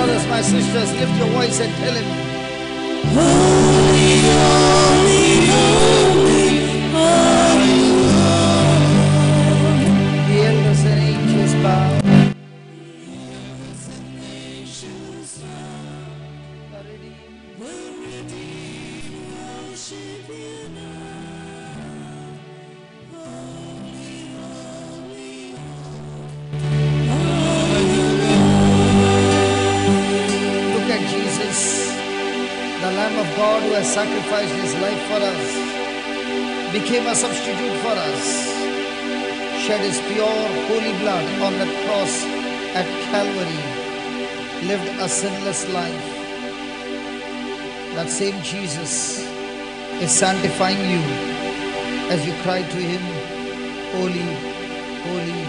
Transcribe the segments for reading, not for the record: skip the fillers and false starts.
brothers, my sisters, lift your voice and tell him. Holy, holy, holy are you, Lord. The elders and angels bow. Look at Jesus, the Lamb of God who has sacrificed his life for us, became a substitute for us, shed his pure holy blood on the cross at Calvary, lived a sinless life. That same Jesus is sanctifying you as you cry to him, holy, holy,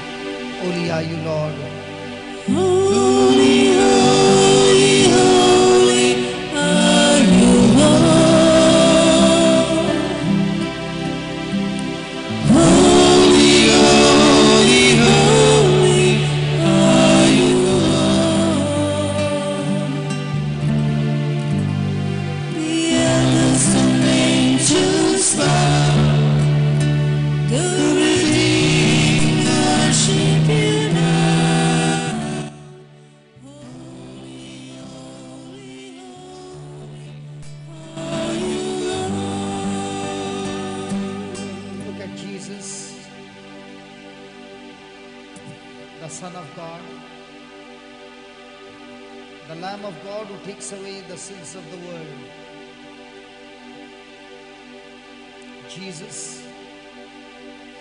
holy are you, Lord. Holy, holy, holy are you, Lord. Holy, holy, holy are you, Lord. The elders and angels bow, the redeemed worship you now. Look at Jesus, the Son of God, the Lamb of God who takes away the sins of the world. Jesus,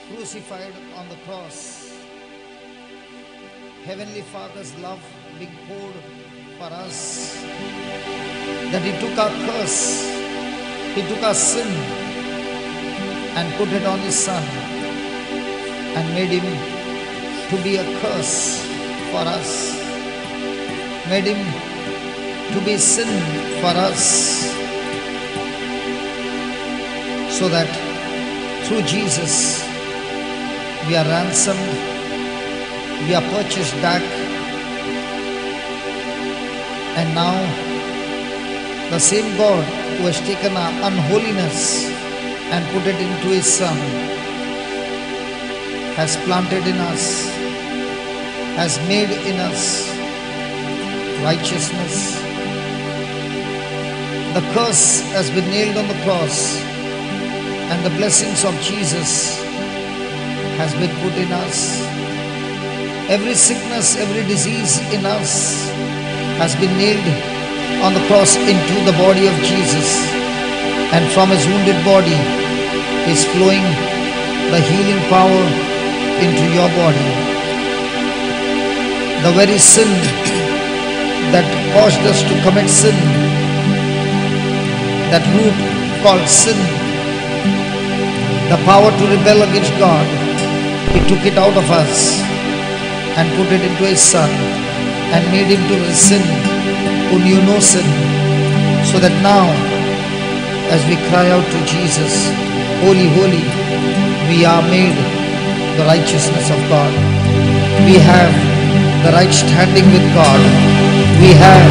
crucified on the cross, Heavenly Father's love being poured for us, that he took our curse, he took our sin and put it on his Son and made him to be a curse for us, made him to be sin for us, so that through Jesus we are ransomed, we are purchased back, and now the same God who has taken our unholiness and put it into his Son has planted in us, has made in us righteousness. The curse has been nailed on the cross, and the blessings of Jesus has been put in us. Every sickness, every disease in us has been nailed on the cross into the body of Jesus, and from his wounded body is flowing the healing power into your body. The very sin that caused us to commit sin, that root called sin, the power to rebel against God, he took it out of us and put it into his Son and made him to be sin who knew no sin, so that now as we cry out to Jesus, holy, holy, we are made the righteousness of God. We have the right standing with God. We have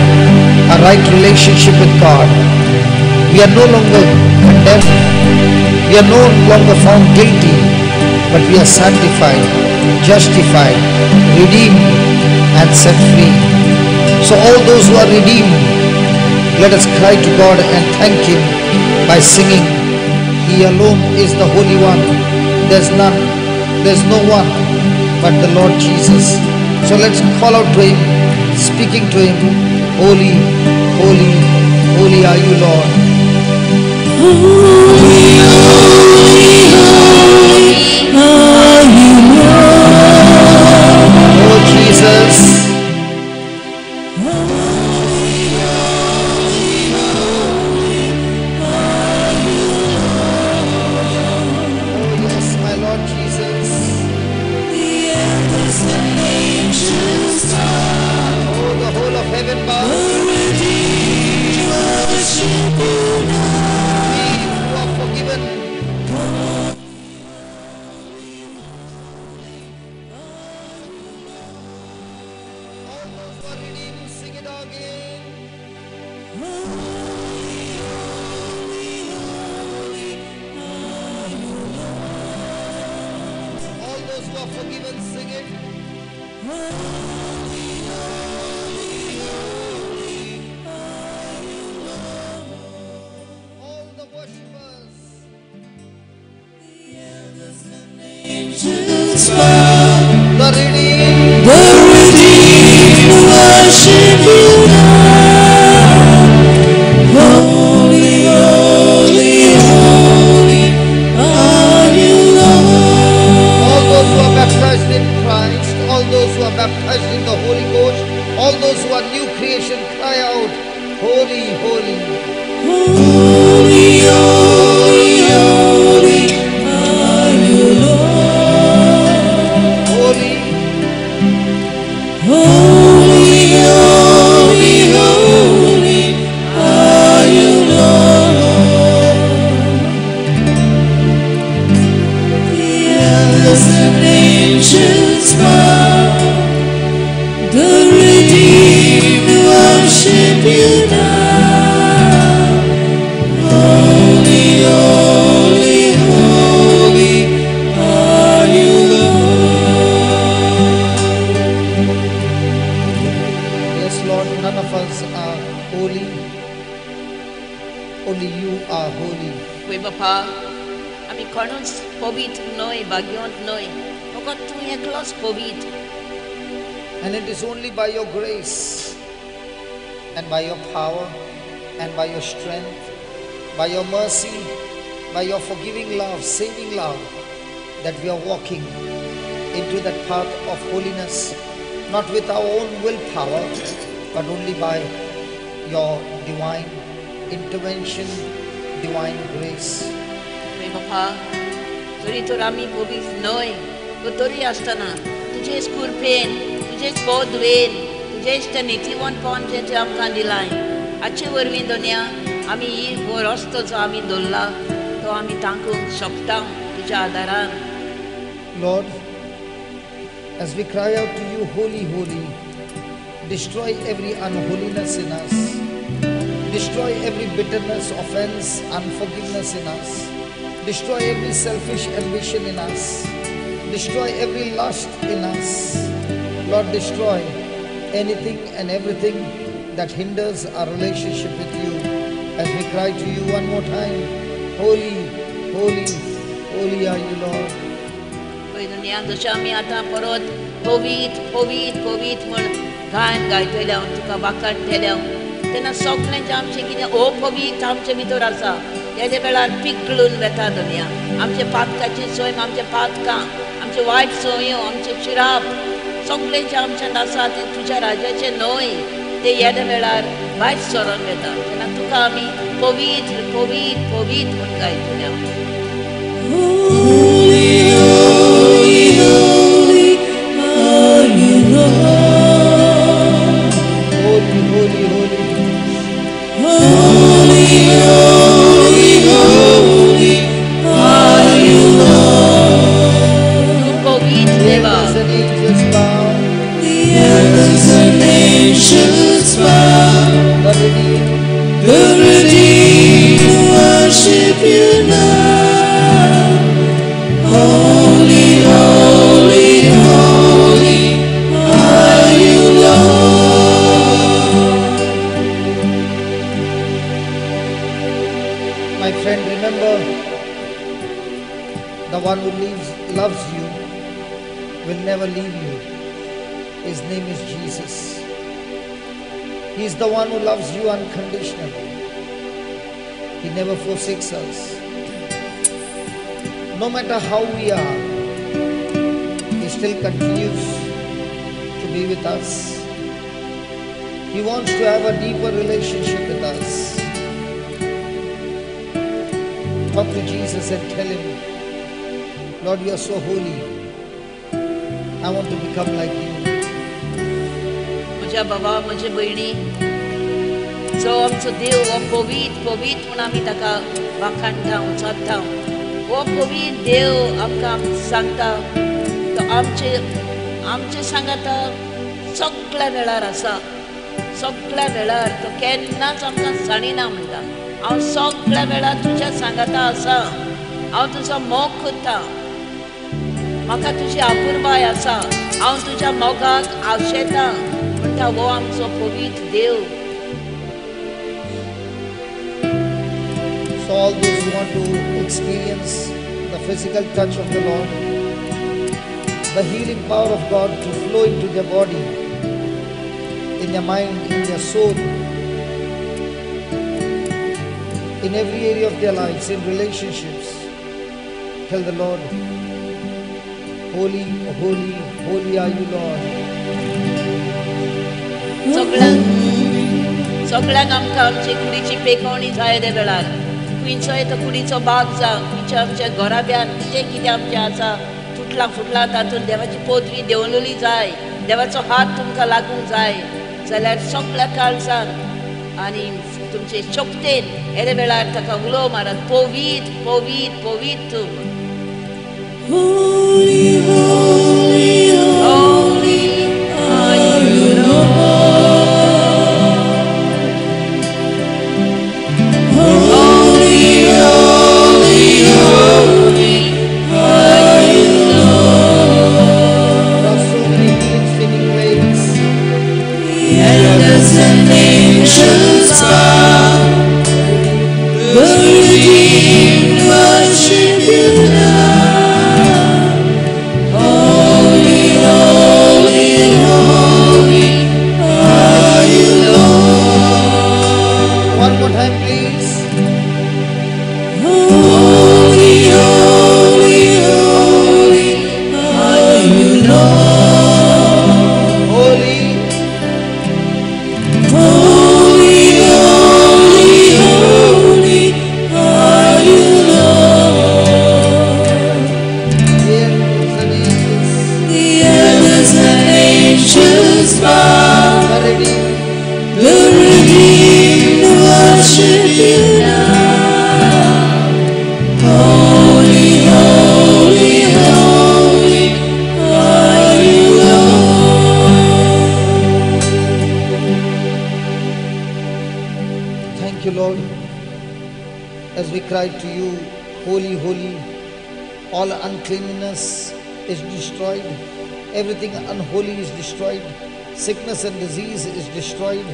a right relationship with God. We are no longer condemned. We are no longer found guilty, but we are sanctified, justified, redeemed, and set free. So all those who are redeemed, let us cry to God and thank him by singing, he alone is the Holy One. There's none, there's no one but the Lord Jesus. So let's call out to him, speaking to him, holy, holy, holy are you, Lord. Holy, holy, holy are you, Lord. Oh Jesus, again. All those who are forgiven, sing it. All the worshippers. Angels bow, The redeemed. the redeemed worship you now. Holy, holy, holy are you, Lord. All those who are baptized in Christ, all those who are baptized in the Holy Ghost, all those who are new creation, cry out, holy, holy. Holy, holy, holy are you, Lord. Holy, Holy, holy, holy are you, Lord. The elders and angels bow, the redeemed worship you now. Holy, holy, holy are you, Lord. yes, Lord, none of us are holy. Only you are holy. Pwy Bapa, আমি konuś pavitr noi, bhagyont noi. Faqat tu eklos pavitr. And it is only by your grace and by your power and by your strength, by your mercy, by your forgiving love, saving love, that we are walking into that path of holiness, not with our own willpower, but only by your divine intervention, divine grace. Pwy Bapa, turi tur ami pavitr noi. Ko turi astana, तुझेच कृपेन, तुझेच बोधवेन, तुझेच त्या नितीवन पॉनचे आमकां दिलाय. आजचे वरवीं दोनया आमी ही हो रस्तो जो आमी दवरला तो आमी तांकूंक शकता तुज्या आदारान. Lord, as we cry out to you, holy, holy, destroy every unholiness in us. Destroy every bitterness, offense, unforgiveness in us. Destroy every selfish ambition in us. Destroy every lust in us. Lord, destroy anything and everything that hinders our relationship with you. As we cry to you one more time, holy, holy, holy are you, Lord. पळय दुनिया जशें आमी आतां परत पवित्र पवित्र पवित्र म्हण गायन गायतले तुका वाकडटले तेन्ना सगळें जें आमचें कितें अपवित्र आमचे भितर आसा तेजे वेळार पिकळून वता दुनिया. आमचे पातकाची सोय, आमचे पातकां, आमचे वायट सोयो, आमचे शिराप सगळें जें आमच्यान आसा तें तुज्या राजाचें न्हय, ते येद्या वेळार भायर सरोन वता. तेन्ना तुका आमी पवित्र पवित्र पवित्र म्हण गायतले. Holy, holy, holy are you, Lord. Holy, holy, holy. Holy, holy, holy are you, Lord. तू पवित्र देवा. Angels and angels bow. The elders and angels bow, The redeemed. the redeemed worship you now. Holy, holy, holy are you, Lord. My friend, remember, the one who loves you will never leave you. His name is Jesus. He is the one who loves you unconditionally. He never forsakes us. No matter how we are, He still continues to be with us. He wants to have a deeper relationship with us. Talk to Jesus and tell Him, Lord, you are so holy. I want to become like you. म्हज्या बाबा, म्हजे भयणी, जो आमचो देव हो पवित्र पवित्र म्हूण आमी ताका वाखाणटा, उचलता. हो पवित्र देव आमकां सांगता तो आमचे सांगाता सगळ्या वेळार आसा. सगळ्या वेळार तो केन्नाच आमकां जाणिना म्हणटा हांव सगळ्या वेळार तुज्या सांगाता आसा हांव तुजो मोग करता म्हाका तुजी आपुरबाय आसा हांव तुज्या मोगाक आवशेतां म्हणटा हो आमचो पवित्र देव. So all those who want to experience the physical touch of the Lord, the healing power of God to flow into their body, in their mind, in their soul, in every area of their lives, in relationships, tell the Lord, holy, holy, holy are you, Lord. सगळ्यांक आमकां आमची कुडीची पेखवणी जाय त्या वेळार खंयचोय तो कुडीचो भाग जावं खंयच्या आमच्या घराब्यान कितें आमचें आसा तुटला फुटला तातूंत देवाची पोतवी देंवलोली जाय देवाचो हात तुमकां लागूंक जाय जाल्यार सगळ्या काळजान आनी तुमचे शक्तेन हेरे वेळार ताका उलो मारत पवित्र पवित्र पवित्र तूं Holy, holy, holy are you, Lord. Holy, holy, holy are you, Lord. There are so many healings taking place. The elders and angels bow, the redeemed worship you now. Holy, holy, holy are you, Lord. One more time, please. Holy, holy, holy are you, Lord. Holy, Holy, holy, holy are you, Lord. the elders and angels, The elders and angels bow, the redeemed, the redeemed worship you now. Holy, holy, holy are you, Lord. Thank you, Lord. As we cry to you, holy, holy, all uncleanness is destroyed, everything unholy is destroyed, sickness and disease is destroyed,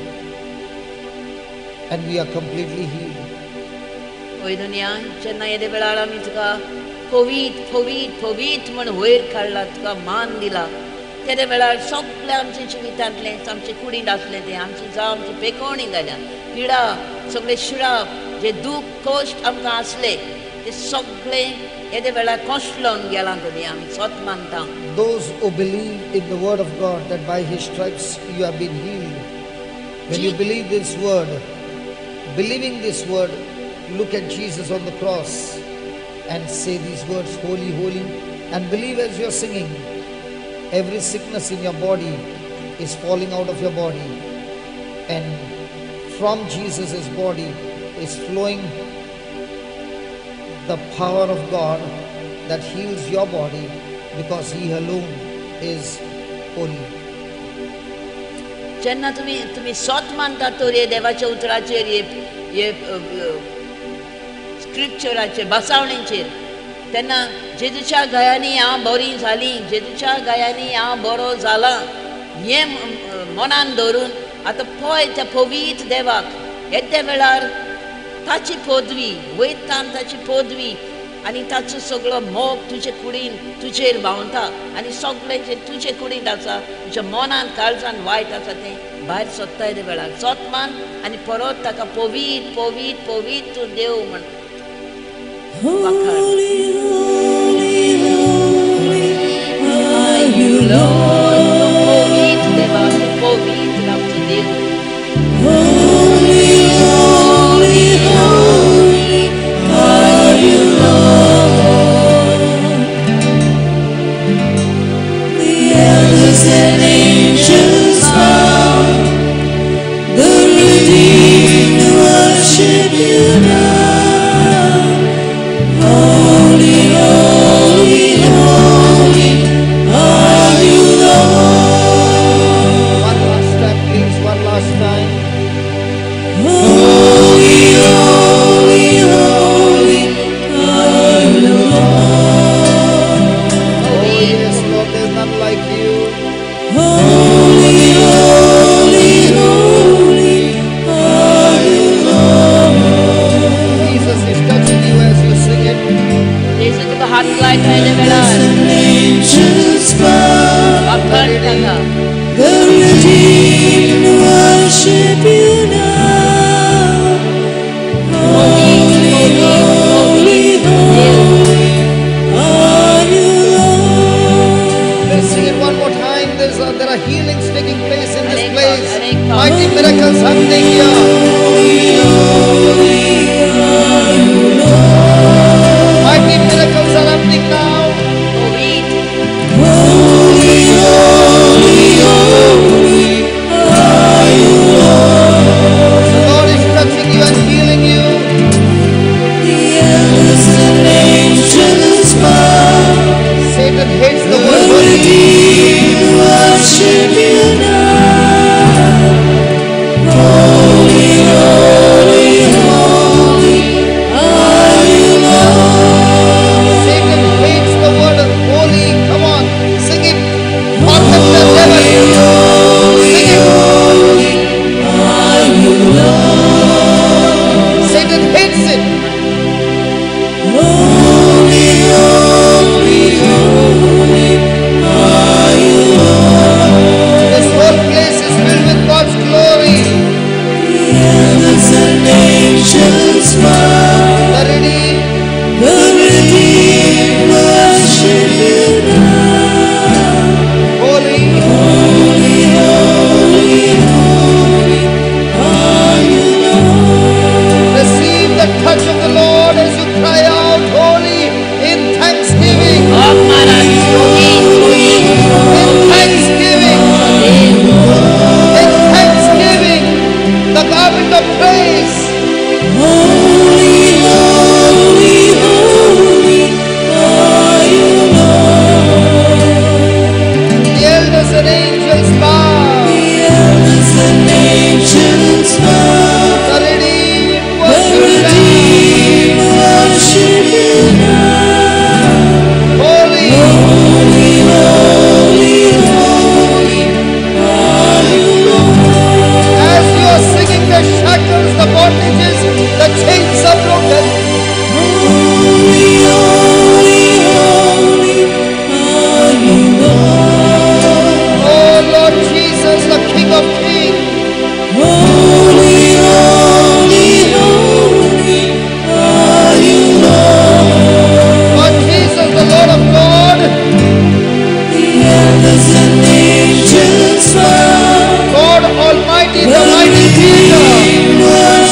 and we are completely healed. ओय दुनिया जेन्ना येदे वेळार आमी तुका पवित्र पवित्र पवित्र म्हण वयर काडला तुका मान दिला तेदे वेळार सगळ्या आमच्या जिवितांतलें आमचे कुडींत आसलें तें आमची जावं आमची पेखवणी जाल्या पिडा सगळे श्राप जे दूख कश्ट आमकां आसले ते सगळे येदे वेळार कोसळून गेला दुनिया आमी स्वत मानता. Those who believe in the word of God that by his stripes you have been healed, when you believe this word, believing this word, look at Jesus on the cross and say these words, holy, holy, and believe as you're singing, every sickness in your body is falling out of your body, and from Jesus' body is flowing the power of God that heals your body because he alone is holy. जेन्ना तुम्ही स्वत मानतात तर हे देवाच्या उतराचेर हे स्क्रिप्चराचेर बसावणेचेर तेन्ना जेजूच्या गायांनी हांव बरी जाली जेजूच्या गायांनी हांव बरो जाला हें मनान दवरून आतां पळय त्या पवित्र देवाक येद्या वेळार ताची पदवी वयतान ताची पदवी आनी ताचो सगळो मोग तुजे कुडीन तुजेर भावता आनी सगळें जें तुजे कुडींत आसा तुज्या मनान काळजान वायट आसा तें भायर सोदता येदे वेळार स्वत मान आनी परत ताका पवित्र पवित्र पवित्र तूं देव म्हण Holy, holy, holy are you, Lord. पवित्र देवा पवित्र आमचो देव Holy, holy, holy are you, Lord. The elders and angels bow, the redeemed worship you now. Holy, holy, holy are you, Mighty miracles happening here. Mighty miracles are happening now. The Lord is touching you and healing you. Satan hates the word holy. Satan hates the word holy. Come on, sing it. Conquer the devil. Sing it. Satan hates it. This whole place is filled with God's glory. The redeemed, holy, receive the touch of the Lord as you cry out holy in thanksgiving. In thanksgiving. In thanksgiving. The garment of praise. The elders and angels bow. The redeemed worship holy. As you are singing, the shackles, the bondages, the chains are broken. Oh Lord Jesus, the King of Kings. Lord Jesus, the Lord of Lords. God Almighty, the mighty Creator.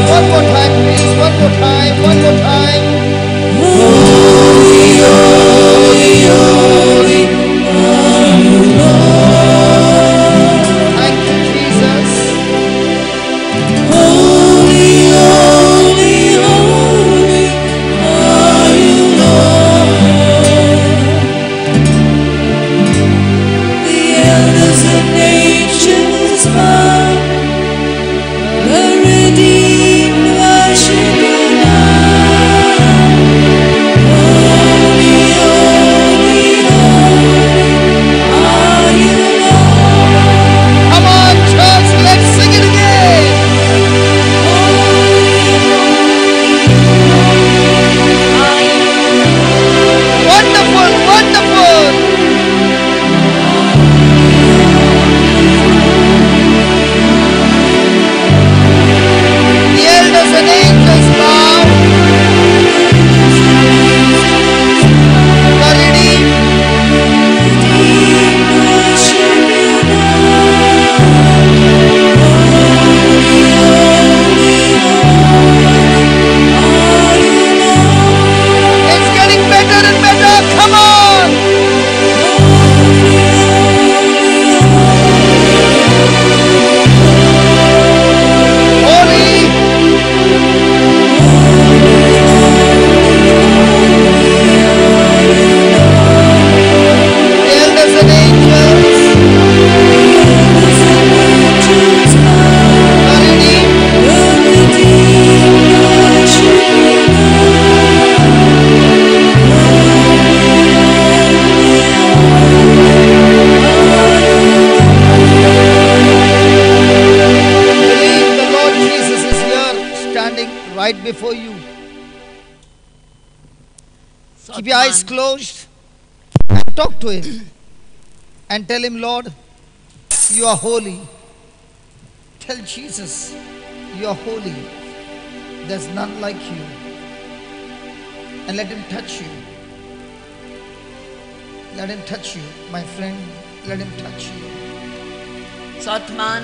One more time, please. One more time. One more time. Thank you, Jesus. Come on, church, let's sing it again. Wonderful, wonderful. The elders and angels bow. The redeemed. It's getting better and better. Come on. Holy. The elders and angels. The redeemed. Believe the Lord Jesus is here, standing right before you. Keep your eyes closed and talk to Him and tell Him, Lord, you are holy. Tell Jesus, you are holy. There's none like you. and let him touch you. Let him touch you, my friend. Let him touch you. सतमान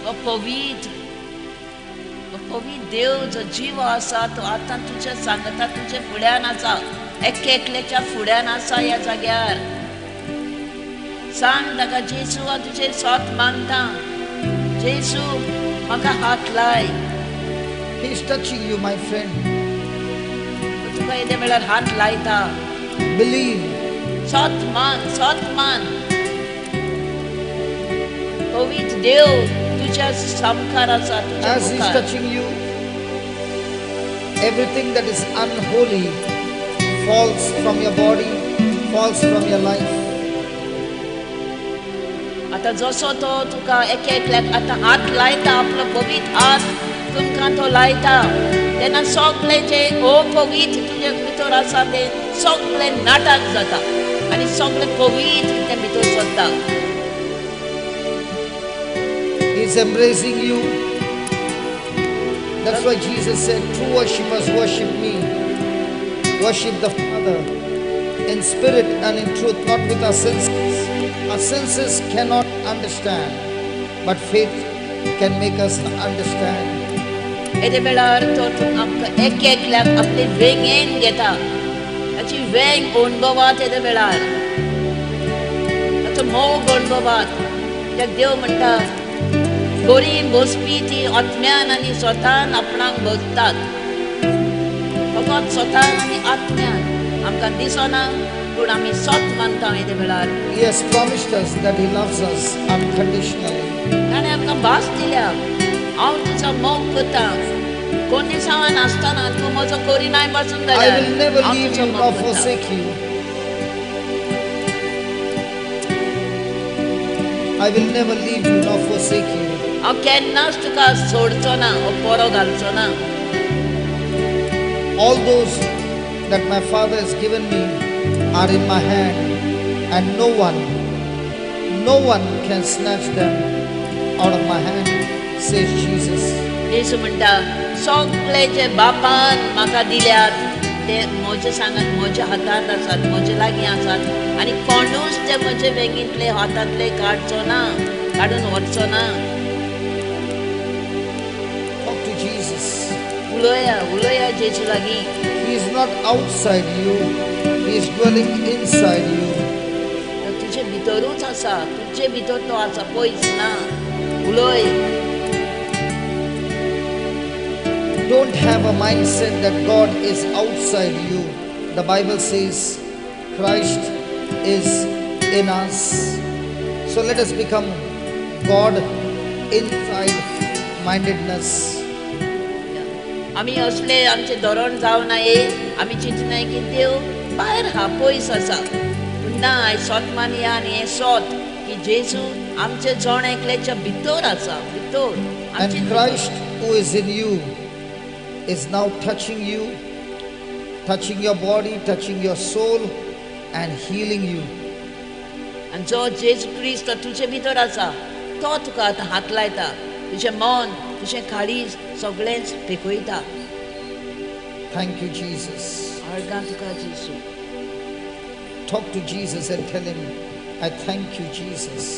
वो पवित्र देव जो जीव आसा तो आता तुझे सांगता तुझे फुड्यान आसा एकल्याच्या फुड्यान आसा ह्या जाग्यार सांग ताका जेसू हांव तुझे सोत मानता जेसू म्हाका हात लाय He is touching you, my friend. तुका येदे वेळार हात लायता Believe. सोत मान पवित्र देव तुझ्या सामकार आसा तुझ्या As he is मुखार touching you, everything that is unholy falls from your body, falls from your life. आता जसो तो तुका एकल्याक आता हात लायता आपलो पवित्र हात तुमकां तो लायता तेन्ना सगळे जे अपवित्र तुजे भितर आसा ते सगळे नाटक जाता आनी सगळे पवित्र ते भितर सरता He is embracing you. That's why Jesus said, true worshippers worship me. Worship the Father in spirit and in truth, not with our senses. Our senses cannot understand, but faith can make us understand. येदे वेळार तो आमकां एकल्याक आपले वेंगेन घेता ताची वेंग अणभवात येदे वेळार ताचो मोग अणभवात कित्याक देव म्हणटा बरी बसपी ती आत्म्यान आनी स्वतान आपणाक बसतात फकत स्वतान आनी आत्म्यान आमकां दिसना पूण आमी सत मानता येदे वेळार He has promised us that He loves us unconditionally. ताणें आमकां भास दिल्या हांव तुजो मोग करता कोण दिसांवान आसतना तूं म्हजो करिनाय पासून I जाल्यार will never हांव leave तुजो you मोग nor करता. forsake you. I will never leave you nor forsake you. हांव केन्नाच तुका सोडचो ना हो परो घालचो ना All those that my Father has given me are in my hand, and no one can snatch them out of my hand, says Jesus. येशू म्हणटा सगळे जे बापान म्हाका दिल्यात ते म्हजे सांगात म्हज्या हातांत आसात म्हजे लागीं आसात आनी कोणूच ते म्हजे वेगींतले हातांतले काडचो ना काडून व्हरचो ना Talk to Jesus. उलया जेजू लागीं He is not outside you, He is dwelling inside you. तो तुजे भितरूच आसा तुजे भितर तो आसा पयस ना उलय Don't have a mindset that God is outside you. The Bible says Christ is in us. So let us become God inside mindedness. आमी असले आमचे धोरण जावं नये आमी चिंतनाय की देव भायर हा पयस आसा पूण ना सोत मानया आनी हें सोत की जेजू आमचे जण एकल्याच्या भितर आसा भितर And Christ who is in you is now touching you, touching your body, touching your soul, and healing you. आनी जो जेजू क्रिस्त तुजे भितर आसा तो तुका आतां हात लायता तुजें मन तुजें काळीज सगळेंच पेकयता Thank you, Jesus. आळगां तुका जेजू Talk to Jesus and tell him, I thank you, Jesus.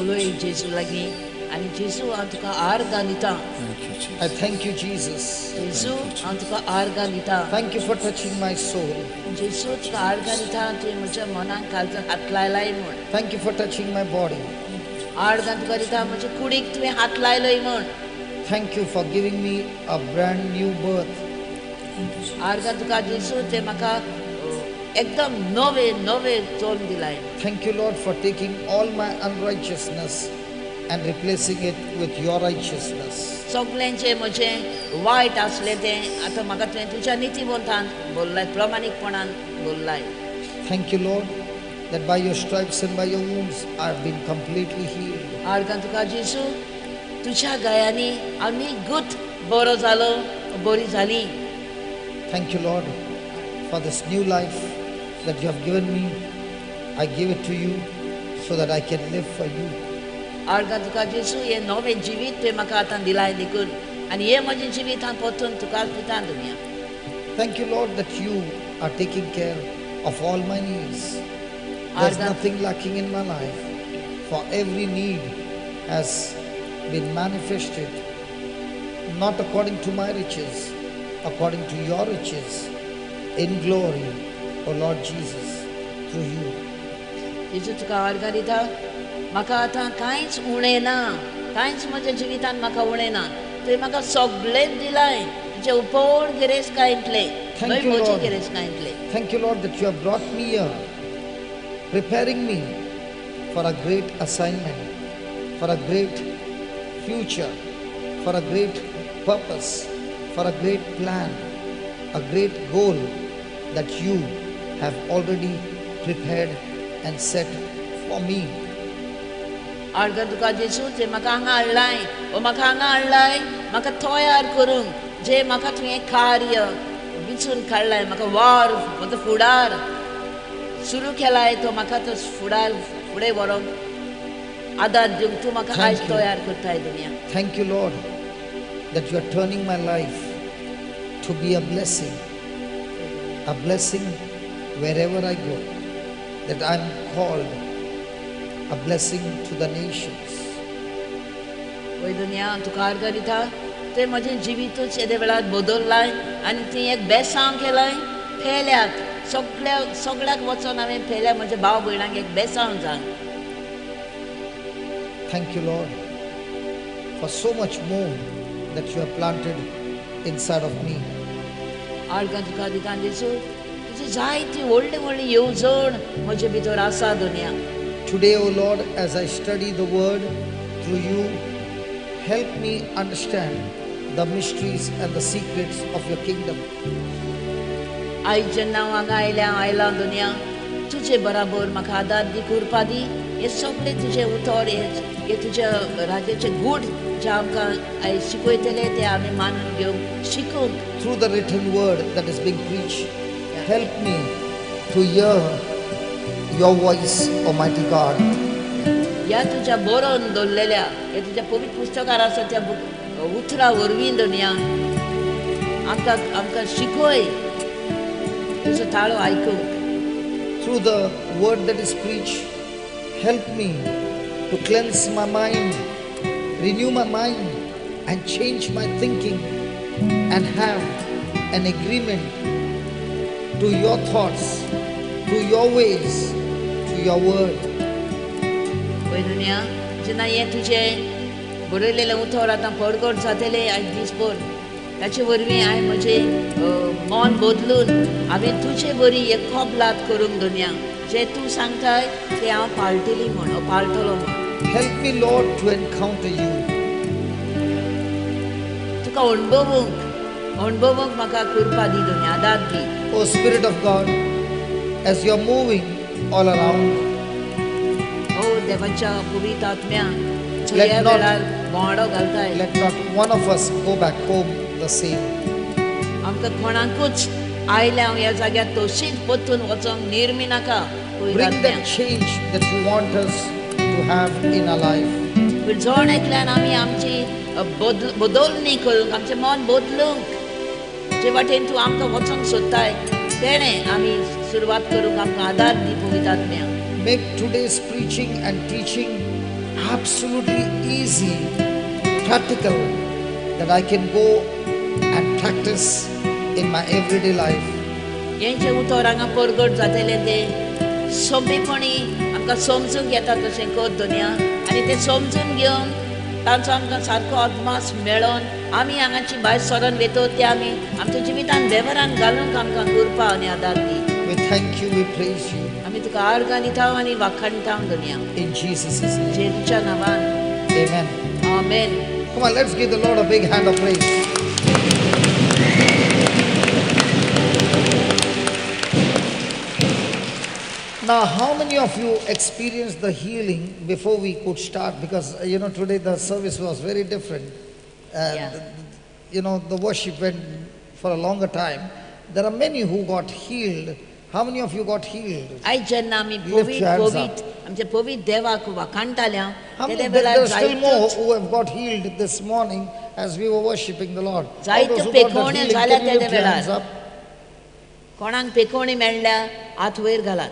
उलय जेजू लागीं आनी जेजू हांव तुका आर्गां दितां I thank you, Jesus. जेजू हांव तुका आर्गां दितां Thank you for touching my soul. जेजू तुका आर्गां दितां तुवें म्हज्या मनाक कालचो हात लायलाय म्हूण Thank you for touching my body. आर्गां तुका दितां म्हज्या कुडीक तुवें हात लायलोय म्हूण Thank you for giving me a brand new birth. आर्गां तुका जेजू ते म्हाका एकदम नवे चोन दिलाय Thank you, Lord, for taking all my unrighteousness and replacing it with your righteousness. सगळ्यांचे म्हजें वायट आसलें तें आतां म्हाका तुवें तुज्या नितीवंतान बोल्लाय प्रमाणीकपणान बोल्लाय Thank you, Lord, that by your stripes and by your wounds I have been completely healed. आर्गां तुका जेजू तुज्या गायांनी आमी गुट बरो जालो बरी जाली Thank you, Lord, for this new life that you have given me. I give it to you so that I can live for you. आर्गां तुका जेजू हें नवें जिवीत तुवें म्हाका आतां दिलाय देखून आनी हें म्हजें जिवीत हांव परतून तुकाच दिता तुमी Thank you, Lord, that you are taking care of all my needs. There's Argan- nothing lacking in my life, for every need has been manifested, not according to my riches, according to your riches, in glory, O Lord Jesus, through you. जेजू तुका आर्गां दिता म्हाका आतां कांयच उणें ना कांयच म्हज्या जिवितांत म्हाका उणें ना तुवें म्हाका सगळेंच दिलाय तुजे उपोड गिरेस्तकायेंतले Thank न्हय you, म्हजी Lord. गिरेस्तकायेंतले Thank you, Lord, that you have brought me here, preparing me for a great assignment, for a great future, for a great purpose, for a great plan, a great goal that you have already prepared and set for me. आर्गां तुका जेजू जे म्हाका हांगा हाडलाय वो म्हाका हांगा हाडलाय म्हाका तयार करूंक जे म्हाका तुवें कार्य विचून काडलाय म्हाका वार म्हजो फुडार सुरू केलाय तो म्हाका तो फुडार फुडें व्हरोंक आदार दिवंक तूं म्हाका Thank आयज you. तयार करताय दुनिया Thank you, Lord, that you are turning my life to be a blessing wherever I go, that I am called a blessing to the nations. वय दुनिया तुका आर्गां दिता तुवें म्हजें जिवीतूच येदे वेळार बदललाय आनी तुवें एक बेसांव केलाय फेल्याक सगळ्याक वचोन हांवें फेल्या म्हज्या भाव भयणांक एक बेसांव जावन Thank you, Lord, for so much more that you have planted inside of me. आर्गां तुका दिता जेजू तुजी जायती व्हडली व्हडली येवजण म्हजे भितर आसा दुनिया Today, O Lord, as I study the word through you, help me understand the mysteries and the secrets of your kingdom. आयज जेन्ना हांव हांगा आयलां दुनिया तुजे बराबर म्हाका आदार दी कृपा दी हे सगळे तुजे उतर हे तुज्या राजाचे गूढ जे आमकां आयज शिकयतले ते आमी मानून घेवंक शिकूंक Through the written word that is being preached, help me to hear your voice, Almighty God. ह्या तुज्या बरोवन दवरलेल्या हे तुज्या पवित्र पुस्तकार आसा त्या उतरा वरवीं दुनिया आमकां शिकय तुजो ताळो आयकूंक Through the word that is preached, help me to cleanse my mind, renew my mind, and change my thinking, and have an agreement to your thoughts, to your ways, to your word. पळय दुनिया जेन्ना हें तुजें बरयलेलें उतर आतां पडगड जातलें आयज दिसभर ताचे वरवीं हांवें म्हजें मन बदलून हांवें तुजे बरी एक कबलात करूंक दुनिया जें तूं सांगताय तें हांव पाळटली म्हण पाळटलो म्हण Help me, Lord, to encounter you. तुका अणभवूंक म्हाका कृपा दी दुनिया आदार दी O Spirit of God, as you are moving all around, ओ देवाच्या पवित्र आत्म्या Let ह्या not- वेळार बोवाडो घालताय let not one of us go back home the same. आमकां कोणाकूच आयल्या हांव ह्या जाग्यार तशीच परतून वचोंक निर्मी नाका पवित्र Bring आत्म्या that change that you want us to have in our life. विरजण एकल्यान आमी आमची बदलणी करूंक आमचें मन बदलूंक जे वाटेन तूं आमकां वचोंक सोदताय तेणें आमी सुरवात करूंक आमकां आदार दी पवित्र आत्म्या Make today's preaching and teaching absolutely easy, practical, that I can go and practice in my everyday life. हें जें उतर हांगा परगट जातलें तें सोंपेपणी आमकां समजूंक येता तशें कर दुनिया आनी तें समजून घेवन तांचो आमकां सारको अदमास मेळोन आमी हांगाची भायर सरोन वेतो ते आमी आमच्या जिवितांत वेव्हारान घालूंक आमकां कृपा आनी आदार दी We thank you, we praise you. आमी तुका आर्गां दिता आनी वाखाणटा दुनिया In Jesus' name. जेजूच्या नांवान Amen. Amen Come on, let's give the Lord a big hand of praise. Now, how many of you experienced the healing before we could start? Because, today the service was very different. Yeah. The worship went for a longer time. There are many who got healed. How many of you got healed? आयज जेन्ना आमी Lift your hands आमच्या पवित्र देवाक वाखाणटाल्या How many? तेदे There वेळार are still more जायत्योच who have got healed this morning as we were worshiping the Lord. All जायत्यो those who got that पेखवण्यो healing, जाल्या can you तेदे lift your वेळार. hands up? कोणाक पेकोवणी मेळ्ळ्या हात वयर घालात.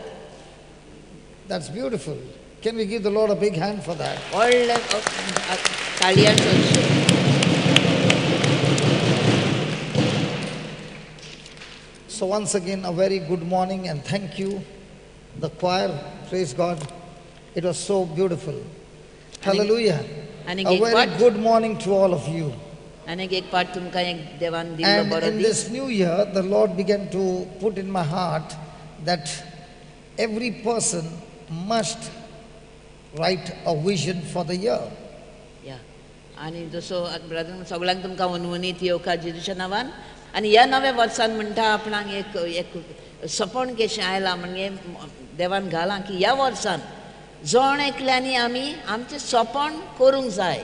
That's beautiful. Can we give the Lord a big hand for that? व्हडले ताळयां चडशे. So once again, a very good morning and thank you, the choir. Praise God. It was so beautiful. Hallelujah. And A very good morning to all of you. आनीक एक पाट तुमकां एक देवान दिल्लो And बरो in these. this new year, the Lord began to put in my heart that every person must write a vision for the year. या आनी जसो ब्रदर सगळ्यांक तुमकां वनवनीत येवकार जेजूच्या नांवान. आनी ह्या नव्या वर्सान म्हणटा आपणाक एक सपन कशें आयलां म्हणजे देवान घालां की ह्या वर्सान जण एकल्यांनी आमी आमचें सपन करूंक जाय.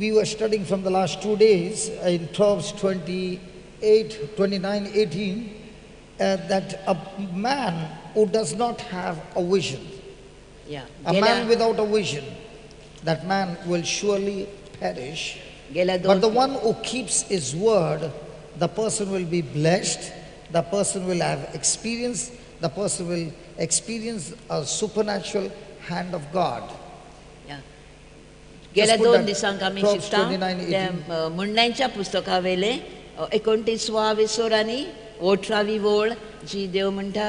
We were studying from the last 2 days in Proverbs 29, 18, that a man who does not have a vision, या a man without a vision, that man will surely perish. गेल्या But the दोन one who keeps his word, the person will be blessed, the person will have experience, the person will experience a supernatural hand of God. या गेल्या put दोन that दिसांक आमी Proverbs शिकता 29:18. त्या म्हणण्यांच्या पुस्तका वेले 29वा सोर आनी 18वी ओळ जी देव म्हणटा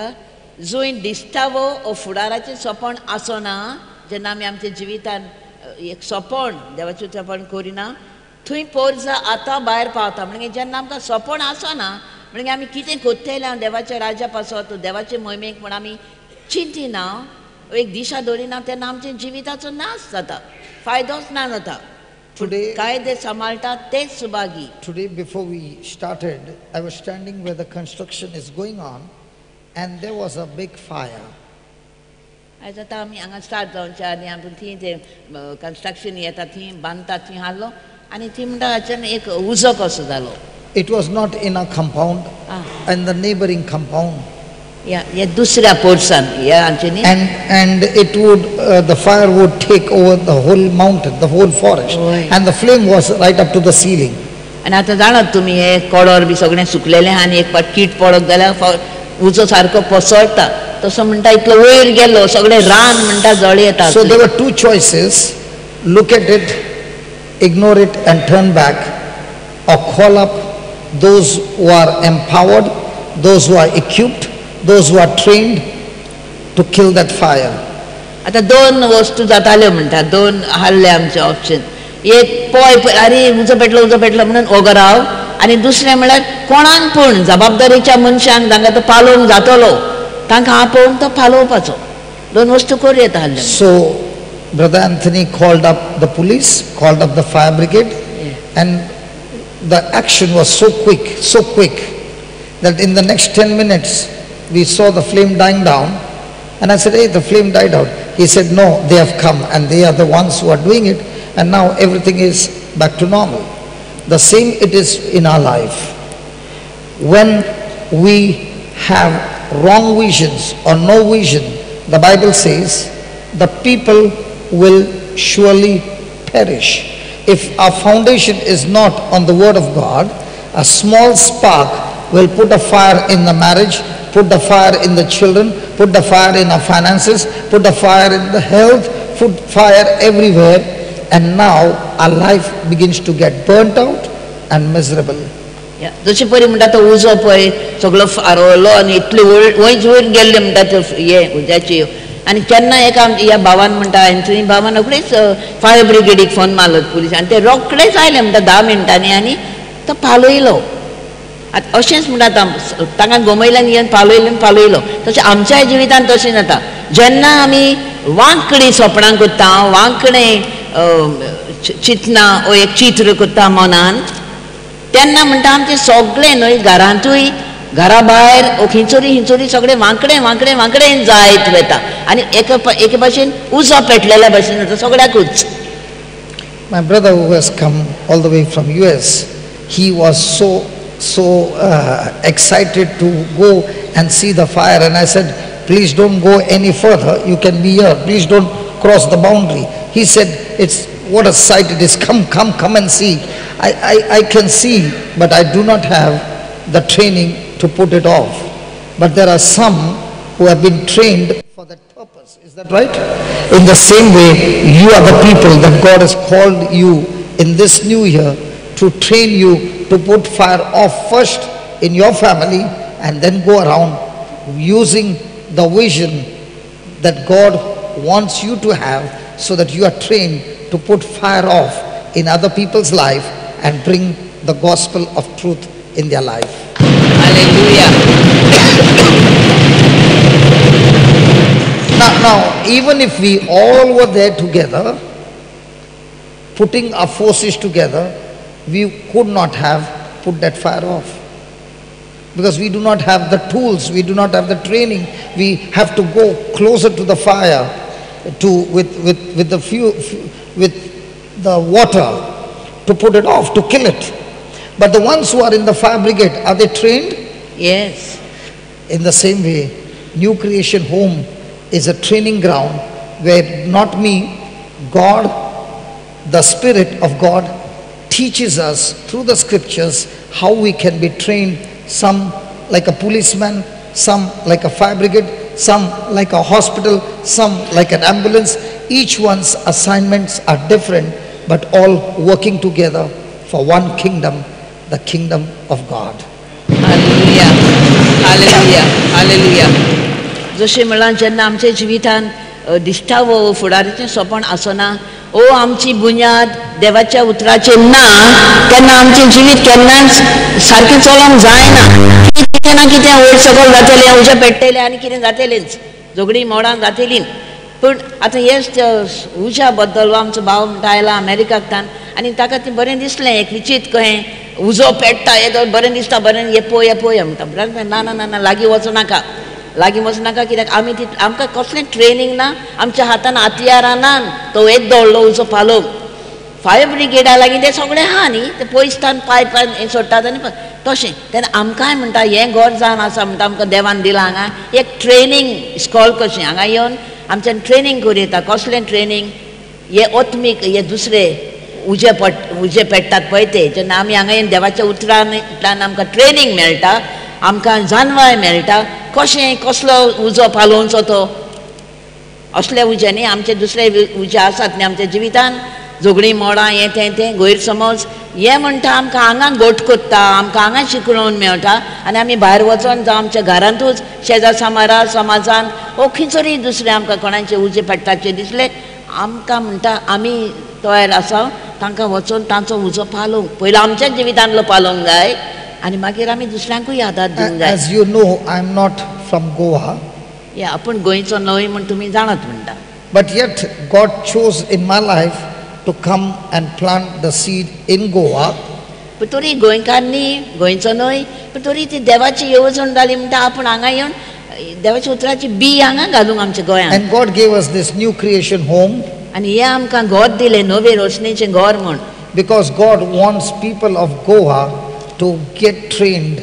जंय दिसता वो फुडाराचें सपन आसना जेन्ना आमी आमच्या जिवितान एक सपन देवाचें सपन करिना थंय पोरजा आतां भायर पावता. म्हणजे जेन्ना आमकां सपन आसना म्हणजे आमी कितें कोत्तेलें देवाच्या राज्या पासत देवाचे मोहिमेक म्हण आमी चिंतिना एक दिशा दवरिना तेन्ना आमच्या जिविताचो नाश जाता फायदोच ना जाता. Today, कायदे सांबाळटा तेच Subhagi. Today, before we started, I was standing where the construction is going on, and there was a big fire. आयज आतां आमी हांगा स्टार्ट जावच्या आनी आमी थंय ते कन्स्ट्रक्शन येता थंय बांदता थंय हाल्लो आनी थंय म्हणटा अचानक एक उजो कसो जालो. It was not in a compound, in the neighboring compound. या दुसऱ्या पोर्सान या आमचे न्ही And it would, the fire would take over the whole mountain, the whole forest. Oy. And the flame was right up to the ceiling. आनी आतां जाणात तुमी हे colour B सगळें सुकलेलें आहा आनी एक पाट कीट पडत जाल्यार उजो सारको पसरता तसो म्हणटा इतलो वयर गेलो सगळें रान म्हणटा जळी येता. So there were two choices: look at it, ignore it and turn back, or call up those who are empowered, those who are equipped, those who are trained to kill that fire. आतां दोन वस्तू जाताल्यो म्हणटा दोन हाल्ले आमचे option. एक पळय अरे उजो पेटलो म्हणून ओगो राव आनी दुसरें म्हळ्यार कोणाक पूण जबाबदारीच्या मनशांक जांकां तो पालोवंक जातलो तांकां आपोवन तो पालोवपाचो. दोन वस्तू करूं येता हाल्ले. So Brother Anthony called up the police, called up the fire brigade, and the action was so quick that in the next 10 minutes we saw the flame dying down. And I said, hey, the flame died out. He said, no, they have come and they are the ones who are doing it, and now everything is back to normal. The same it is in our life. When we have wrong visions or no vision, the Bible says the people will surely perish. If our foundation is not on the word of God, a small spark will put a fire in the marriage, put the fire in the children, put the fire in our finances, put the fire in the health, put fire everywhere, and now our life begins to get burnt out and miserable. जशे परी म्हणटा तो उजो पळय सगळो फारोलो आनी इतले वयर वयर गेल्ले म्हणटा त्यो हे उज्याची. आनी केन्ना एका ह्या भावान म्हणटा एंथनी भावान रोखडेच फायर ब्रिगेडीक फोन मारलो पुलीस आनी ते रोखडेच आयले म्हणटा 10 मिनटांनी आनी तो पालयलो. आतां अशेंच म्हणटा तांकां गोमयल्यान येवन पालयलो. तशें आमच्या जिवितान तशें जाता. जेन्ना आमी वांकडी सपनां कोत्ता वांकडें चिंतना ओ एक चित्र कोत्ता मनान तेन्ना म्हणटा आमचें सगळें न्हय घरांतूय घरा भायर हिंचोरी सगळें वांकडें जायत वता आनी एके भाशेन उजो पेटलेल्या भाशेन जाता सगळ्याकूच. My brother who has come all the way from US, he was so excited to go and see the fire, and I said, please don't go any further, you can be here, please don't cross the boundary. He said, it's what a sight it is, come and see. I can see, but I do not have the training to put it off. But there are some who have been trained for that purpose. Is that right? In the same way, you are the people that God has called you in this new year to train you to put fire off first in your family and then go around using the vision that God wants you to have, so that you are trained to put fire off in other people's life and bring the gospel of truth in their life. Hallelujah. Now, even if we all were there together, putting our forces together, we could not have put that fire off. Because we do not have the tools, we do not have the training. We have to go closer to the fire with the water to put it off, to kill it. But the ones who are in the fire brigade, are they trained? Yes. In the same way, New Creation Home is a training ground where not me, God, the Spirit of God teaches us through the scriptures how we can be trained, some like a policeman, some like a fire brigade, some like a hospital, some like an ambulance. Each one's assignments are different, but all working together for one kingdom, the kingdom of God. Hallelujah. Hallelujah. Hallelujah. जशें म्हणल्यार जेन्ना आमच्या जिवितान दिसता वो फुडाराचें सोपण आसना, ओ आमची बुन्याद देवाच्या उतराचेर ना, तेन्ना आमचें जिवीत केन्नाच सारकें चलोवंक जायना. कितें ना कितें वयर सकयल जातलें, उजें पेट्टलें आनी कितें जातलेंच, झगडीं मोडां जातलीं. पूण आतां हेच उज्या बद्दल आमचो भाव म्हणटा आयला अमेरिकाकतान, आनी ताका तें बरें दिसलें, एक विचित्र कहें उजो पेट्टा, हें बरें दिसता, बरें ये पळय म्हणटा. ना ना ना ना, लागीं वचूं नाका, लागीं वचूं नाका. कित्याक आमी आमकां कसलें ट्रेनींग ना, आमच्या हातान हातियारां ना, तो एक दवरलो उजो पालोवंक. फायर ब्रिगेडा लागीं तें सगळें आहा न्ही, तें पयसतान पायपान हें सोडटात आनी तशें. तेन्ना आमकांय म्हणटा हें घर जावन आसा म्हणटा, आमकां देवान दिलां हांगा एक ट्रेनींग इस्कॉल कशें, हांगा येवन आमच्यान ट्रेनींग करूं येता. कसलें ट्रेनींग? हे ओत्मीक, हे दुसरें उजें पेट्टात पळय ते. जेन्ना आमी हांगा येवन देवाच्या उतरांतल्यान आमकां ट्रेनींग मेळटा, आमकां जानवाय मेळटा, कशें कसलो उजो पालोवचो तो. असले उज्यांनी आमचे दुसरे उजे आसात न्ही आमच्या जिवितान, झगडीं मोडां हें तें गैरसमज. हें म्हणटा आमकां हांगा गोठ कोत्ता, आमकां हांगा शिकलोवन मेळटा, आनी आमी भायर वचोन जावं आमच्या घरांतूच शेजार समारा समाजान ओ खंयचोरी दुसरें आमकां कोणाचें उजें पेट्टाचें दिसलें, आमकां म्हणटा आमी तयार आसा तांकां वचोन तांचो उजो पालोवंक. पयलो आमच्याच जिवितांतलो पालोवंक जाय, आनी मागीर आमी दुसऱ्यांकूय आदार दिवंक जाय. As you know, I am not from Goa. आपूण गोंयचो न्हय म्हण तुमी जाणात म्हणटा. But yet God chose in my life to come and plant the seed in Goa. पूण तरी गोंयकार न्ही, गोंयचो न्हय, पूण तरी ती देवाची येवजण जाली म्हणटा आपूण हांगा येवन देवाच्या उतराची बी हांगा घालूंक आमच्या गोंयांत. And God gave us this New Creation Home. आनी हें आमकां घर दिलें, नवे रोशनीचें घर म्हण. Because God wants people of Goa to get trained,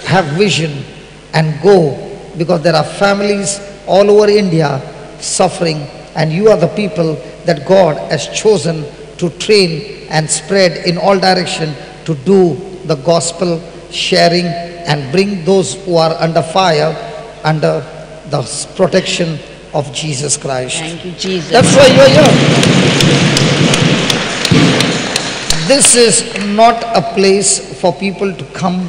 have vision and go, because there are families all over India suffering, and you are the people that God has chosen to train and spread in all direction to do the gospel sharing and bring those who are under fire under the protection of Jesus Christ. Thank you, Jesus. That's why you are here. This is not a place for people to come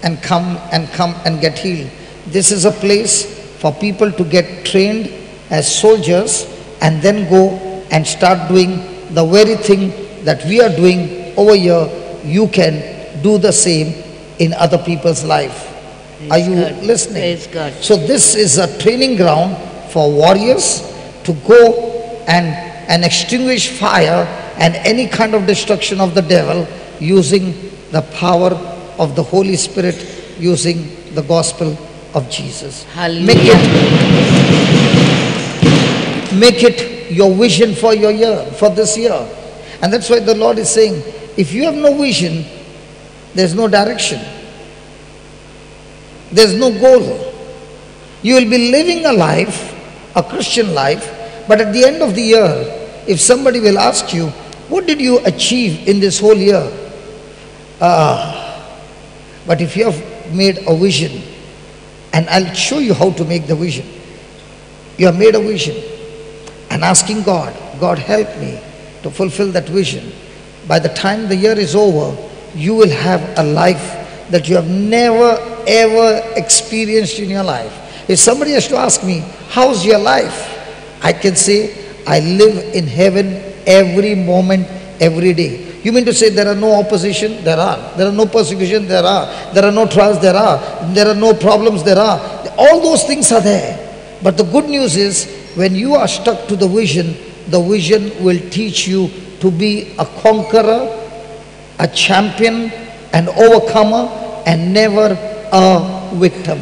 and get healed. This is a place for people to get trained as soldiers and then go and start doing the very thing that we are doing over here. You can do the same in other people's life. Are you listening? Praise God. So this is a training ground for warriors to go and extinguish fire and any kind of destruction of the devil using the power of the Holy Spirit, using the gospel of Jesus. Hallelujah. Make it your vision for your year, for this year. And that's why the Lord is saying, if you have no vision, there's no direction. There's no goal. You will be living a life, a Christian life, but at the end of the year, if somebody will ask you, what did you achieve in this whole year? But But if you have made a vision, and I'll show you how to make the vision. You have made a vision and asking God, God help me to fulfill that vision. By the time the year is over, you will have a life that you have never ever experienced in your life. If somebody has to ask me, how's your life? I can say, I live in heaven every moment, every day. You mean to say there are no opposition? There are. There are no persecution? There are. There are no trials? There are. There are no problems? There are. All those things are there. But the good news is, when you are stuck to the vision will teach you to be a conqueror, a champion, an overcomer, and never a victim.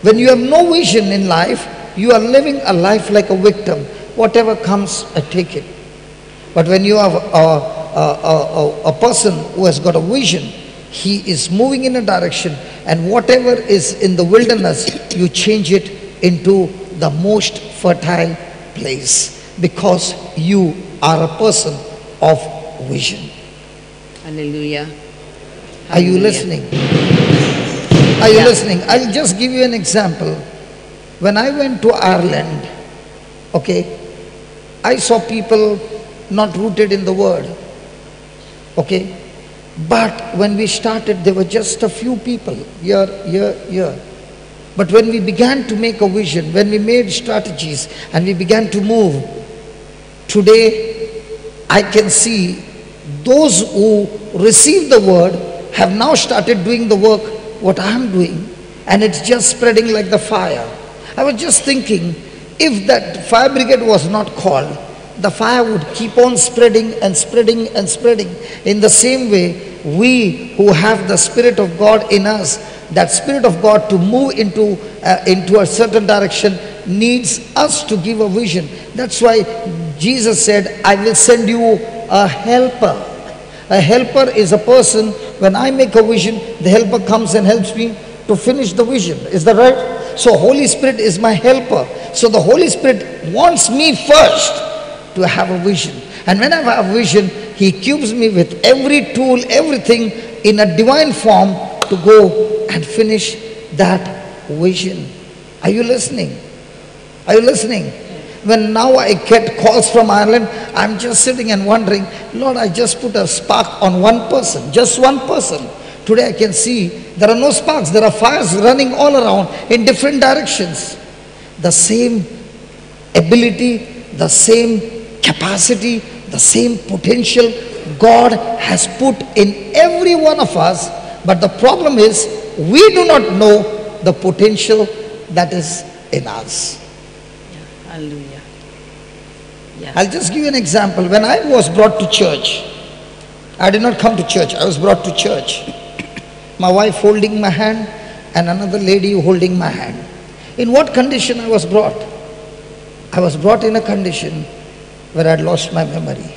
When you have no vision in life, you are living a life like a victim. Whatever comes, I take it. But when you have a person who has got a vision, he is moving in a direction, and whatever is in the wilderness, you change it into the most fertile place, because you are a person of vision. Hallelujah. Are you listening? Are you listening? I'll just give you an example. When I went to Ireland, okay, I saw people not rooted in the word, okay, but when we started, there were just a few people here. But when we began to make a vision, when we made strategies and we began to move, today I can see those who received the word have now started doing the work what I am doing, and it's just spreading like the fire. I was just thinking, if that fire brigade was not called, the fire would keep on spreading and spreading and spreading. In the same way, we who have the Spirit of God in us, that Spirit of God to move into a certain direction, needs us to give a vision. That's why Jesus said, I will send you a helper. A helper is a person, when I make a vision, the helper comes and helps me to finish the vision. Is that right? So Holy Spirit is my helper. So the Holy Spirit wants me first to have a vision. And when I have a vision, He equips me with every tool, everything in a divine form to go and finish that vision. Are you listening? Are you listening? When now I get calls from Ireland, I'm just sitting and wondering, Lord, I just put a spark on one person, just one person. Today I can see there are no sparks, there are fires running all around in different directions. The same ability, the same capacity, the same potential God has put in every one of us, but the problem is we do not know the potential that is in us. Hallelujah. Yeah. I'll just give you an example. When I was brought to church, I did not come to church, I was brought to church. My wife holding my hand and another lady holding my hand. In what condition I was brought? I was brought in a condition where I had lost my memory.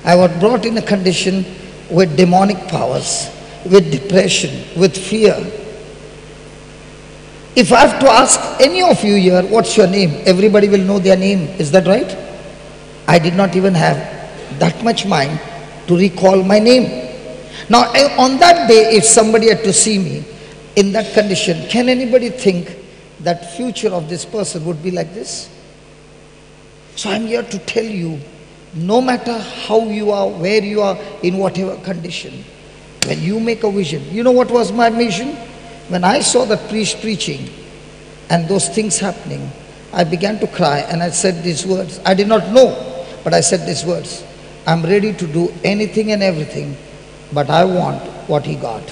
I was brought in a condition with demonic powers, with depression, with fear. If I have to ask any of you here, what's your name? Everybody will know their name. Is that right? I did not even have that much mind to recall my name. Now, on that day, if somebody had to see me in that condition, can anybody think that future of this person would be like this? So I'm here to tell you, no matter how you are, where you are, in whatever condition, when you make a vision, you know what was my vision? When I saw the priest preaching and those things happening, I began to cry and I said these words. I did not know, but I said these words. I'm ready to do anything and everything, but I want what he got.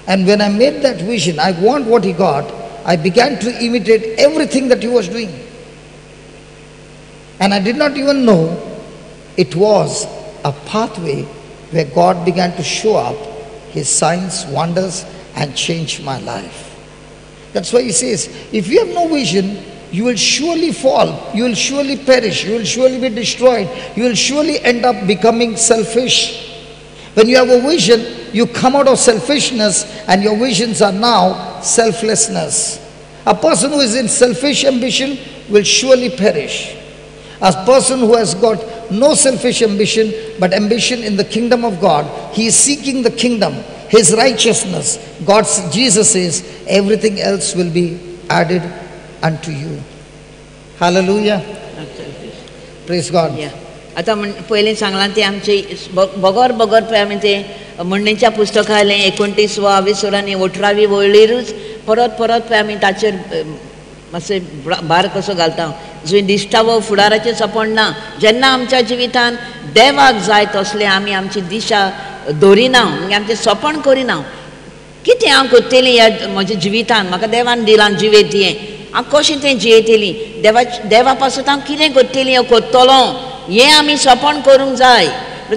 And when I made that vision, I want what he got, I began to imitate everything that he was doing. And I did not even know it was a pathway where God began to show up His signs, wonders, and change my life. That's why He says, if you have no vision, you will surely fall, you will surely perish, you will surely be destroyed, you will surely end up becoming selfish. When you have a vision, you come out of selfishness, and your visions are now selflessness. A person who is in selfish ambition will surely perish. A person who has got no selfish ambition but ambition in the kingdom of God, he is seeking the kingdom, his righteousness. Jesus says, everything else will be added unto you. Hallelujah. Praise God. या आता पयलीं सांगलां ते आमचे बगर बगर पळय आमी ते म्हणणेच्या पुस्तकालें 29 विसरांनी 18वी वळेरूच परत परत पळय आमी ताचेर मातशें भार कसो घालता. जंय दिश्टावो फुडाराचें सपन ना. जेन्ना आमच्या जिवितान देवाक जाय तसलें आमी आमची दिशा दवरिना, म्हणजे आमचें सपन करिना. कितें हांव करतलीं ह्या म्हज्या जिवितान, म्हाका देवान दिलां जिवेत हें, हांव कशें तें जियेतलीं, देवा पासून हांव कितें करतलीं, हांव करतलो, हें आमी सपन करूंक जाय.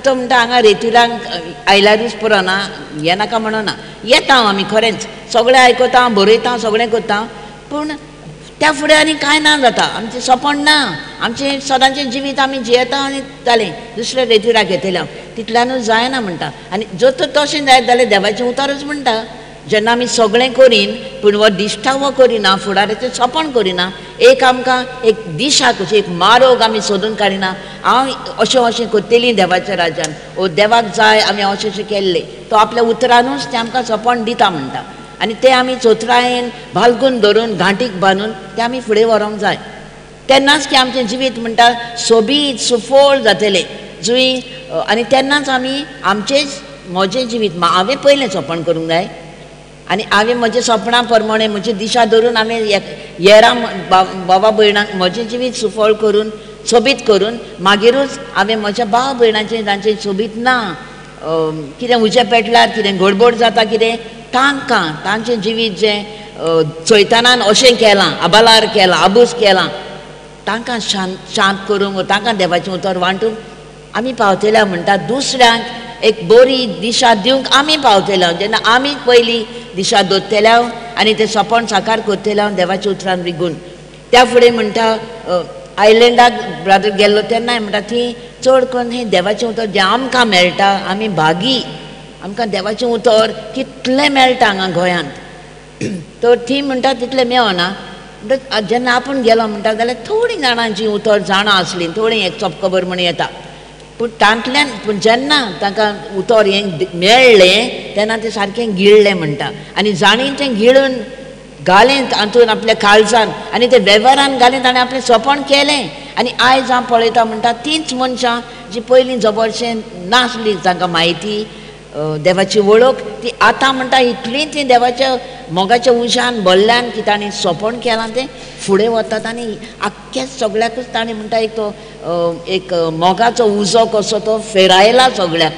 तो म्हणटा हांगा रेतिरांक आयल्यारूच पुरोना, हें नाका म्हणना. येता हांव आमी खरेंच सगळें आयकता, हांव बरयता, सगळें करता, पूण त्या फुडें आनी कांय ना जाता. आमचें सपन ना, आमचें सदांचें जिवीत आमी जियेता आनी जालें, दुसऱ्या रेतिराक येतलें हांव, तितल्यानूच जायना म्हणटा. आनी जर तर तशें जायत जाल्यार देवाचें उतारूच म्हणटा, जेन्ना आमी सगळें करीन पूण हो दिश्टावो करिना, फुडाराचें सपन करिना, एक आमकां एक दिशा कशी, एक मार्ग आमी सोदून काडिना, हांव अशें अशें करतलीं देवाच्या राज्यान, ओ देवाक जाय आमी अशें अशें केल्लें, तो आपल्या उतरानूच तें आमकां सपन दिता म्हणटा. आनी तें आमी चोत्रायेन भालगून धरून घांटीक बांदून तें आमी फुडें व्हरोंक जाय. तेन्नाच की आमचें जिवीत म्हणटा सोबीत सुफोळ जातलें जुंय. आनी तेन्नाच आमी आमचेंच म्हजें जिवीत हांवें पयलें सपन करूंक जाय, आनी हांवें म्हज्या सपना प्रमाणे म्हजी दिशा धरून हांवें हेरां भावा भयणांक म्हजें जिवीत सुफळ करून सोबीत करून मागीरूच हांवें म्हज्या भाव भयणांचें तांचें सोबीत ना कितें उजें पेटल्यार कितें गडबड जाता कितें तांकां तांचें जिवीत जें चैतानान अशें केलां, आबालार केलां, आबूस केलां, तांकां शांत करूंक, तांकां देवाचें उतर वांटूंक आमी पावतल्या म्हणटा. दुसऱ्यांक एक बरी दिशा दिवंक आमी पावतल्या, जेन्ना आमी पयलीं दिशा दवरतल्या आनी तें सपन साकार करतल्या देवाच्या उतरान रिगून. त्या फुडें म्हणटा आयलँडाक ब्रादर गेल्लो तेन्नाय म्हणटा थंय चड करून हें देवाचें उतर जें आमकां मेळटा, आमी भागी, आमकां देवाचें उतर कितलें मेळटा हांगा गोंयांत, तर थंय म्हणटा तितलें मेळना. म्हणटा जेन्ना आपूण गेलो म्हणटा जाल्यार थोडीं जाणांची उतर जाणां आसलीं, थोडीं एक चपखबर म्हण येता, पूण तांतल्यान पूण जेन्ना तांकां उतर हें मेळ्ळें तेन्ना तें सारकें गिळ्ळें म्हणटा. आनी जाणी तें गिळून घालें तातूंत आपल्या काळजान आनी तें वेव्हारान घालें, ताणें आपलें सपन केलें. आनी आयज हांव पळयता म्हणटा तींच मनशां जीं पयलीं जबरशें नासलीं, तांकां म्हायती देवाची वळख, ती आतां म्हणटा इतलीं तीं देवाच्या मोगाच्या उज्यान भरल्यान की ताणें सपन केलां तें फुडें वतात आनी आख्ख्या सगळ्याकूच ताणें म्हणटा एक तो एक मोगाचो उजो कसो तो फेरायला सगळ्याक.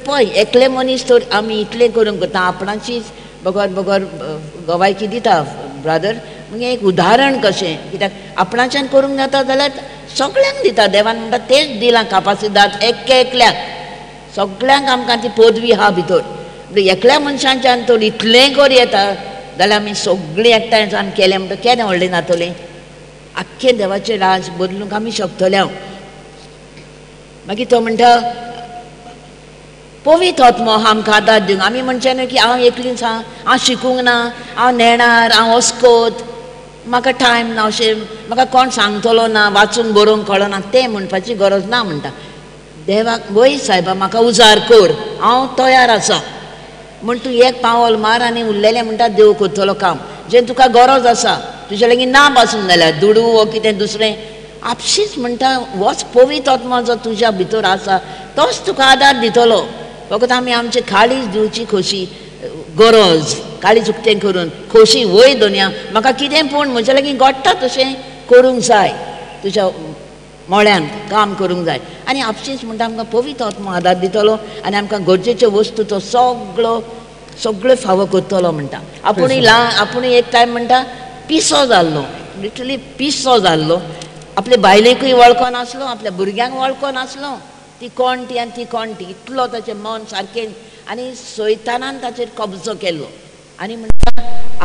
पळय एकले मनीस तर आमी इतलें करूंक करता, आपणाचीच बगर बगर गवायकी दिता ब्रादर, म्हणजे एक उदाहरण कशें, कित्याक आपणाच्यान करूंक जाता जाल्यार सगळ्यांक दिता. देवान म्हणटा तेच दिलां कापासिदाद एकल्याक, सगळ्यांक आमकां ती पदवी आहा भितर. एकल्या मनशांच्यान तर इतलें कर येता जाल्यार आमी सगळीं एकठांय जावन केलें म्हणटा केदें व्हडलें जातलें. आख्खें देवाचें राज बदलूंक आमी शकतले. मागीर तो म्हणटा पवित्र आत्मो आमकां आदार दिवंक. आमी म्हणचे न्हू की हांव एकलींच आहा, हांव शिकूंक ना, हांव नेणार, हांव अस्कोत, म्हाका टायम ना, अशें म्हाका कोण सांगतलो ना, वाचूंक बरोवंक कळना, तें म्हणपाची गरज ना म्हणटा. देवाक वय सायबा म्हाका उजार कर, हांव तयार आसा म्हण तूं एक पावल मार आनी उरलेलें म्हणटा देव करतलो काम. जें तुका गरज आसा तुजे लागीं ना पासून जाल्यार दुडू वो कितें दुसरें आपशींच म्हणटा होच पवित्र आत्मा जो तुज्या भितर आसा तोच तुका आदार दितलो. फकत आमी आमची काळीज दिवची खोशी गरज, काळीज उक्तें करून खोशी वय दोनया म्हाका कितें पूण म्हजे लागीं घडटा तशें करूंक जाय, तुज्या मोळ्यान काम करूंक जाय. आनी आपशींच म्हणटा आमकां पवित्र आत्मा आदार दितलो आनी आमकां गरजेच्यो वस्तू तो सगळ्यो फावो करतलो म्हणटा. आपुणूय एक टायम म्हणटा पिसो जाल्लो, लिटरली पिसो जाल्लो, आपले बायलेकूय वळखो नासलो, आपल्या भुरग्यांक वळखो नासलो, ती कोण ती आनी ती कोण ती, इतलो ताचें मन सारकें. आनी सैतानान ताचेर कब्जो केल्लो आनी म्हणटा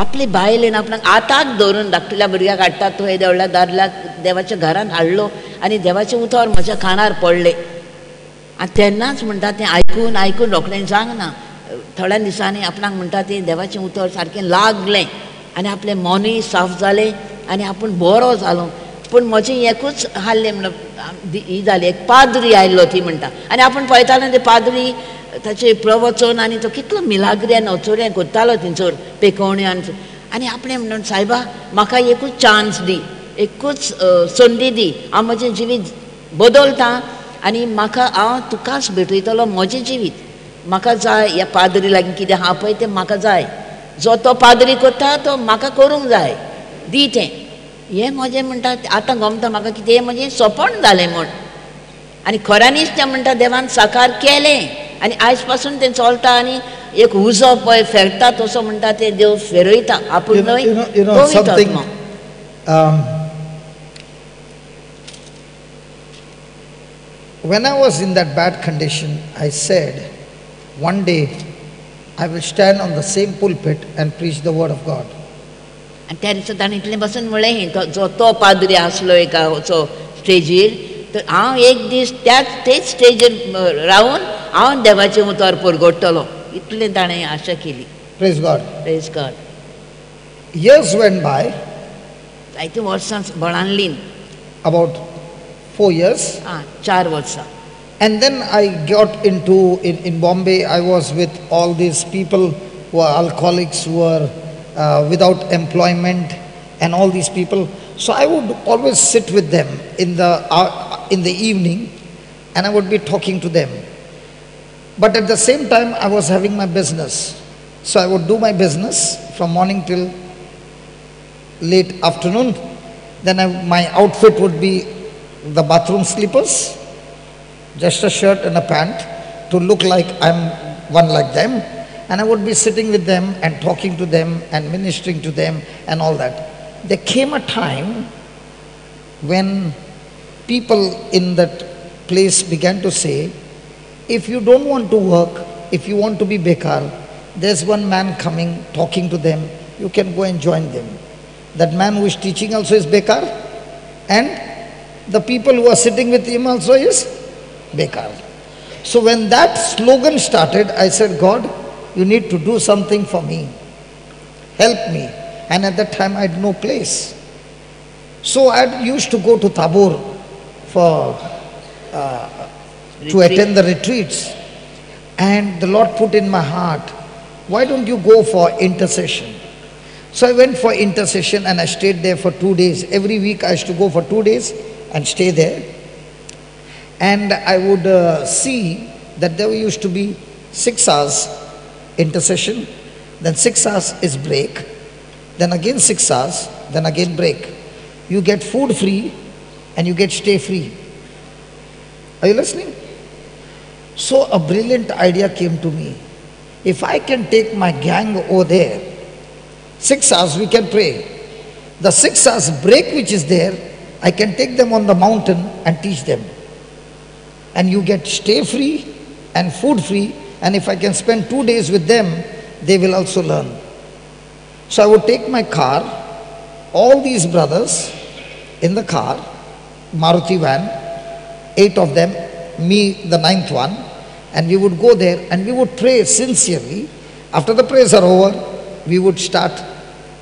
आपली बायलेन आपणाक आतांच धरून धाकटुल्या भुरग्याक हाडटा तो हे देवळ्या दादल्या देवाच्या घरांत हाडलो आनी देवाचें उतर म्हज्या कानार पडलें. आनी तेन्नाच म्हणटा तें आयकून रोखडें जावंक ना. थोड्या दिसांनी आपणाक म्हणटा तें देवाचें उतर सारकें लागलें आनी आपलें मनूय साफ जालें आनी आपूण बरो जालो. पूण म्हजें एकूच हाल्लें म्हणून ही जाली एक पाद्री आयल्लो ती म्हणटा आनी आपूण पळयतालें ते पाद्री ताचें प्रवचन आनी तो कितलो मिलाग्रेन वचोरें करतालो थंयसर पेकोवण्यो आनी आपणें म्हणून सायबा म्हाका एकूच चान्स दी एकूच संदी दी हांव म्हजें जिवीत बदलतां आनी म्हाका हांव तुकाच भेटयतलो म्हजें जिवीत म्हाका जाय ह्या पाद्री लागीं कितें आहा पळय तें म्हाका जाय जो तो पाद्री करता तो म्हाका करूंक जाय दी तें हें म्हजें म्हणटा आतां गमता म्हाका कितें हें म्हजें सपन जालें म्हूण आनी खऱ्यांनीच तें म्हणटा देवान साकार केलें आनी आयज पासून तें चलता आनी एक उजो पळय फेरता तसो म्हणटा तें देव फेरयता आपूण न्हय something, when I was in that bad condition, I said, one day I will stand on the same pulpit and preach the word of God. आनी त्या दिसा ताणें इतलें बसून म्हळें जो तो पाद्री आसलो एका वचो स्टेजीर तर हांव एक दीस तेच स्टेजीर रावन हांव देवाचें उतर परगडटलो इतलें ताणें आशा केली. Praise God. Praise God. Years went by, जायतीं वर्सां बळांलीं about 4 years, 4 वर्सां. and then I got into, in Bombay, I was with all these people who are alcoholics, who are without employment, and all these people. So I would always sit with them in the evening, and I would be talking to them. But at the same time, I was having my business. So I would do my business from morning till late afternoon. Then my outfit would be the bathroom slippers, just a shirt and a pant to look like I'm one like them. And I would be sitting with them and talking to them and ministering to them and all that. There came a time when people in that place began to say, if you don't want to work, if you want to be bekar, there's one man coming talking to them, you can go and join them. That man who is teaching also is bekar, and the people who are sitting with him also is bekar. So when that slogan started, I said, God, you need to do something for me. Help me. And at that time I had no place. So I used to go to Tabor to attend the retreats. And the Lord put in my heart, why don't you go for intercession? So I went for intercession and I stayed there for 2 days. Every week I used to go for 2 days and stay there. And I would see that there used to be 6 hours intercession, then 6 hours is break, then again 6 hours, then again break. You get food free and you get stay free. Are you listening? So a brilliant idea came to me. If I can take my gang over there, 6 hours we can pray. The 6 hours break which is there, I can take them on the mountain and teach them. And you get stay free and food free. And if I can spend 2 days with them, they will also learn. So I would take my car, all these brothers in the car, Maruti van, 8 of them, me the 9th one, and we would go there and we would pray sincerely. After the prayers are over, we would start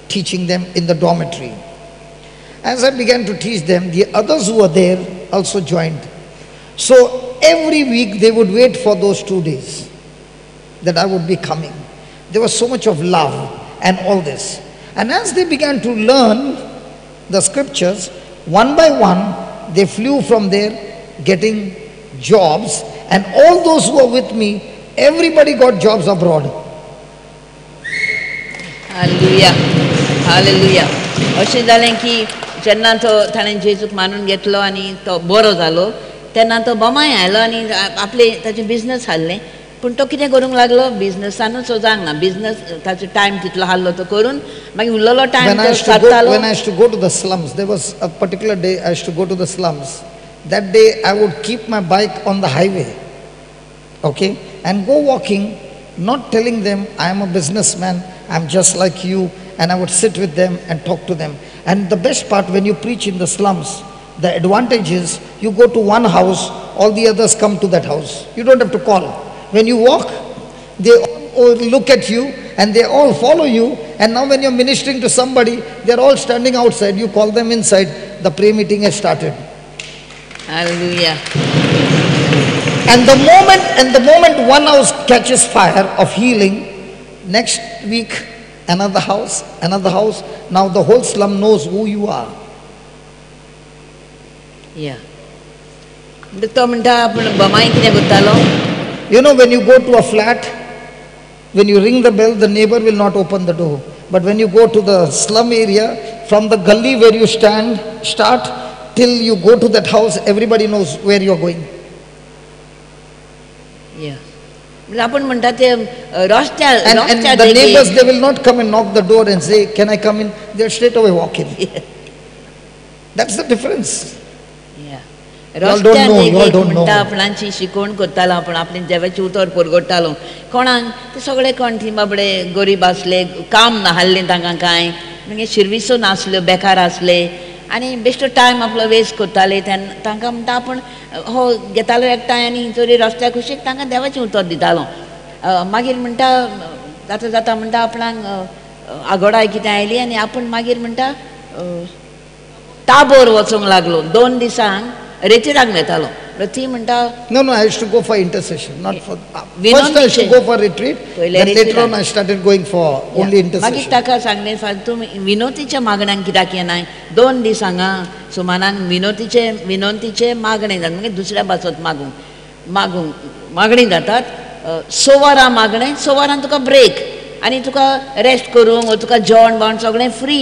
teaching them in the dormitory. As I began to teach them, the others who were there also joined. So every week they would wait for those 2 days that I would be coming. There was so much of love and all this. And as they began to learn the scriptures, one by one, they flew from there getting jobs. And all those who were with me, everybody got jobs abroad. Hallelujah. Hallelujah. अशें जालें की जेन्ना तो ताणें जेजूक मानून घेतलो आनी तो बरो जालो तेन्ना तो बोमाय आयलो आनी आपले ताचें बिझनस हाडलें पूण तो कितें करूंक लागलो बिझनसानूच वचांक ना बिझनस ताचो टायम तितलो हाल्लो तो करून मागीर उरलेलो टायम When तो सारतालो. I used to go to the slums, there was a particular day I used to go to the slums. That day I would keep my bike on the highway, okay, and go walking, not telling them I am a businessman, I am just like you, and I would sit with them and talk to them. And the best part, when you preach in the slums, the advantage is you go to one house, all the others come to that house. You don't have to call. When you walk, they all look at you and they all follow you. And now when you're ministering to somebody, they're all standing outside. You call them inside. the prayer meeting has started. Hallelujah. And the moment one house catches fire of healing, next week another house. Now the whole slum knows who you are. Yeah. तो म्हणटा आपण बमाई कितें करतालो? You know, when you go to a flat, when you ring the bell, the neighbor will not open the door. But when you go to the slum area, from the gully where you start till you go to that house, everybody knows where you are going. Yeah. आपण म्हणटा ते रस्त्यार And the neighbors, they will not come and knock the door and say, "Can I come in?" They'll straight away walk in. That's the difference. रस्त्यार म्हणटा आपणाची शिकवण करतालो आपण आपली देवाची उतर परगडटालो कोणाक ते सगळे कोण थी बाबडे गरीब आसले काम नाहल्लें तांकां कांय म्हणजे शिर्विसो नासल्यो बेकार आसले आनी बेश्टो टायम आपलो वेस्ट करताले तांकां म्हणटा आपण हो घेतालो एकठांय आनी चोरी रस्त्यार कुशीक तांकां देवाचें उतर दितालो मागीर म्हणटा जाता जाता म्हणटा आपणाक आगोडाय कितें आयली आनी आपूण मागीर म्हणटा ताबोर वचूंक लागलो 2 दिसांक रेतीराक मेतालो ती म्हणटा No, I used to go for intercession, not for. First I used to go for retreat, then later on I started going for only intercession. मागीर ताका सांगलें तूं विनोतीच्या मागण्यांक कित्याक येनाय 2 दीस हांगा सुमारान विनोतीचे मागणे जाता म्हणजे दुसऱ्या भासोत मागणी जातात 6 वरां मागणें 6 वरां तुका ब्रेक आनी तुका रेस्ट करूंक तुका जेवण बावण सगळें फ्री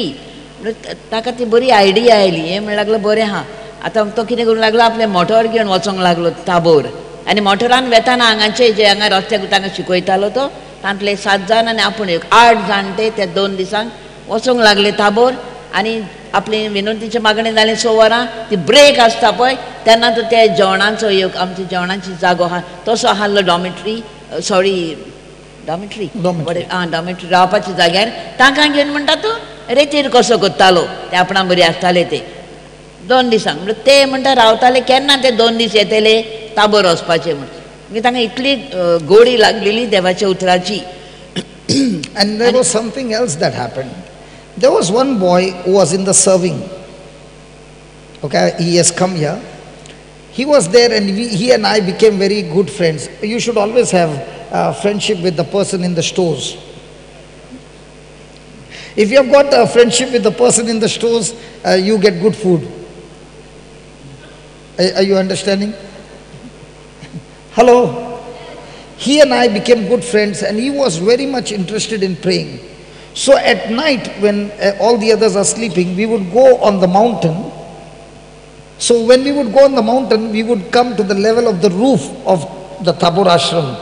ताका ती बरी आयडिया आयली हें म्हणूंक लागलो बरें आहा आतां तो कितें करूंक लागलो आपलें मोटर घेवन वचोंक लागलो ताबोर आनी मोटरान वेताना हांगाचे जे हांगा रस्त्याक तांकां शिकयतालो तो तांतले 7 जाण आनी आपूण 8 जाण ते 2 दिसांक वचोंक लागले ताबोर आनी आपली विनोदीचें मागणें जालें 6 वरां ती ब्रेक आसता पळय तेन्ना तो ते जेवणाचो एक आमची जेवणाची जागो आहा तसो आहालो डॉमिटरी डॉमिटरी रावपाच्या जाग्यार तांकां घेवन म्हणटा तो रेतीर कसो करतालो ते आपणा बरी आसताले ते 2 दिसांक म्हणजे ते म्हणटा रावताले केन्ना ते 2 दीस येतले ताबोर वचपाचे म्हण म्हणजे तांकां इतली गोडी लागलेली देवाच्या उतराची And there was something else that happened. There was one boy who was in the serving. Okay, he has come here. He was there and he and I became very good friends. You should always have friendship with the person in the stores. If you have got a friendship with the person in the stores, you get good food. Are you understanding? Hello? He and I became good friends and he was very much interested in praying. So at night when all the others are sleeping, we would go on the mountain. So when we would go on the mountain, we would come to the level of the roof of the Tabor Ashram.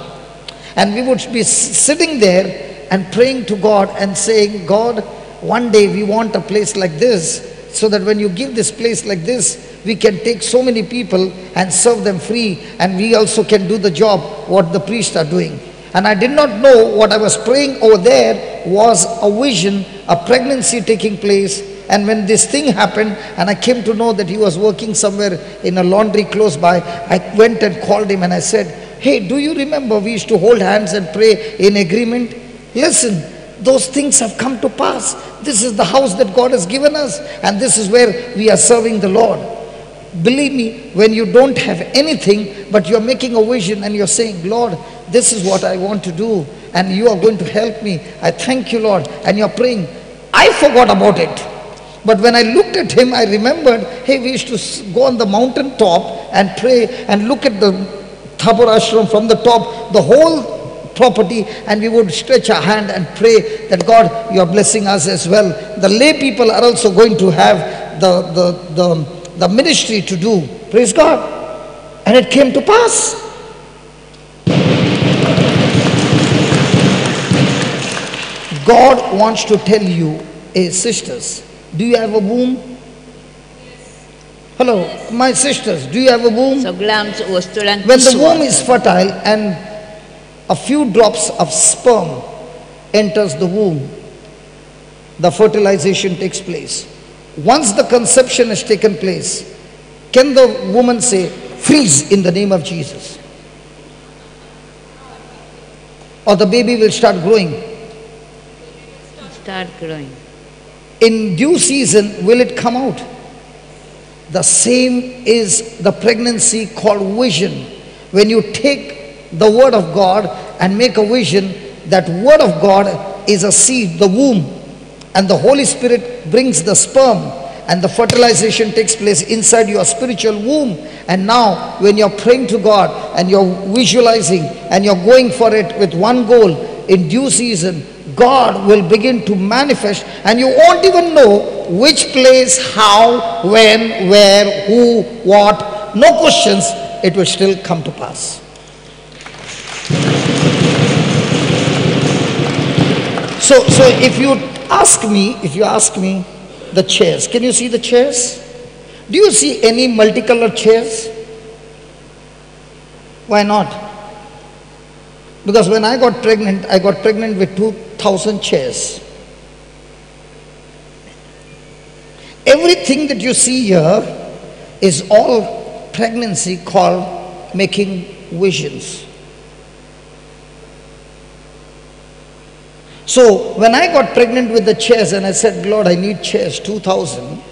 And we would be sitting there and praying to God and saying, God, one day we want a place like this, so that when you give this place like this, we can take so many people and serve them free, and we also can do the job what the priests are doing. And I did not know what I was praying over there was a vision, a pregnancy taking place. And when this thing happened and I came to know that he was working somewhere in a laundry close by, I went and called him and I said, hey, do you remember we used to hold hands and pray in agreement? Listen, those things have come to pass. This is the house that God has given us, and this is where we are serving the Lord. Believe me, when you don't have anything but you're making a vision and you're saying, Lord, this is what I want to do and you are going to help me, I thank you, Lord, and you're praying. I forgot about it. But when I looked at him, I remembered, hey, we used to go on the mountain top and pray and look at the Tabor Ashram from the top, the whole property, and we would stretch our hand and pray that God, you are blessing us as well. The lay people are also going to have the ministry to do. Praise God. And it came to pass. God wants to tell you, hey sisters, do you have a womb? Hello, my sisters, do you have a womb? When the womb is fertile and a few drops of sperm enters the womb, the fertilization takes place. Once the conception has taken place, can the woman say, freeze in the name of Jesus? Or the baby will start growing? Start growing. In due season, will it come out? The same is the pregnancy called vision. When you take the word of God and make a vision, that word of God is a seed, the womb, and the Holy Spirit brings the sperm, and the fertilization takes place inside your spiritual womb. And now when you're praying to God and you're visualizing and you're going for it with one goal, in due season God will begin to manifest, and you won't even know which place, how, when, where, who, what. No questions, it will still come to pass. So if you ask me the chairs, can you see the chairs? Do you see any multicolored chairs? Why not? Because when I got pregnant with 2,000 chairs. Everything that you see here is all pregnancy called making visions. So when I got pregnant with the chairs and I said, Lord, I need chairs, 2,000,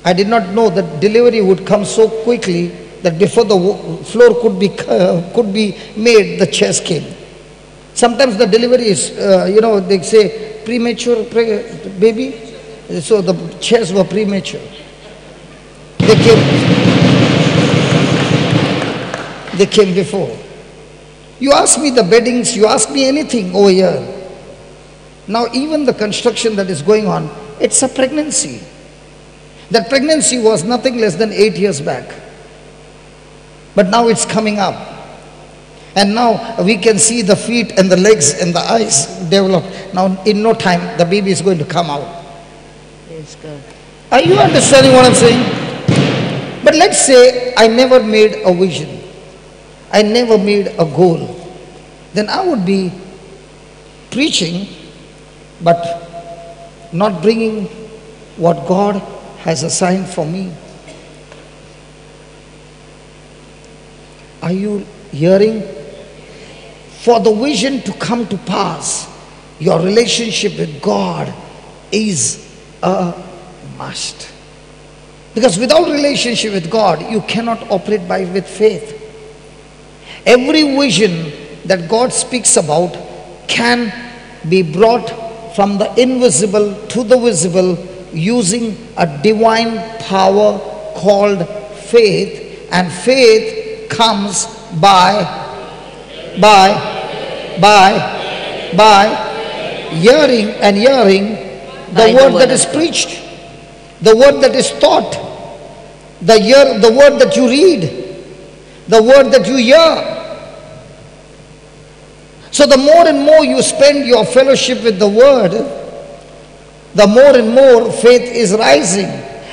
I did not know that delivery would come so quickly that before the floor could be made, the chairs came. Sometimes the delivery is, they say premature baby, so the chairs were premature. They came before. You ask me the beddings, you ask me anything over here. Now even the construction that is going on, it's a pregnancy. That pregnancy was nothing less than 8 years back. But now it's coming up. And now we can see the feet and the legs and the eyes develop. Now in no time the baby is going to come out. Praise God. Are you understanding what I'm saying? But let's say I never made a vision. I never made a goal. Then I would be preaching but not bringing what God has assigned for me. Are you hearing? For the vision to come to pass, your relationship with God is a must. Because without relationship with God, you cannot operate with faith. Every vision that God speaks about can be brought from the invisible to the visible using a divine power called faith. And faith comes by hearing, and hearing the word that is preached, the word that is taught, the word that you read, the word that you hear. So the more and more you spend your fellowship with the word, the more and more faith is rising.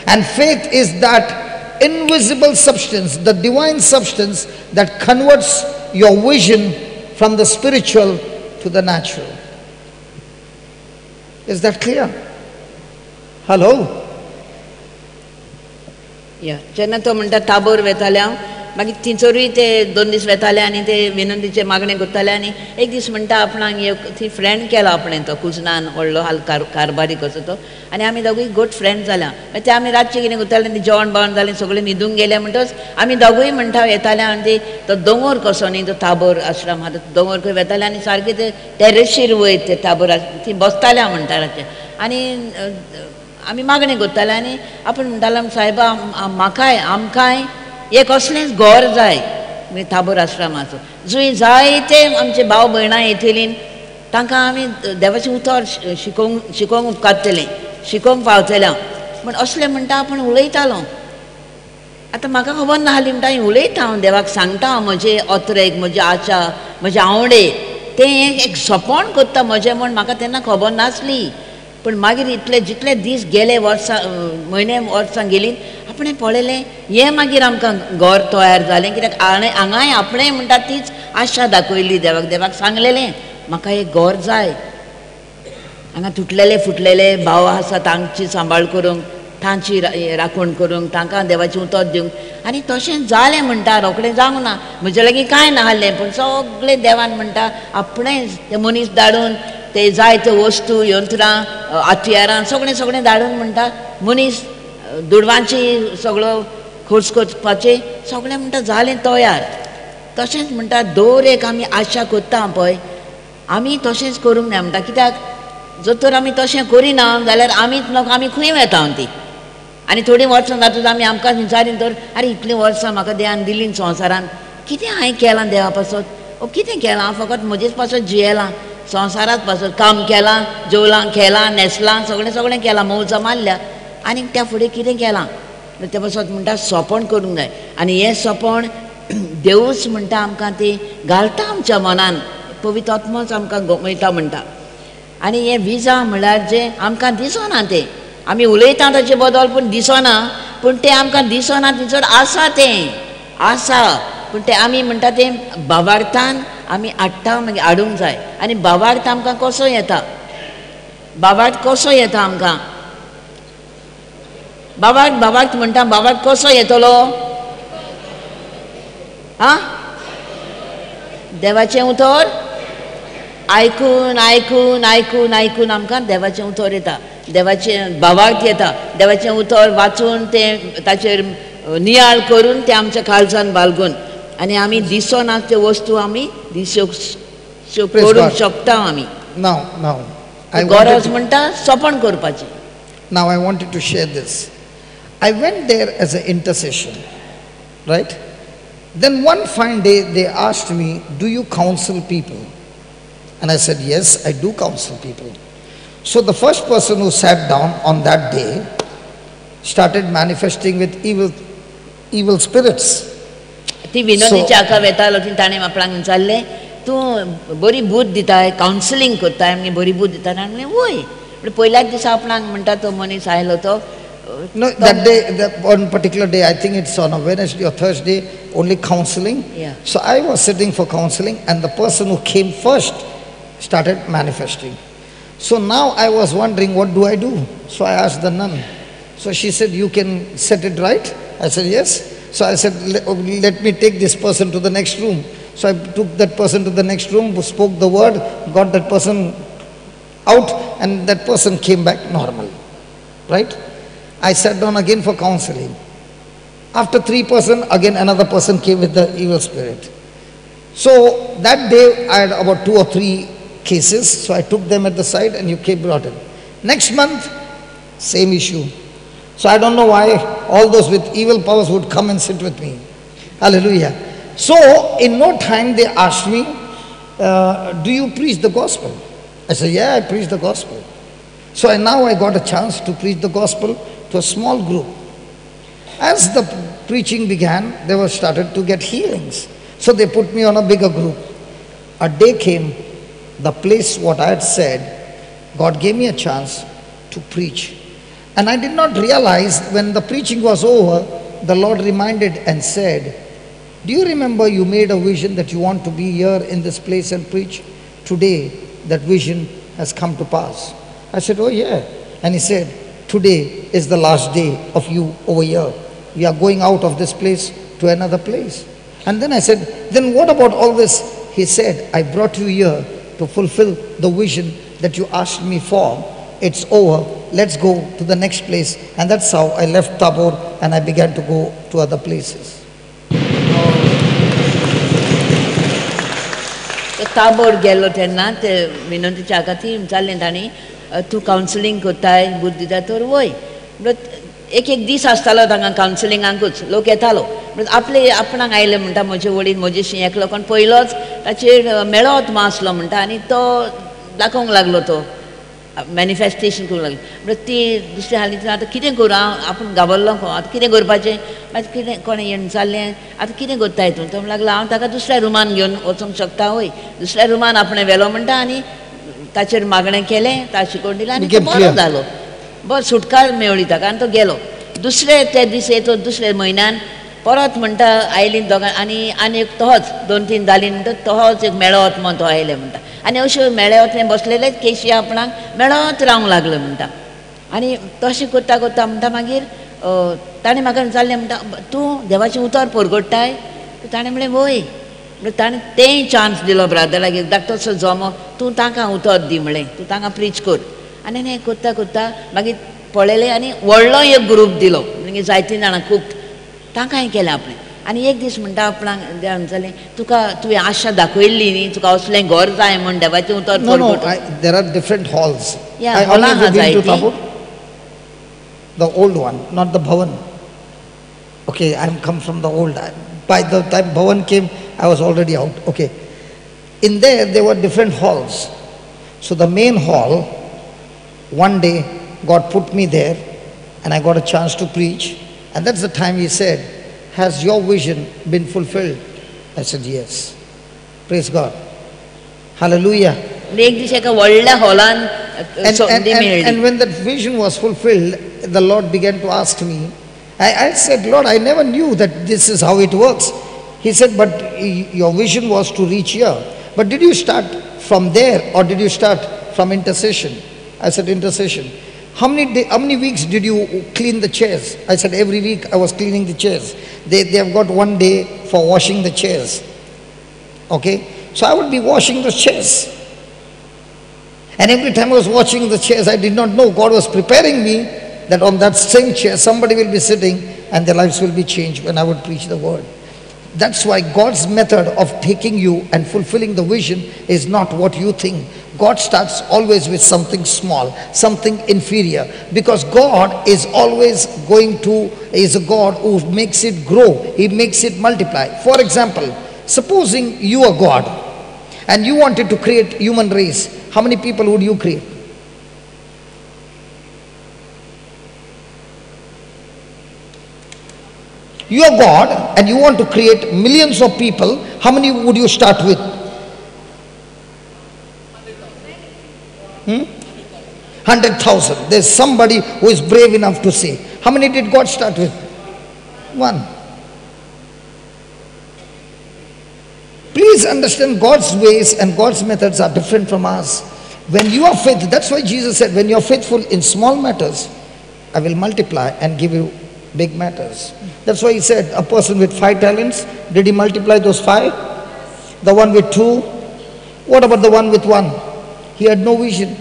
And faith is that invisible substance, the divine substance that converts your vision from the spiritual to the natural. Is that clear? Hello? या जेन्ना तो म्हणटा Tabor वेताले हांव मागीर थिंचोरूय ते 2 दीस वेताले आनी ते विनंतीचे मागणे करताले आनी एक दीस म्हणटा आपणाक थंय फ्रेंड केलो आपणें तो कुजनान व्हडलो कारबारी कसो तो आनी आमी दोगूय गुड फ्रेंड जाल्या मागीर ते आमी रातचे कितें करताले ती जेवण बावण जालें सगळें न्हिदूंक गेले म्हणटच आमी दोगूय म्हणटा येताले आनी तो दोंगर कसो न्ही तो ताबोर आश्रम आहा तो दोंगर खंय वेताले आनी सारके ते टेरेसीर वयर ते ताबोर थंय बसताले म्हणटा रातचे आनी आमी मागणे करताले आनी आपूण म्हणटालो सायबा म्हाकाय आमकांय एक असलेंच घर जाय म्हणजे ताबोर आश्रमाचो जंय जायते आमचे भाव भयणां येतलीं तांकां आमी देवाचें उतर शिकोवंक उपकारतलें शिकोवंक पावतलें पूण असलें म्हणटा आपूण उलयतालो आतां म्हाका खबर नासली म्हणटा हांव उलयता हांव देवाक सांगता हांव म्हजे अत्रेक म्हजी आशा म्हजे आवडे तें एक सपोण करता म्हजें म्हण म्हाका तेन्ना खबर नासली पण मागीर इतले जितले दीस गेले वर्सां म्हयने वर्सां गेलीं आपणें पळयलें हें मागीर आमकां घर तयार जालें कित्याक हांगाय आपणें म्हणटा तीच आशा दाखयली देवाक सांगलेलें म्हाका एक घर जाय हांगा तुटलेले फुटलेले भाव आसा तांची सांबाळ करूंक तांची राखण करूंक तांकां देवाचें उतर दिवंक आनी तशें जालें म्हणटा रोखडें जावंक ना म्हजे लागीं कांय नासलें पूण सगळें देवान म्हणटा आपणें ते मनीस धाडून ते जायत्यो वस्तू यंत्रां हातियारां सगळें धाडून म्हणटा मनीस दुडवांची सगळो खर्च करपाचें सगळें म्हणटा जालें तयार. तशेंच म्हणटा दर एक आमी आशा कोत्ता पळय आमी तशेंच करूंक जाय म्हणटा. कित्याक जर तर आमी तशें करिना जाल्यार आमीच लोक आमी खंय वता ती. आनी थोडीं वर्सां जाता आमी आमकां विचारीन तर अरे इतलीं वर्सां म्हाका देवान दिलीं संवसारान कितें हांवें केलां देवा पासत कितें केलां हांव फकत म्हजेच पासत जियेलां संवसारांत पासत काम केलां जेवलां खेळां न्हेसलां सगळें केलां मौजा मारल्या आनी त्या फुडें कितें केलां ते पासत म्हणटा सोंपण करूंक जाय. आनी हें सोंपण देवूच म्हणटा आमकां ती घालता आमच्या मनान पवित्र आत्मोच आमकां गोमयता म्हणटा. आनी हें विजा म्हळ्यार जें आमकां दिसना तें आमी उलयता ताचे बदल पूण दिसना पूण तें आमकां दिसना तिचर आसा तें आसा पूण तें आमी म्हणटा तें बाबार्थान आमी हाडटा मागीर हाडूंक जाय. आनी बाबार्थ आमकां कसो येता बाबार्थ कसो येता आमकां बाबार्थ म्हणटा बाबार्थ कसो येतलो आं देवाचें उतर आयकून आयकून आयकून आयकून आमकां देवाचें उतर येता देवाचें भावार्थ येता देवाचें उतर वाचून तें ताचेर नियाळ करून तें आमच्या काळजान बाळगून आनी आमी दिसना त्यो वस्तू आमी करूंक शकता आमी. गरज म्हणटा सोंपण करपाचें. Now I wanted to share this. I went there as an intercession, right? Then one fine day they asked me, do you counsel people? And I said, yes, I do counsel people. So the first person who sat down on that day started manifesting with evil spirits. ती विनोदीच्या हाका वेतालो ती ताणें आपणाक विचारलें तूं बरी बूद दिताय counselling कोत्ताय आमी बरी बूद दिता आनी म्हणलें वय पयल्याच दिसा आपणाक म्हणटा तो मनीस आयलो तो. No, that day, one particular day, I think it's on a Wednesday or Thursday, only counseling. Yeah. So I was sitting for counseling and the person who came first started manifesting. So now I was wondering, what do I do? So I asked the nun. So she said, you can set it right? I said, yes. So I said, let me take this person to the next room. So I took that person to the next room, spoke the word, got that person out, and that person came back normal. Right? I sat down again for counseling. After 3 persons, again another person came with the evil spirit. So that day I had about 2 or 3 cases. So I took them at the side and you came brought in. Next month, same issue. So I don't know why all those with evil powers would come and sit with me. Hallelujah. So in no time they asked me, do you preach the gospel? I said, yeah, I preach the gospel. So now I got a chance to preach the gospel to a small group. As the preaching began, they were started to get healings. So they put me on a bigger group. A day came, the place what I had said, God gave me a chance to preach. And I did not realize when the preaching was over, the Lord reminded and said, do you remember you made a vision that you want to be here in this place and preach? Today, that vision has come to pass. I said, oh yeah. And he said, today is the last day of you over here. We are going out of this place to another place. And then I said, then what about all this? He said, I brought you here to fulfill the vision that you asked me for. It's over. Let's go to the next place. And that's how I left Tabor and I began to go to other places. Tabor गेलो तेन्ना ते विनोदीच्या हाका ती विचारलें तांणी तूं counselling कोत्ताय बूद दिता तर वय एक दीस आसतालो तांकां कावन्सिलिंगाकूच लोक येतालो आपले आपणाक आयले म्हणटा म्हजे वडील म्हजेशी एकलो कोण पयलोच ताचेर मेळो आत्मा आसलो म्हणटा आनी तो दाखोवंक लागलो तो मॅनिफेस्टेशन करूंक लागलें म्हणटा ती दुसरी हाली आतां कितें करूं आपूण गाबल्लो आतां कितें करपाचें मागीर कितें कोणें येवन जाल्लें आतां कितें कोत्ताय तूं तो लागलो हांव ताका दुसऱ्या रुमान घेवन वचूंक शकता वय दुसऱ्या रुमान आपणें व्हेलो म्हणटा आनी ताचेर मागणें केलें ता शिकोवन दिलें आनी तो बरो जालो बरो सुटका मेळ्ळी ताका आनी तो गेलो दुसरे ते दीस येतो दुसरे म्हयन्यान परत म्हणटा आयली दोगां आनी एक तोच 2-3 जाली म्हणटा तोच एक मेळो आत्मा तो आयले म्हणटा आनी अश्यो मेळे वचून बसलेलेच केशी आपणाक मेळत रावंक लागले म्हणटा आनी तशें कोत्ता कोत्ता म्हणटा मागीर ताणें म्हाका विचारलें म्हणटा तूं देवाचें उतर परगडटाय ताणें म्हणलें वय ताणें तेंय चान्स दिलो ब्रादराक एकदां तसो जमो तूं तांकां उतर दी म्हणलें तूं तांकां प्रीच कर आनी हें कोत्ता कोत्ता मागीर पळयलें आनी व्हडलो एक ग्रूप दिलो म्हणजे जायतीं जाणां खूब तांकांय केलें आपणें आनी एक दीस म्हणटा आपणाक देवान जालें तुका तुवें आशा दाखयल्ली न्ही तुका असलें घर जाय म्हण देवाचें उतर No, there are different halls. Yeah, I hall only आहा have been to जायतीं. Tabor. The old one, not the Bhavan. Okay, I'm come from the old. By the time Bhavan came, I was already out. Okay. In there were different halls. So the main hall, one day, God put me there and I got a chance to preach. And that's the time He said, has your vision been fulfilled? I said, yes. Praise God. Hallelujah. एक दीस एका व्हडल्या हॉलान संदी And मेळ्ळी when that vision was fulfilled, the Lord began to ask me. I said, Lord, I never knew that this is how it works. He said, but your vision was to reach here. But did you start from there or did you start from intercession? I said, intercession. How many weeks did you clean the chairs? I said, every week I was cleaning the chairs. They have got one day for washing the chairs. Okay? So I would be washing the chairs. And every time I was watching the chairs, I did not know God was preparing me that on that same chair somebody will be sitting and their lives will be changed when I would preach the word. That's why God's method of taking you and fulfilling the vision is not what you think. God starts always with something small, something inferior, because God is always is a God who makes it grow, He makes it multiply. For example, supposing you are God and you wanted to create human race, how many people would you create? You are God and you want to create millions of people, how many would you start with? 100,000. There's somebody who is brave enough to say. How many did God start with? One. Please understand, God's ways and God's methods are different from us. When you are faithful, that's why Jesus said, when you are faithful in small matters, I will multiply and give you big matters. That's why He said, a person with 5 talents, did he multiply those 5? The one with 2? What about the one with 1? He had no vision.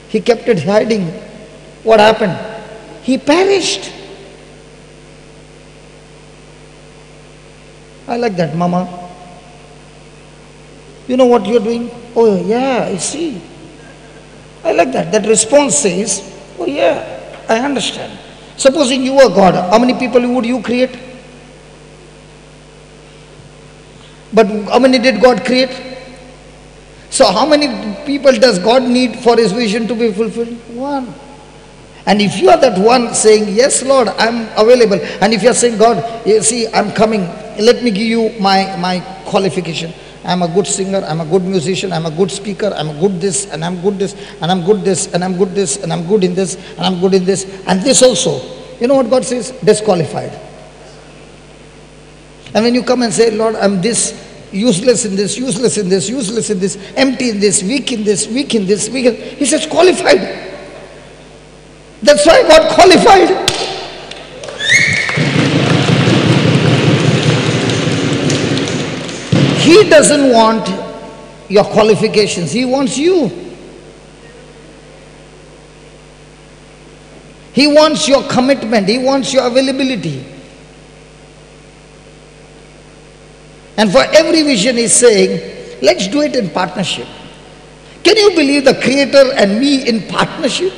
He kept it hiding. What happened? He perished. I like that, Mama. You know what you're doing? Oh yeah, I see. I like that. That response says, oh yeah, I understand. Supposing you were God, how many people would you create? But how many did God create? So how many people does God need for His vision to be fulfilled? One. And if you are that one saying, yes Lord, I'm available. And if you are saying, God, you see, I'm coming. Let me give you my qualification. I'm a good singer, I'm a good musician, I'm a good speaker, I'm a good this, and I'm good this, and I'm good this, and I'm good this, and I'm good in this, and I'm good in this, and this also. You know what God says? Disqualified. And when you come and say, Lord, I'm this, useless in this, useless in this, useless in this, empty in this, weak in this, weak in this, weak in this, He says qualified. That's why God qualified. He doesn't want your qualifications. He wants you. He wants your commitment. He wants your availability. And for every vision He's saying, let's do it in partnership. Can you believe the Creator and me in partnership?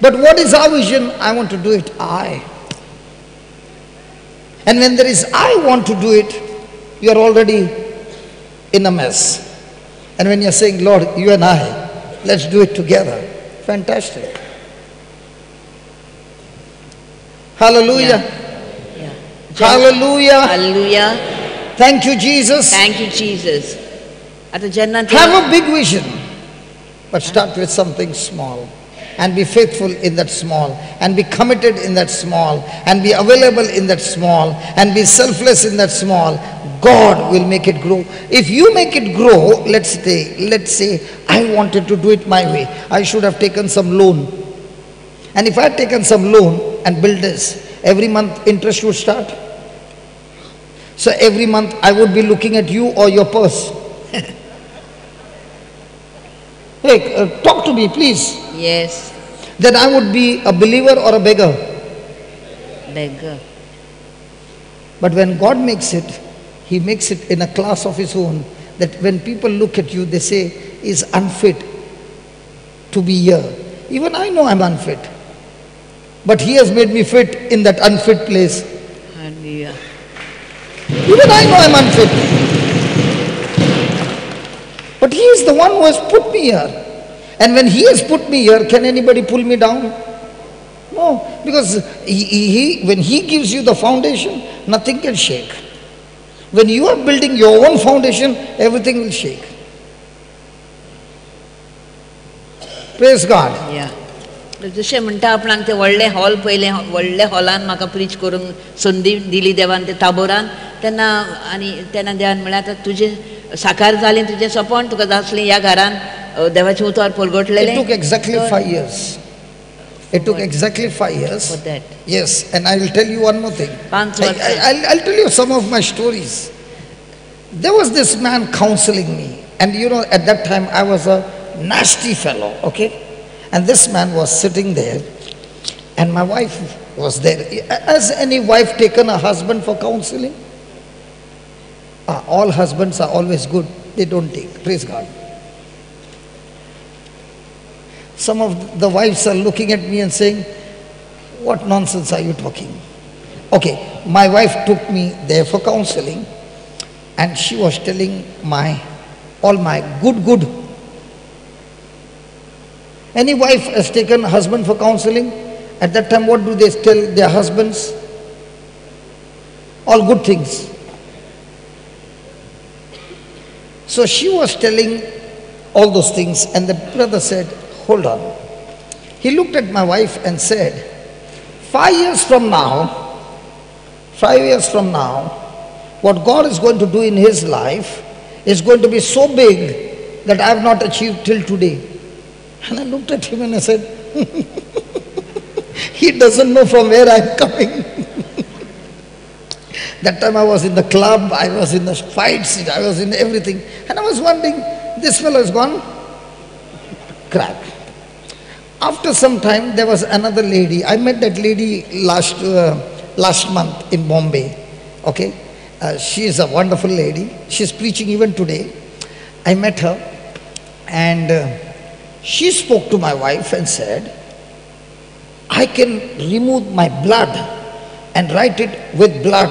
But what is our vision? I want to do it I. And when there is I want to do it, you are already in a mess. And when you're saying, Lord, you and I, let's do it together. Fantastic. Hallelujah. Yeah. Hallelujah. Hallelujah. Thank you, Jesus. Thank you, Jesus. आता जेन्ना Have a big vision, but start with something small. And be faithful in that small, and be committed in that small, and be available in that small, and be selfless in that small. God will make it grow. If you make it grow, let's say I wanted to do it my way. I should have taken some loan. And if I had taken some loan and built this, every month interest would start. So every month I would be looking at you or your purse. Hey, talk to me, please. Yes. then I would be a believer or a beggar. Beggar. But when God makes it, He makes it in a class of His own, that when people look at you, they say, is unfit to be here. Even I know I'm unfit. But He has made me fit in that unfit place. Hallelujah. Even I know I'm unfit. But He is the one who has put me here. And when He has put me here, can anybody pull me down? No, because when He gives you the foundation, nothing can shake. When you are building your own foundation, everything will shake. Praise God. या जशें म्हणटा आपणाक ते व्हडले hall पयले व्हडले हॉलान म्हाका preach करूंक संदी दिली देवान ते ताबोरान तेन्ना आनी तेन्ना देवान म्हळ्यार आतां तुजें साकार जालें तुजें सपन तुका जातलें ह्या घरान देवाचें उतर परगटलेलें. It took exactly 5 years. It took exactly 5 years. For that. Yes, and I will tell you one more thing. 5 वर्ष. I'll tell you some of my stories. There was this man counseling me, and you know, at that time I was a nasty fellow, okay? And this man was sitting there, and my wife was there. Has any wife taken a husband for counseling? All husbands are always good. They don't take. Praise God. Some of the wives are looking at me and saying, what nonsense are you talking? Okay, my wife took me there for counseling, and she was telling all my good. Any wife has taken a husband for counseling? At that time, what do they tell their husbands? All good things. So she was telling all those things, and the brother said, hold on. He looked at my wife and said, 5 years from now, what God is going to do in his life is going to be so big that I have not achieved till today. And I looked at him and I said, he doesn't know from where I'm coming. That time I was in the club, I was in the fights, I was in everything. And I was wondering, this fellow is gone crack. After some time, there was another lady. I met that lady last month in Bombay. Okay, she is a wonderful lady. She's preaching even today. I met her, and she spoke to my wife and said, I can remove my blood and write it with blood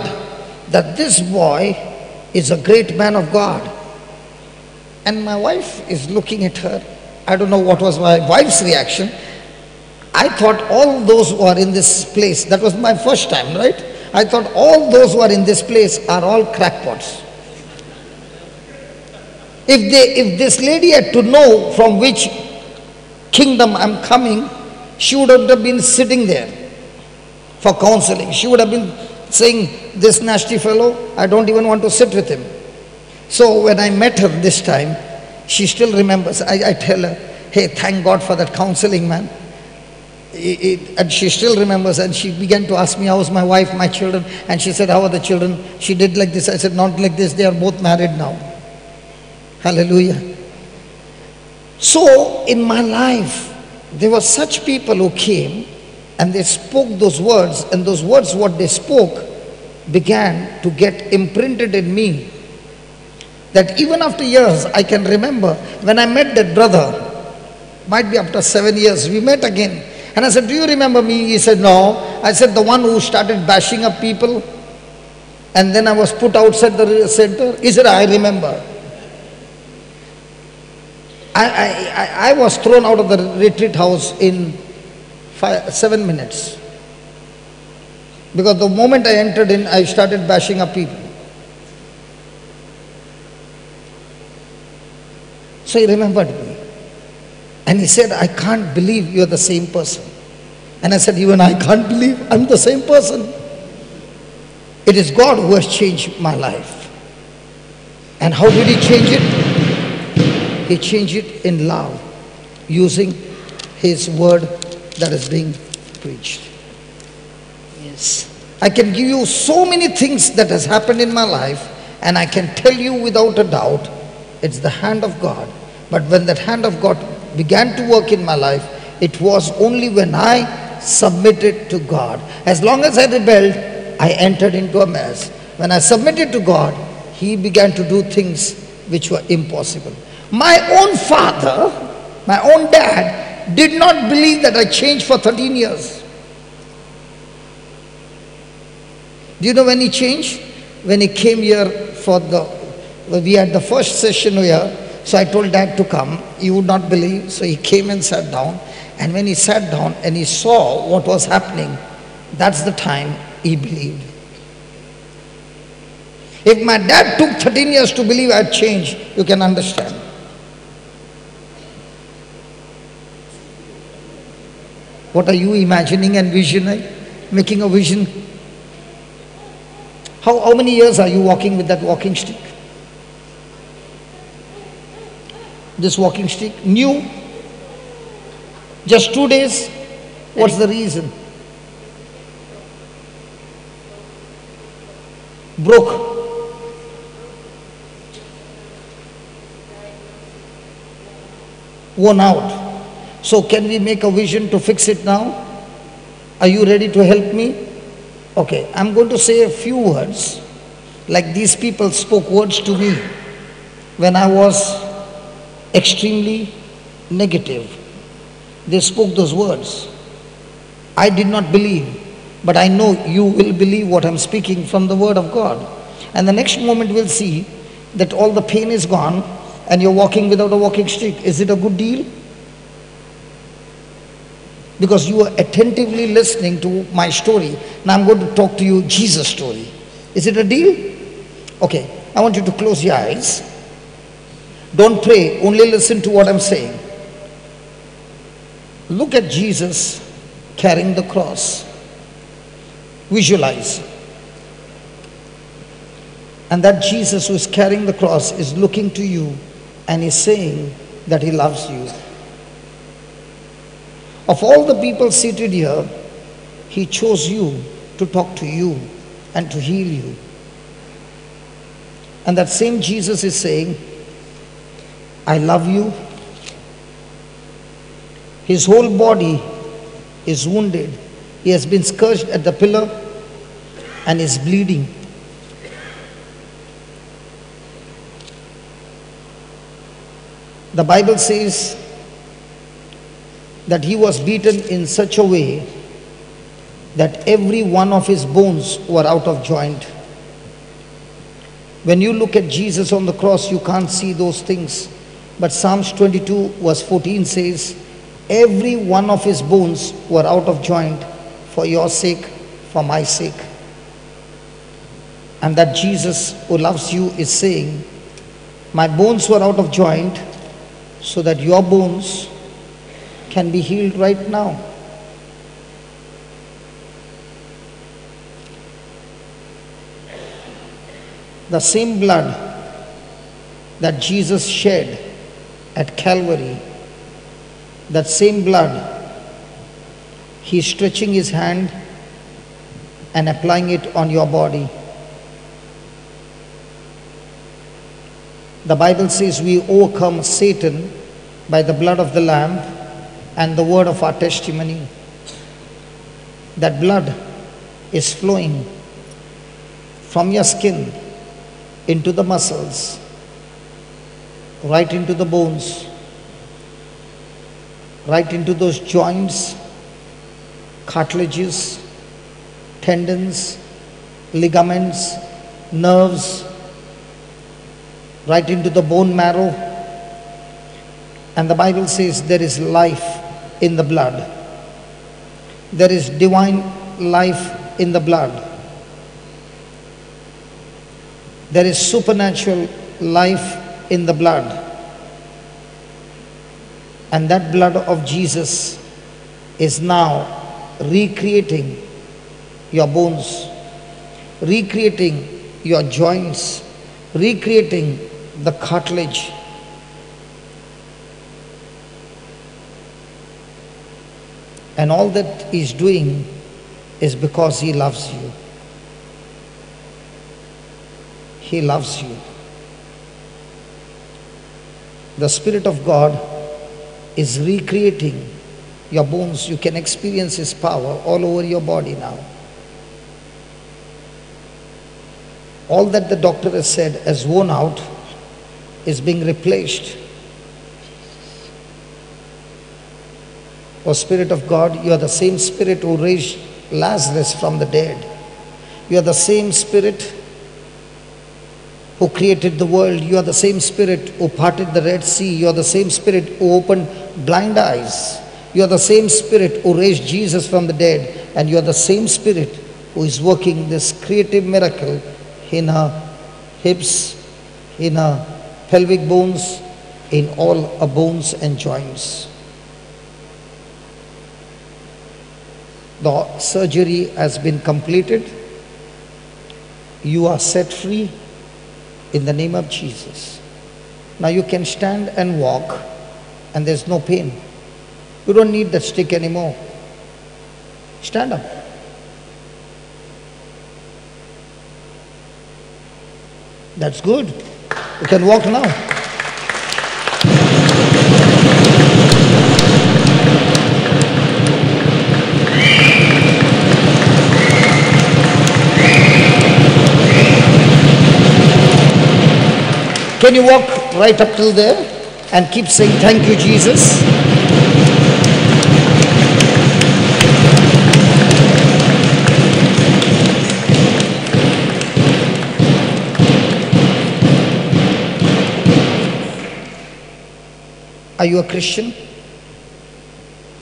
that this boy is a great man of God. And my wife is looking at her. I don't know what was my wife's reaction. I thought all those who are in this place, that was my first time, right? I thought all those who are in this place are all crackpots. If this lady had to know from which kingdom I'm coming, she would have been sitting there for counseling. She would have been saying, this nasty fellow, I don't even want to sit with him. So when I met her this time, she still remembers. I tell her, hey, thank God for that counseling, man. And she still remembers, and she began to ask me, how's my wife, my children? And she said, how are the children? She did like this. I said, not like this. They are both married now. Hallelujah. So in my life, there were such people who came and they spoke those words, and those words, what they spoke, began to get imprinted in me. That even after years, I can remember when I met that brother, might be after 7 years, we met again. And I said, do you remember me? He said, no. I said, the one who started bashing up people, and then I was put outside the center. He said, I remember. I was thrown out of the retreat house in 7 minutes. Because the moment I entered in, I started bashing up people. So he remembered me. And he said, I can't believe you're the same person. And I said, even I can't believe I'm the same person. It is God who has changed my life. And how did he change it? He changed it in love, using his word that is being preached. Yes. I can give you so many things that has happened in my life, and I can tell you without a doubt, it's the hand of God. But when that hand of God began to work in my life, It was only when I submitted to God. As long as I rebelled, I entered into a mess. When I submitted to God, He began to do things which were impossible. My own father, my own dad, did not believe that I changed for 13 years. Do you know when he changed? When he came here we had the first session here. So I told Dad to come. He would not believe. So he came and sat down. And when he sat down and he saw what was happening, that's the time he believed. If my dad took 13 years to believe I had changed, you can understand. What are you imagining and visioning? Making a vision? How many years are you walking with that walking stick? This walking stick? New? Just 2 days? What's the reason? Broke. Worn out. So can we make a vision to fix it now? Are you ready to help me? Okay, I'm going to say a few words. Like these people spoke words to me when I was extremely negative. They spoke those words. I did not believe, but I know you will believe what I'm speaking from the word of God. And the next moment we'll see that all the pain is gone and you're walking without a walking stick. Is it a good deal? Because you are attentively listening to my story. Now I'm going to talk to you Jesus' story. Is it a deal? Okay, I want you to close your eyes. Don't pray, only listen to what I'm saying. Look at Jesus carrying the cross. Visualize. And that Jesus who is carrying the cross is looking to you and is saying that He loves you. Of all the people seated here, He chose you to talk to you and to heal you. And that same Jesus is saying, I love you. His whole body is wounded. He has been scourged at the pillar and is bleeding. The Bible says that He was beaten in such a way that every one of His bones were out of joint. When you look at Jesus on the cross, you can't see those things. But Psalms 22 verse 14 says, every one of His bones were out of joint for your sake, for my sake. And that Jesus who loves you is saying, my bones were out of joint so that your bones can be healed right now. The same blood that Jesus shed at Calvary, that same blood, He is stretching His hand and applying it on your body. The Bible says we overcome Satan by the blood of the Lamb and the word of our testimony. That blood is flowing from your skin into the muscles, right into the bones, right into those joints, cartilages, tendons, ligaments, nerves, right into the bone marrow. And the Bible says there is life in the blood. There is divine life in the blood. There is supernatural life in the blood. And that blood of Jesus is now recreating your bones, recreating your joints, recreating the cartilage. And all that He's doing is because He loves you. He loves you. The Spirit of God is recreating your bones, you can experience His power all over your body now. All that the doctor has said has worn out is being replaced. O Spirit of God, you are the same Spirit who raised Lazarus from the dead. You are the same Spirit who created the world. You are the same Spirit who parted the Red Sea. You are the same Spirit who opened blind eyes. You are the same Spirit who raised Jesus from the dead. And you are the same Spirit who is working this creative miracle in her hips, in her pelvic bones, in all her bones and joints. The surgery has been completed. You are set free in the name of Jesus. Now you can stand and walk and there's no pain. You don't need that stick anymore. Stand up. That's good. You can walk now. Can you walk right up till there and keep saying, thank you, Jesus? Are you a Christian?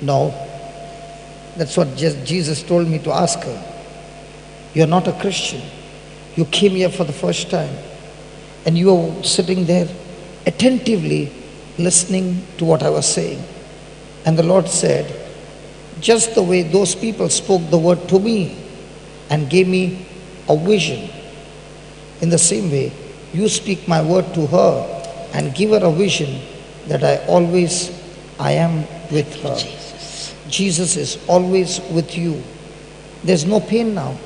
No. That's what Jesus told me to ask her. You're not a Christian. You came here for the first time. And you are sitting there attentively listening to what I was saying. And the Lord said, just the way those people spoke the word to me and gave me a vision, in the same way, you speak my word to her and give her a vision that I am with her. Jesus is always with you. There's no pain now.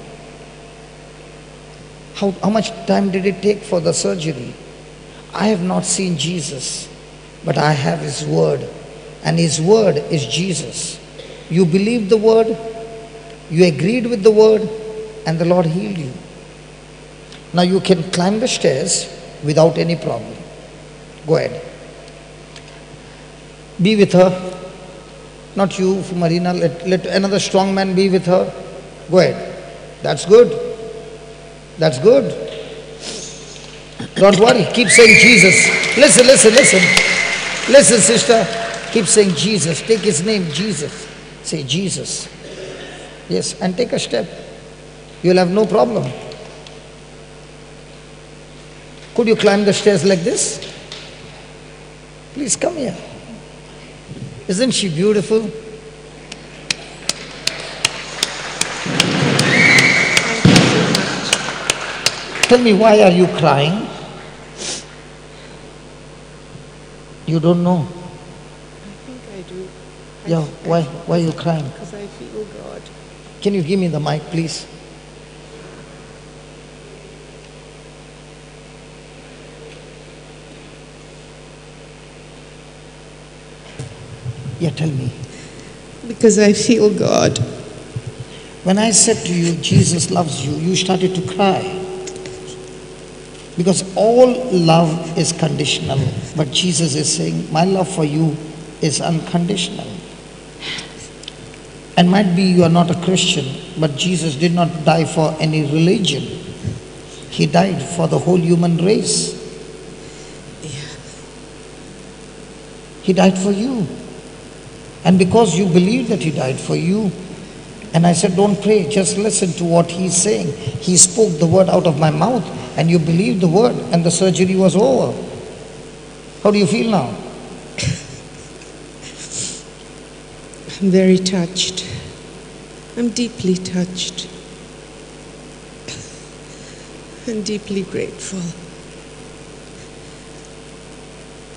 How much time did it take for the surgery? I have not seen Jesus, but I have His word. And His word is Jesus. You believed the word, you agreed with the word, and the Lord healed you. Now you can climb the stairs without any problem. Go ahead. Be with her. Not you, Marina. Let another strong man be with her. Go ahead. That's good. That's good. Don't worry. Keep saying Jesus. Listen. Listen, sister. Keep saying Jesus. Take His name, Jesus. Say Jesus. Yes, and take a step. You'll have no problem. Could you climb the stairs like this? Please come here. Isn't she beautiful? Tell me, why are you crying? You don't know? I think I do. Yeah, why are you crying? Because I feel God. Can you give me the mic, please? Yeah, tell me. Because I feel God. When I said to you, Jesus loves you, you started to cry. Because all love is conditional. But Jesus is saying, my love for you is unconditional. And might be you are not a Christian, but Jesus did not die for any religion. He died for the whole human race. He died for you. And because you believe that He died for you, and I said, don't pray, just listen to what He's saying. He spoke the word out of my mouth, and you believed the word, and the surgery was over. How do you feel now? I'm very touched. I'm deeply touched. And deeply grateful.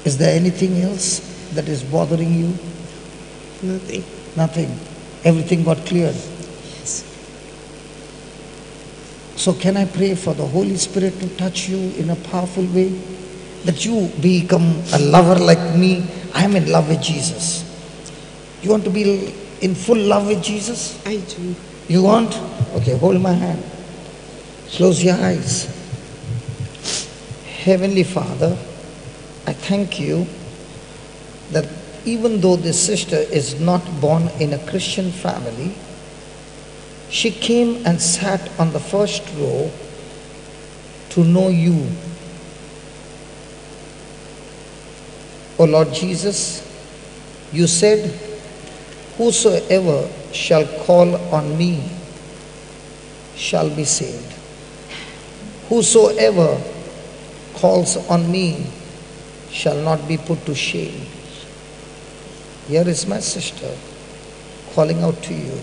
Is there anything else that is bothering you? Nothing. Nothing. Everything got cleared. Yes. So can I pray for the Holy Spirit to touch you in a powerful way? That you become a lover like me. I am in love with Jesus. You want to be in full love with Jesus? I do. You want? Okay, hold my hand. Close your eyes. Heavenly Father, I thank you that even though this sister is not born in a Christian family, she came and sat on the first row to know you. O Lord Jesus, you said, whosoever shall call on me shall be saved. Whosoever calls on me shall not be put to shame. Here is my sister calling out to you.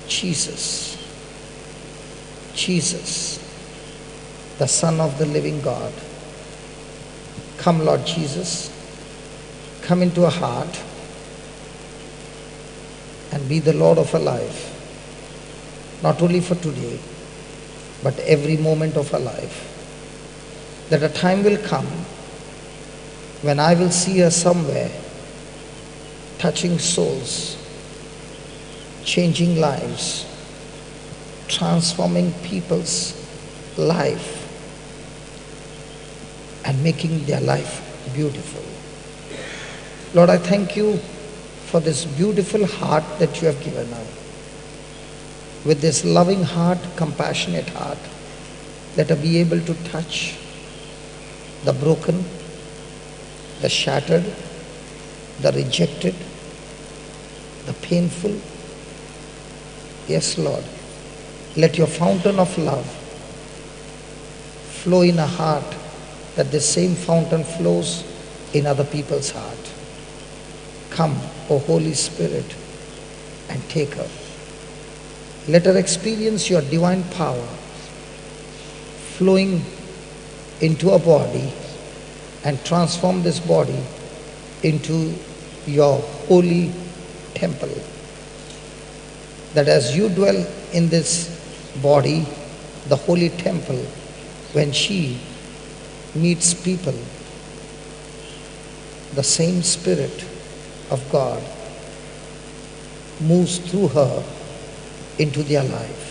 Jesus, Jesus, the Son of the living God. Come, Lord Jesus, come into her heart and be the Lord of her life, not only for today, but every moment of her life. That a time will come when I will see her somewhere touching souls, changing lives, transforming people's life, and making their life beautiful. Lord, I thank you for this beautiful heart that you have given her. With this loving heart, compassionate heart, let her be able to touch the broken, the shattered, the rejected, the painful. Yes, Lord, let your fountain of love flow in a heart, that the same fountain flows in other people's heart. Come, O Holy Spirit, and take her. Let her experience your divine power flowing into her body and transform this body into your holy temple. That as you dwell in this body, the holy temple, when she meets people, the same Spirit of God moves through her into their life.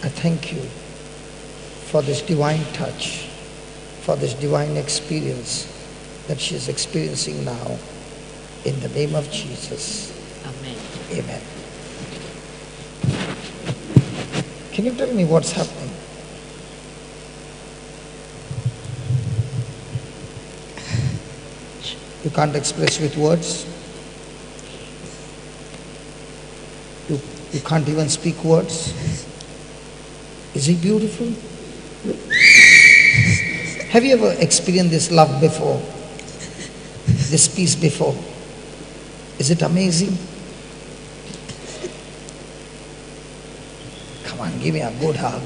I thank you for this divine touch, for this divine experience that she is experiencing now. In the name of Jesus. Amen. Amen. Can you tell me what's happening? You can't express with words. You can't even speak words. Is it beautiful? Have you ever experienced this love before? This peace before? Is it amazing? Come on, give me a good hug.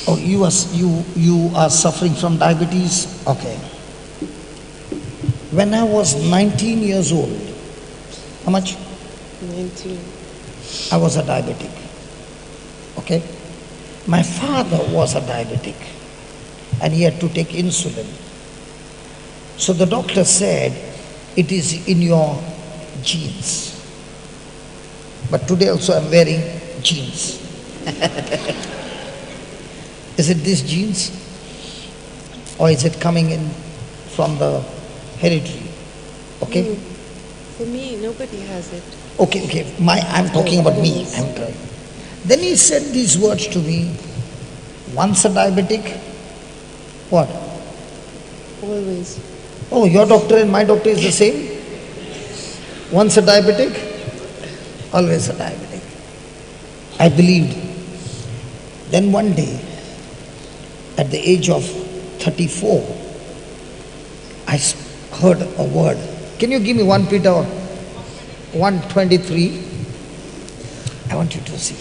Oh, you are suffering from diabetes? Okay. When I was 19 years old, how much? 19. I was a diabetic. Okay? My father was a diabetic and he had to take insulin. So the doctor said, it is in your genes. But today also I'm wearing jeans. Is it these genes? Or is it coming in from the hereditary? Okay? For me, nobody has it. Okay. I'm talking about me. I'm trying. Then he said these words to me. Once a diabetic, what? Always. Oh, your doctor and my doctor is the same? Once a diabetic, always a diabetic. I believed. Then one day, at the age of 34, I heard a word. Can you give me 1 Peter 1:23? I want you to see.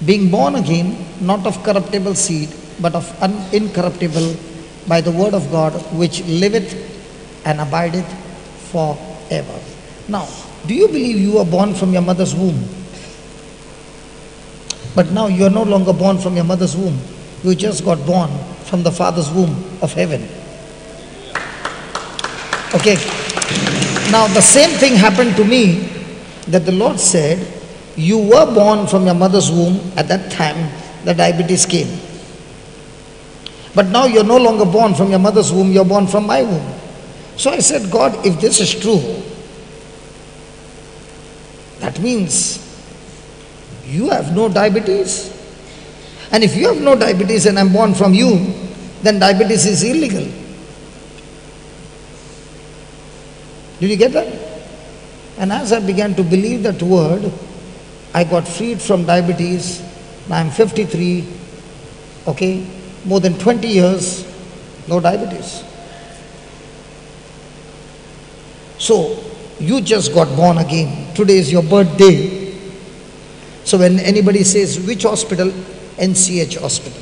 Being born again, not of corruptible seed, but of incorruptible, by the word of God, which liveth and abideth forever. Now, do you believe you were born from your mother's womb? But now you are no longer born from your mother's womb. You just got born from the Father's womb of heaven. Okay. Now the same thing happened to me, that the Lord said, you were born from your mother's womb. At that time the diabetes came. But now you're no longer born from your mother's womb, you're born from my womb. So I said, God, if this is true, that means you have no diabetes. And if you have no diabetes and I'm born from you, then diabetes is illegal. Did you get that? And as I began to believe that word, I got freed from diabetes. Now I'm 53, okay, more than 20 years, no diabetes. So, you just got born again. Today is your birthday. So when anybody says, which hospital? NCH hospital.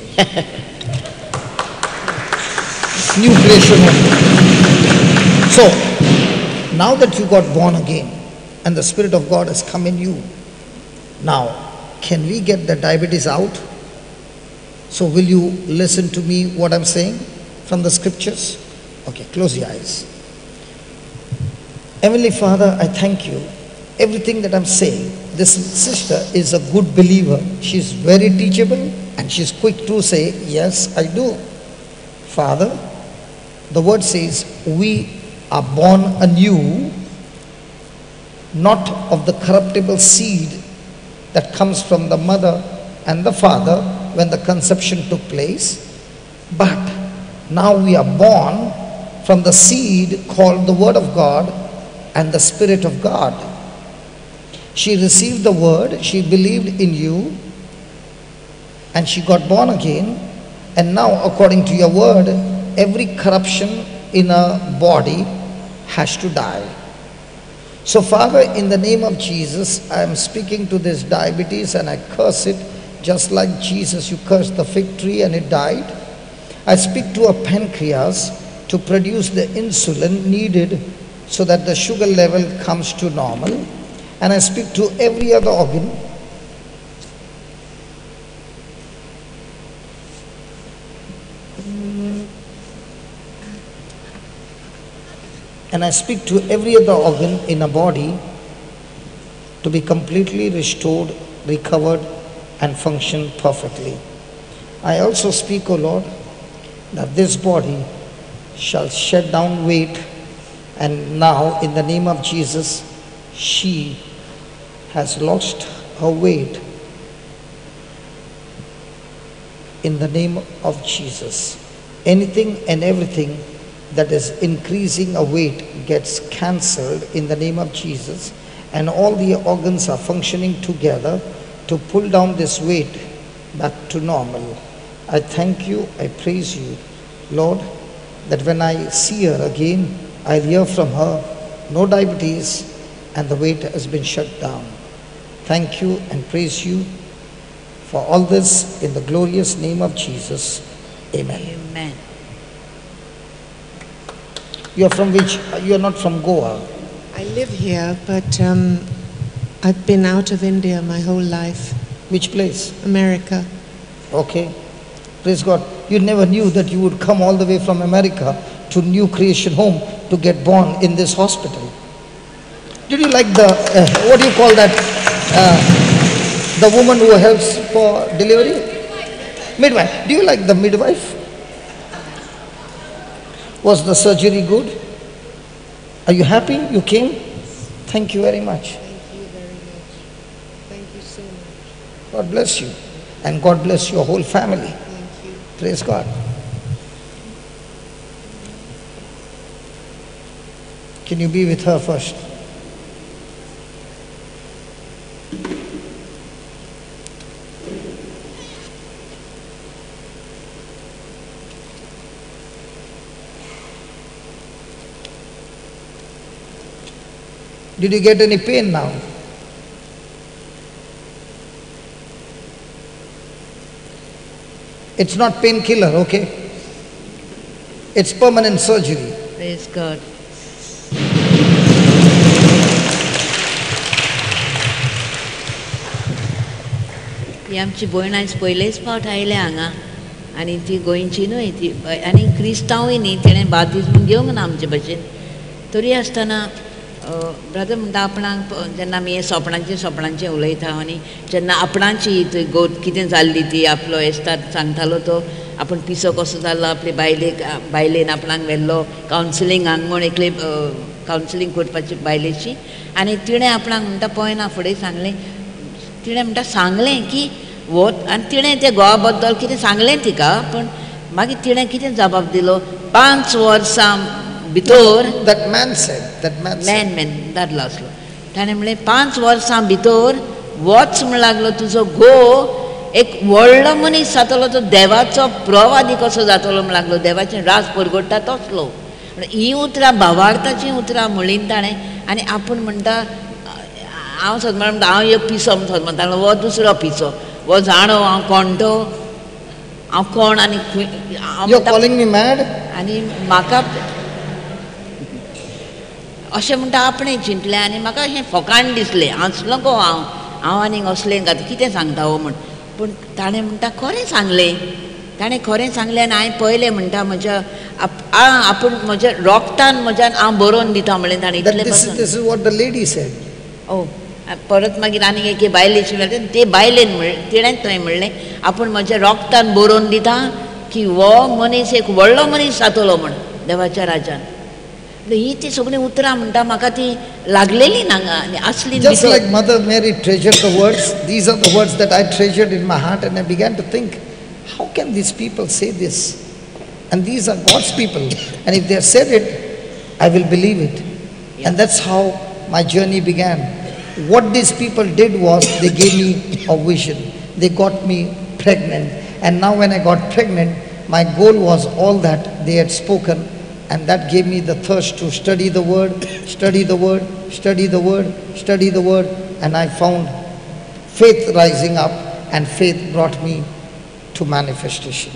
New creation home. So, now that you got born again and the Spirit of God has come in you, now, can we get the diabetes out? So will you listen to me what I'm saying from the scriptures? Okay, close your eyes. Heavenly Father, I thank you. Everything that I'm saying, this sister is a good believer. She's very teachable and she's quick to say, yes, I do. Father, the word says, we are born anew, not of the corruptible seed that comes from the mother and the father when the conception took place, but now we are born from the seed called the Word of God and the Spirit of God. She received the word, she believed in you, and she got born again. And now, according to your word, every corruption in her body has to die. So Father, in the name of Jesus, I am speaking to this diabetes and I curse it, just like Jesus, you cursed the fig tree and it died. I speak to a pancreas to produce the insulin needed so that the sugar level comes to normal. And I speak to every other organ. And I speak to every other organ in a body to be completely restored, recovered, and function perfectly. I also speak, O Lord, that this body shall shed down weight, and now in the name of Jesus, she has lost her weight. In the name of Jesus, anything and everything that is increasing a weight gets cancelled in the name of Jesus, and all the organs are functioning together to pull down this weight back to normal. I thank you, I praise you, Lord, that when I see her again, I'll hear from her, no diabetes, and the weight has been shut down. Thank you and praise you for all this in the glorious name of Jesus. Amen. Amen. You are from which? You are not from Goa. I live here, but I've been out of India my whole life. Which place? America. Okay. Praise God. You never knew that you would come all the way from America to New Creation Home to get born in this hospital. Did you like the, what do you call that, the woman who helps for delivery? Midwife. Do you like the midwife? Was the surgery good? Are you happy you came? Thank you very much. Thank you very much. Thank you so much. God bless you. And God bless your whole family. Thank you. Praise God. Can you be with her first? Did you get any pain now? It's not painkiller, okay? It's permanent surgery. Praise God. ती आमची भयण आयज पयलेच फावट आयल्या हांगा आनी ती गोंयची न्हय ती आनी क्रिस्तांवूय न्ही तेणें बाप्तिस्म घेवंक ना आमचे भशेन तरी आसतना ब्रदर म्हणटा आपणाक जेन्ना आमी सोपणांचें उलयता आनी जेन्ना आपणाची कितें जाल्ली ती आपलो एस्ताद सांगतालो तो आपूण पिसो कसो जाल्लो आपले बायलेन आपणाक व्हेल्लो कावन्सिलिंगाक म्हूण एकले कावन्सिलींग करपाची बायलेची आनी तिणें आपणाक म्हणटा पळयना फुडें सांगलें तिणें म्हणटा सांगलें की आनी तिणें त्या घोवा बद्दल कितें सांगलें तिका पूण मागीर तिणें कितें जबाब दिलो 5 वर्सां भितर That man said. मॅन दादलो आसलो ताणें म्हणलें 5 वर्सां भितर वच म्हण लागलो तुजो घोव एक व्हडलो मनीस जातलो तो देवाचो प्रवादी कसो जातलो म्हण लागलो देवाचें राज परगडटा तसलो ही उतरां भावार्थाचीं उतरां म्हणलीं ताणें आनी आपूण म्हणटा हांव सद्दां म्हणटा हांव एक पिसो म्हणून म्हणटालो हो दुसरो पिसो हो जाणो हांव कोणटो हांव कोण आनी You're calling me mad? आनी म्हाका अशें म्हणटा आपणें चिंतलें आनी म्हाका अशें फकाण दिसलें हांसलो गो हांव आनीक असलें कितें सांगता हो म्हण पूण ताणें म्हणटा खरें सांगलें ताणें खरें सांगलें आनी हांवें पळयलें म्हणटा म्हज्या आपूण म्हज्या रोगटान म्हज्यान हांव बरोवन दिता म्हणलें ताणें इतलें This is what the lady said. परत मागीर आनीक एके बायलेची मेळटा ते बायलेन तिणेंच थंय म्हणलें आपूण म्हज्या रोगटान बरोवन दिता की हो मनीस एक व्हडलो मनीस जातलो म्हण देवाच्या राज्यान ही ती सगळीं उतरां म्हणटा म्हाका ती लागलेली हांगा आनी आसली Just like Mother Mary treasured the words, these are the words that I treasured in my heart, and I began to think, how can these people say this? And these are God's people, and if they have said it, I will believe it. And that's how my journey began. What these people did was they gave me a vision. They got me pregnant, and now when I got pregnant, my goal was all that they had spoken. And that gave me the thirst to study the word, study the word, study the word, study the word. And I found faith rising up, and faith brought me to manifestation.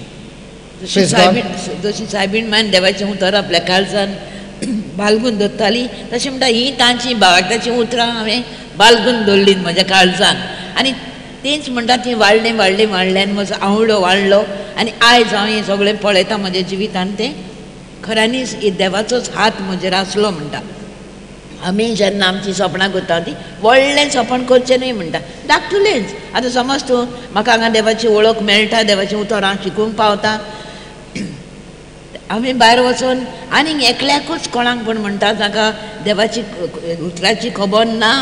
Praise God. जशी सायबीण मान देवाचें उतर आपल्या काळजान बालगून दवरताली तशें म्हणटा ही तांची भावार्थाची उतरां हांवें बालगून दवरलीं म्हज्या काळजान आनी तेंच म्हणटा ती वाडलें वाडलें वाडलें आनी म्हजो आवडो वाडलो आनी आयज हांव हें सगळें पळयता म्हज्या जिवितान तें खऱ्यांनीच देवाचोच हात म्हजेर आसलो म्हणटा आमी जेन्ना आमची सपनां करता ती व्हडलें सपन करचें न्हय म्हणटा धाकटुलेंच आतां समज तूं म्हाका हांगा देवाची वळख मेळटा देवाचें उतर हांव शिकूंक पावता आमी भायर वचून आनीक एकल्याकूच कोणाक पूण म्हणटा ताका देवाची उतराची खबर ना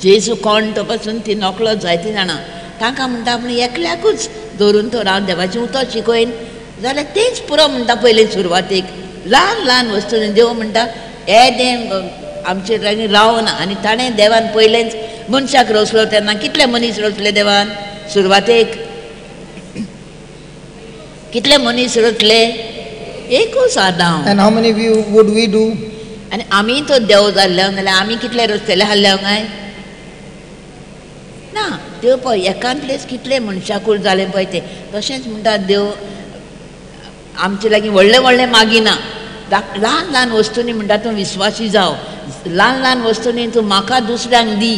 जेजू कोण तो पासून ती नकळो जायती जाणां तांकां म्हणटा आपूण एकल्याकूच दवरून तर हांव देवाचें उतर शिकयन जाल्यार तेंच पुरो म्हणटा पयलीं सुरवातेक ल्हान ल्हान वस्तूंनी देव म्हणटा हे देव आमचे लागीं रावना आनी ताणें देवान पयलेंच मनशाक रचलो तेन्ना कितले मनीस रचले देवान सुरवातेक कितले मनीस रचले एकूच आदाम And how many of you would we do? आनी आमी तो देव जाल्ले नाल्यार आमी कितले रचलेले हाडले काय ना देव पळय एकांतलेच कितले मनशाकूळ जालें पळय तें तशेंच म्हणटा देव आमचे लागीं व्हडले व्हडले मागिना ल्हान ल्हान वस्तूंनी म्हणटा तूं विस्वासी जाव ल्हान ल्हान वस्तूंनी तूं म्हाका दुसऱ्यांक दी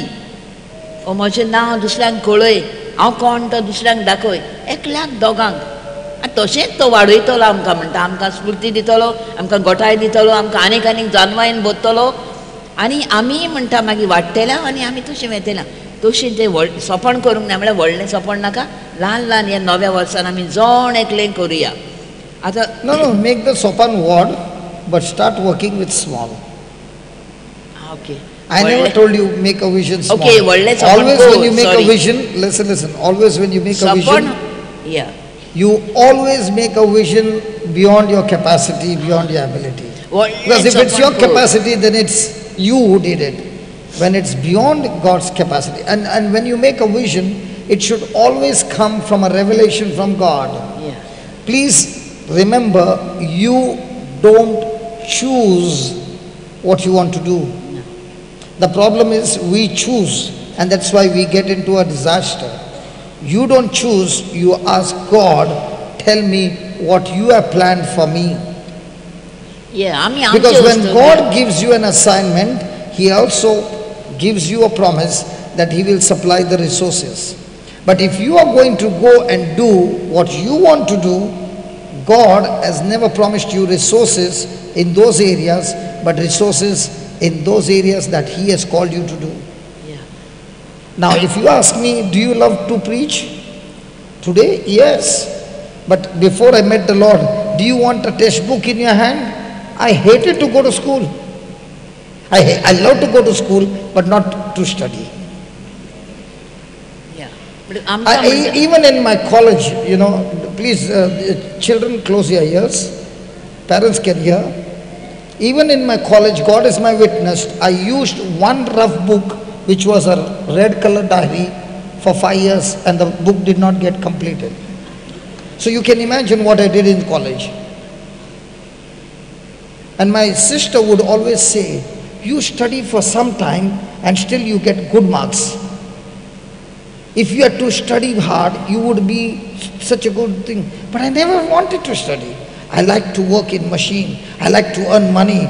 ओ म्हजें नांव दुसऱ्यांक कळय हांव कोण तो दुसऱ्यांक दाखय एकल्याक दोगांक आनी तशेंच तो वाडयतलो आमकां म्हणटा आमकां स्फूर्ती दितलो आमकां गोठाय दितलो आमकां आनीक आनीक जानवायन बोतलो आनी आमी म्हणटा मागीर वाडटल्या आनी आमी तशें वेतल्या तशें तें सपन करूंक ना म्हळ्यार व्हडलें सपन नाका ल्हान ल्हान ह्या नव्या वर्सान आमी जण एकलें करुया No, make the sopan word, but start working with small. Okay. I never told you make a vision small. Okay, always when you make a vision, listen. Always when you make a vision, you always make a vision beyond your capacity, beyond your ability. Because if it's your capacity, then it's you who did it. When it's beyond God's capacity, and when you make a vision, it should always come from a revelation from God. Yeah. Please remember, you don't choose what you want to do. No. The problem is we choose, and that's why we get into a disaster. You don't choose, you ask God, tell me what you have planned for me. आमी Because when आमचे God gives you an assignment, He also gives you a promise that He will supply the resources. But if you are going to go and do what you want to do, God has never promised you resources in those areas, but resources in those areas that He has called you to do. Now, if you ask me, do you love to preach? Today, yes. But before I met the Lord, do you want a textbook in your hand? I hated to go to school. I love to go to school, but not to study. Even in my college, please, children, close your ears. Parents can hear. Even in my college, God is my witness, I used one rough book, which was a red colored diary, for 5 years, and the book did not get completed. So you can imagine what I did in college. And my sister would always say, you study for some time and still you get good marks. If you had to study hard, you would be such a good thing. But I never wanted to study. I like to work in machine. I like to earn money.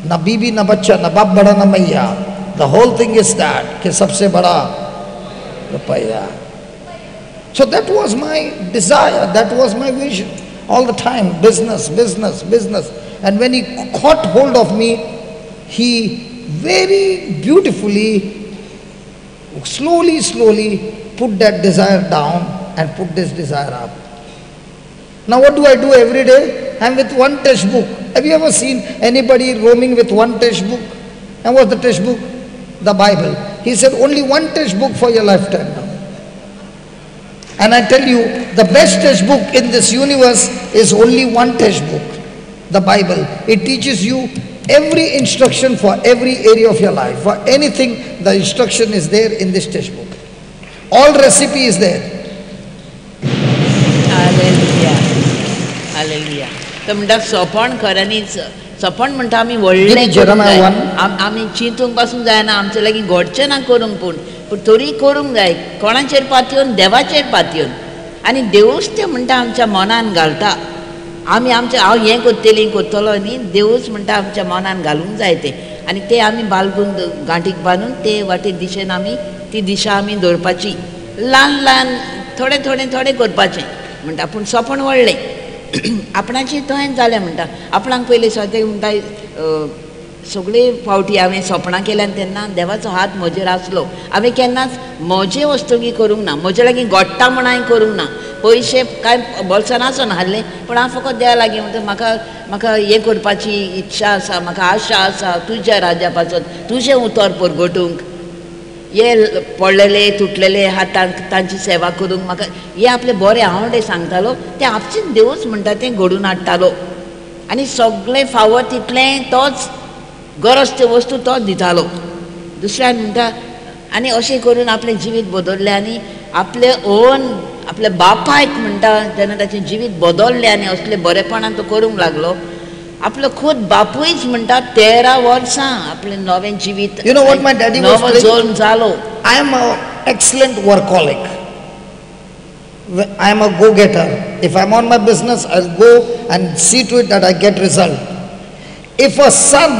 Na bibi na bacha, na bab bada na maiya. The whole thing is that, ke sabse bada rupaya. So that was my desire, that was my vision. All the time, business, business, business. And when He caught hold of me, He very beautifully, slowly put that desire down and put this desire up. Now what do I do every day? I'm with one textbook. Have you ever seen anybody roaming with one textbook? And what's the textbook? The Bible. He said only one textbook for your lifetime now. And I tell you, the best textbook in this universe is only one textbook, the Bible. It teaches you every instruction for every area of your life. For anything, the instruction is there in this textbook. All recipe is there. Hallelujah. Hallelujah. तर म्हणटा सोपण खऱ्यांनीच सोपण म्हणटा आमी व्हडलें करूंक जाय. आमी चिंतूंक पासून जायना आमचे लागीं घडचें ना करूंक पूण तरी करूंक जाय. कोणाचेर पातयेवन देवाचेर पातयेवन. आनी देवूच तें म्हणटा आमच्या मनान घालता. आमी हांव हें करतलो न्ही, देवूच म्हणटा आमच्या मनान घालूंक जाय तें. आनी तें आमी बालगून गांठीक बांदून ते वाटे दिशेन आमी ती दिशा आमी दवरपाची. ल्हान थोडें करपाचें म्हणटा पूण सोपण व्हडलें. आपणाची थंय जालें म्हणटा. आपणाक पयलीं सद्या म्हणटा सगळे फावटी हांवें सोपणां केल्यान तेन्ना देवाचो हात म्हजेर आसलो. हांवें केन्नाच म्हजे वस्तुकी करूंक ना, म्हजे लागीं घडटा म्हण हांवें करूंक ना. पयशे कांय बोल्सान आसून हाडले पूण हांव फकत देवा लागीं म्हणटा म्हाका हें करपाची इच्छा आसा, म्हाका आशा आसा तुज्या राज्या पासून तुजें उतर परगटूंक. हे पडलेले तुटलेले हातांक तांची सेवा करूंक म्हाका हे आपले बरें हांव सांगतालो तें आपशींच देवूच म्हणटा तें घडून हाडटालो. आनी सगळें फावो तितलें तोच गरज त्यो वस्तू तोच दितालो. दुसऱ्यान म्हणटा आनी अशें करून आपलें जिवीत बदललें आनी आपले ओन आपल्या बापायक म्हणटा जेन्ना ताचें जिवीत बदललें आनी असलें बरेपणान तो करूंक लागलो. आपलो खुद बापूयच म्हणटा 13 वर्सां आपलें नवें जिवीत नवो जल्म जालो. I am an excellent workaholic. I am a go-getter. If I'm on my business, I'll go and see to it that I get result. If a son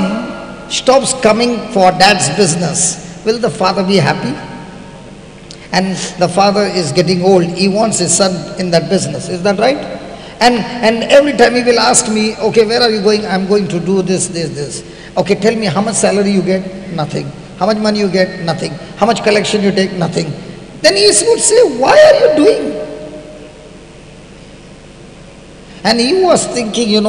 stops coming for dad's business, will the father be happy? And the father is getting old. He wants his son in that business. Is that right? And every time he will ask me, okay, where are you going? I'm going to do this. Okay, tell me how much salary you get? Nothing. How much money you get? Nothing. How much collection you take? Nothing. Then he would say, why are you doing? And he was thinking,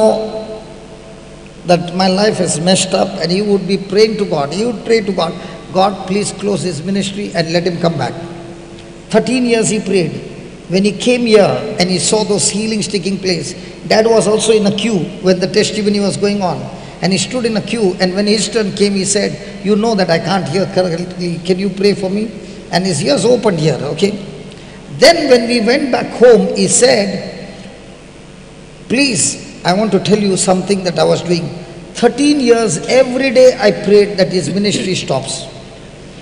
that my life is messed up, and he would be praying to God. He would pray to God, God, please close his ministry and let him come back. 13 years he prayed. When he came here and he saw those healings taking place, Dad was also in a queue when the testimony was going on. And he stood in a queue, and when his turn came, he said, you know that I can't hear correctly, can you pray for me? And his ears opened here, okay? Then when we went back home, he said, please, I want to tell you something that I was doing. 13 years, every day I prayed that his ministry stops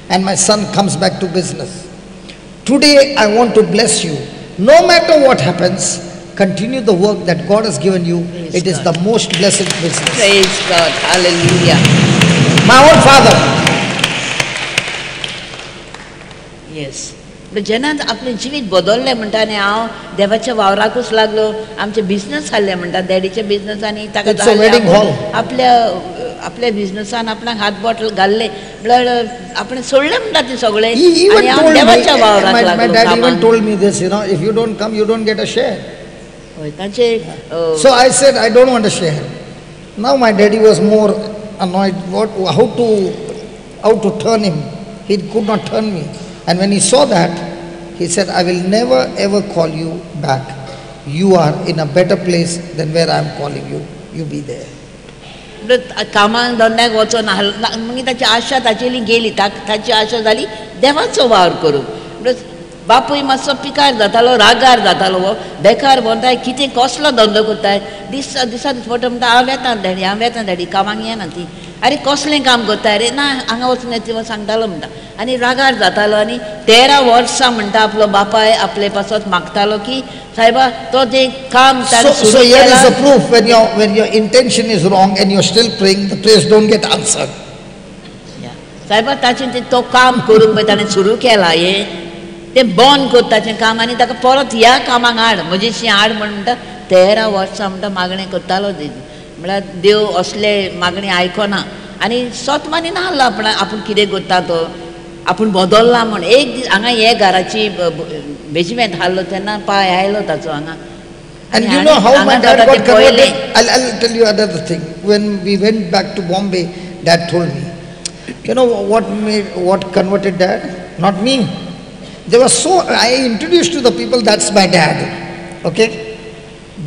and my son comes back to business. Today I want to bless you. No matter what happens, continue the work that God has given you. Praise It is God. the most blessed business. Praise God. Hallelujah. My own father, yes जेन्ना आपलें जिवीत बदललें म्हणटा आनी हांव देवाच्या वावराकूच लागलो आमचे business हाडले म्हणटा डॅडीचे बिझनसांनी ताका It's a wedding hall. आपल्या आपल्या बिझनसान आपणाक हात बोट घाल्ले म्हळ्यार आपण सोडलें म्हणटा तें सगळें he even आनी हांव told me, देवाच्या वावराक my लागलो dad even कामाक. told me this, if you don't come, you don't get a share. हय, तांचे So I said, I don't want a share. Now my daddy was more annoyed, how to turn him. He could not turn me. And when he saw that, he said, I will never ever call you back. You are in a better place than where I am calling you. You be there. कामाक धंद्याक वचोन मागीर ताची आशा ताचेली गेली ताची आशा जाली देवाचो वावर करूंक बापूय मातसो पिकार जातालो रागार जातालो वो बेकार म्हणटाय कितें कसलो धंदो करताय दिसा फोटो म्हणटा हांव येता डॅडी कामाक येना ती अरे कसलें काम करताय रे ना हांगा वचून येता सांगतालो म्हणटा आनी रागार जातालो आनी 13 वर्सां म्हणटा आपलो बापाय आपले पासत मागतालो की सायबा तो जें काम ताणें So सुरू here is केलां a proof when your intention is wrong and you're still praying, the prayers don't get answered. सायबा ताचें तो काम करूंक पळय ताणें सुरू केलां तें बंद कर ताचें काम आनी ताका परत ह्या कामाक हाड म्हजेशी हाड म्हणटा 13 वर्सां म्हणटा मागणें करतालो म्हळ्यार देव असले मागणी आयकना आनी स्वत मानी नाहलो आपूण कितें करता तो आपूण बदलला म्हण एक दीस हांगा हे घराची बेजमेंट हाडलो तेन्ना पांय आयलो ताचो हांगा And you know how my dad got converted? I'll tell you another thing. When we went back to Bombay, Dad told me, you know what converted Dad? Not me. I introduced to the people, that's my dad. Okay?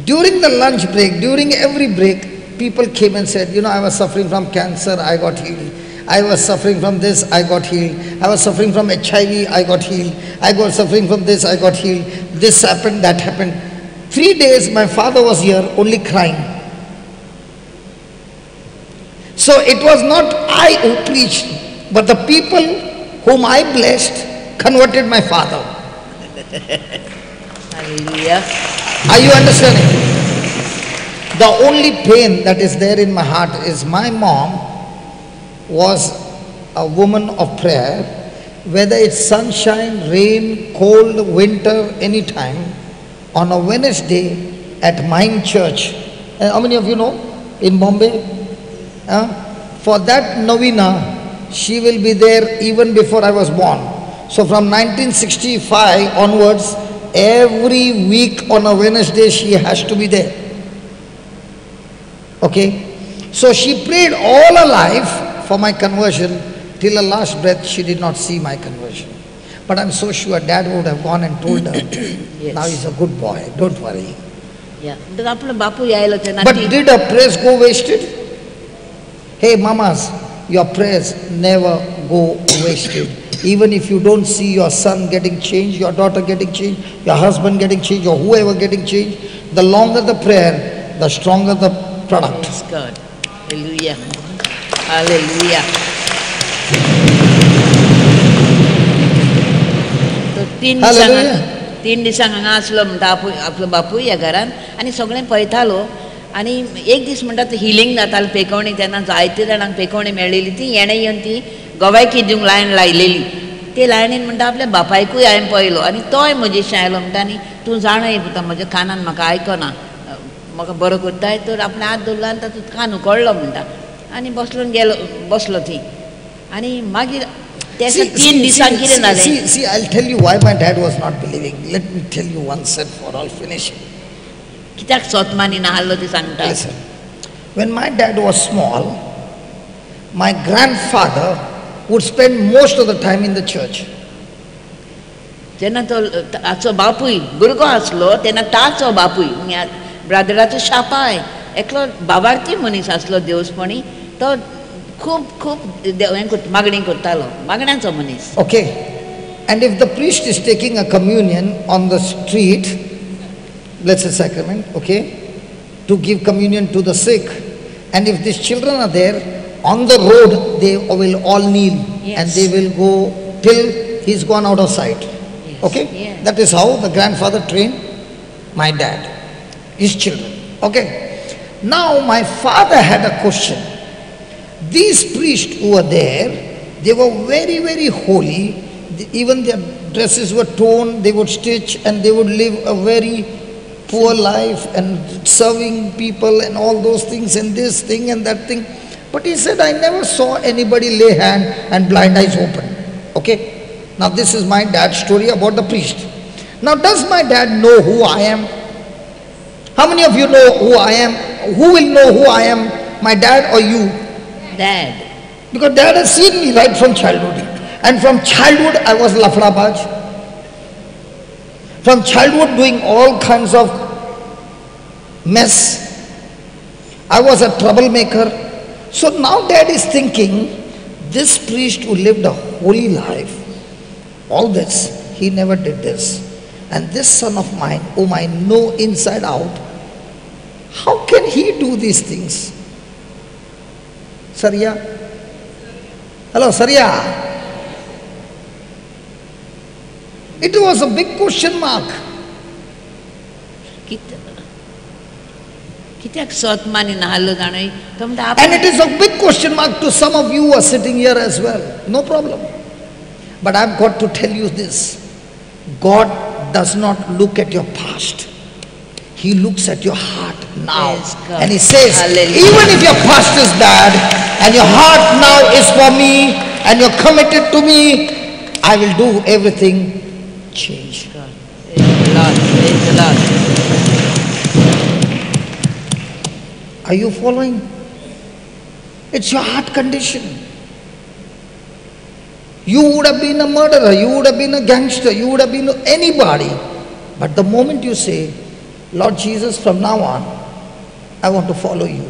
During the lunch break, during every break, people came and said, I was suffering from cancer, I got healed. I was suffering from this, I got healed. I was suffering from HIV, I got healed. I got suffering from this, I got healed. This happened, that happened. 3 days my father was here only crying. So it was not I who preached, but the people whom I blessed converted my father. Hallelujah. Are you understanding? The only pain that is there in my heart is my mom was a woman of prayer. Whether it's sunshine, rain, cold, winter, anytime, on a Wednesday at Mine Church. And how many of you know in Bombay? For that novena, she will be there even before I was born. So from 1965 onwards, every week on a Wednesday she has to be there. Okay? So she prayed all her life for my conversion. Till her last breath she did not see my conversion. But I'm so sure Dad would have gone and told her, Yes. now he's a good boy, don't worry. म्हणटा आपलो बापूय आयलो तेन्ना But did her prayers go wasted? Hey mamas, your prayers never go wasted. Even if you don't see your son getting changed, your daughter getting changed, your husband getting changed, or whoever getting changed, the longer the prayer, the stronger the product. Praise God. Hallelujah. Hallelujah. Hallelujah. 3 दिसांक हांगा आसलो म्हणटा आपलो बापूय ह्या घरान आनी सगळें पळयतालो आनी एक दीस म्हणटा ते हिलींग जातालें पेकोवणी तेन्ना जायते जाणांक पेकोवणी मेळिल्ली ती हेणें येवन ती गवायकी दिवंक लायन लायलेली ते लायनीन म्हणटा आपल्या बापायकूय हांवें पळयलो आनी तोय म्हजेशी आयलो म्हणटा आनी तूं जाणय पुता म्हज्या कानान म्हाका आयकना म्हाका बरो करताय तर आपणे हात धरलो आनी तातूंत कान उकडलो म्हणटा आनी बसलो थंय आनी मागीर तीन दिसांक कितें जालें See, I'll tell you why my dad was not believing. Let me tell you once and for all, finishing. कित्याक सोतमानी नाहल्लो ते सांगता Listen, when my dad was small, my grandfather would spend most of the time in the church. जेन्ना तो ताचो बापूय भुरगो आसलो तेन्ना ताचो बापूय ब्रादराचो शापाय एकलो बाबार्थी मनीस आसलो देवस्पणी तो खूब मागणी करतालो मागण्यांचो मनीस. Okay, and if the priest is taking a communion on the street, let's say sacrament, okay, to give communion to the sick, and if these children are there on the road, they will all kneel. Yes. And they will go till he's gone out of sight. Yes. Okay, Yes. that is how the grandfather trained my dad. his children. Okay. Now my father had a question. These priests who were there, they were very, very holy. Even their dresses were torn, they would stitch, and they would live a very poor life and serving people and all those things and this thing and that thing. But he said, I never saw anybody lay hand and blind eyes open. Okay. Now this is my dad's story about the priest. Now does my dad know who I am? How many of you know who I am? Who will know who I am? My dad or you? Dad. Because dad has seen me right from childhood. And from childhood I was lafdabaj. From childhood doing all kinds of mess. I was a troublemaker. So now dad is thinking, this priest who lived a holy life, all this, he never did this. And this son of mine, whom I know inside out, how can he do these things? Sarya? Hello, Sarya? It was a big question mark. And it is a big question mark to some of you who are sitting here as well. No problem. But I've got to tell you this. God does not look at your past. He looks at your heart now. Yes, God. And he says, Hallelujah. even if your past is bad and your heart now is for me and you're committed to me, I will do everything change. God. Praise the Lord. Praise the Lord. Are you following? It's your heart condition. You would have been a murderer, you would have been a gangster, you would have been anybody. But the moment you say, Lord Jesus, from now on, I want to follow you.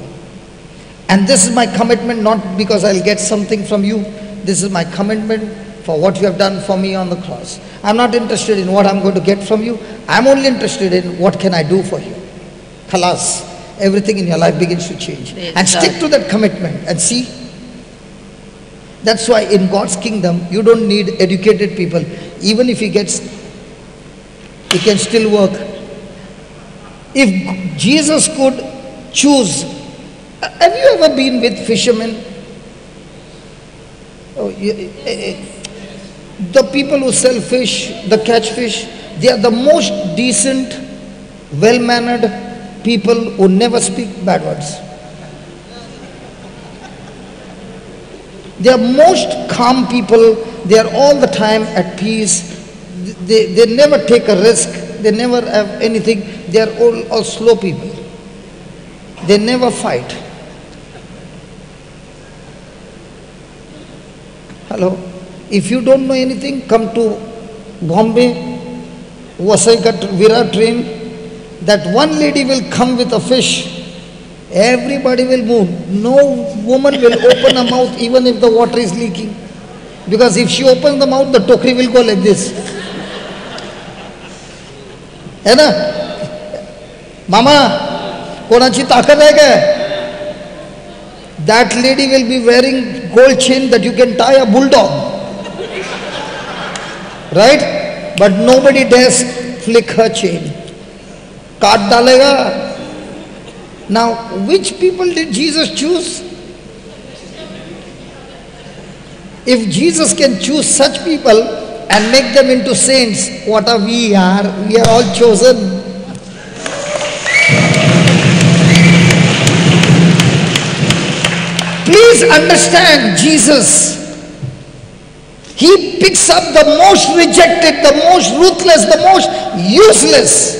And this is my commitment, not because I'll get something from you. This is my commitment for what you have done for me on the cross. I'm not interested in what I'm going to get from you. I'm only interested in what can I do for you. Khalas. Everything in your life begins to change. And stick to that commitment and see. That's why in God's kingdom, you don't need educated people. Even if he can still work. If Jesus could choose, have you ever been with fishermen? Oh, the people who sell fish, the catch fish, they are the most decent, well-mannered people who never speak bad words. They are most calm people. They are all the time at peace. They never take a risk. They never have anything. They are all slow people. They never fight. Hello? If you don't know anything, come to Bombay, Vasaigat Virat train. That one lady will come with a fish. Everybody will move. No woman will open her mouth even if the water is leaking. Because if she opens the mouth, the tokri will go like this. है ना? Mama, कोणाची ताकद आहे काय? That lady will be wearing gold chain that you can tie a bulldog. Right? But nobody dares flick her chain. काट डालेगा. Now, which people did Jesus choose? If Jesus can choose such people and make them into saints, what are we are? We are all chosen. Please understand Jesus. He picks up the most rejected, the most ruthless, the most useless.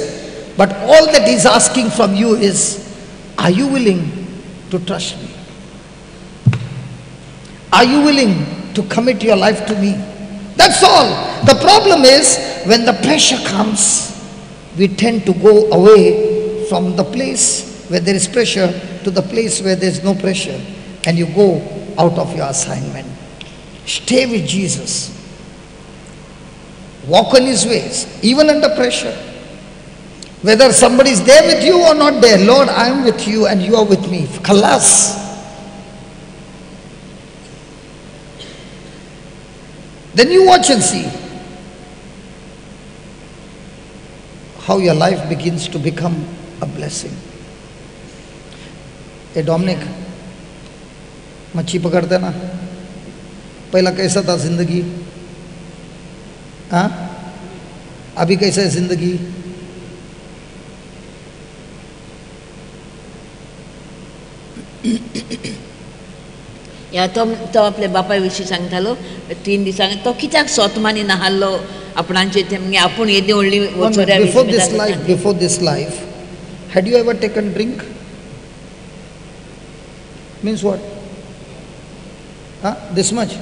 But all that he's asking from you is, are you willing to trust me? Are you willing to commit your life to me? That's all. The problem is, when the pressure comes, we tend to go away from the place where there is pressure to the place where there is no pressure, and you go out of your assignment. Stay with Jesus. Walk on his ways, even under pressure. Whether somebody is there with you or not there, Lord, I am with you and you are with me. Khalas. Then you watch and see how your life begins to become a blessing. ए Dominic, मच्छी पकड़ते ना, पहला कैसा था जिंदगी? हाँ, अभी कैसा है जिंदगी? या तो आपल्या बापा विशीं सांगतालो 3 दिसांक तो कित्याक सोतमानी नाहाल्लो आपणांचे तेमगे आपूण येदी व्हडली वचोऱ्या Before this life, had you ever taken drink? Means what? Huh? This much?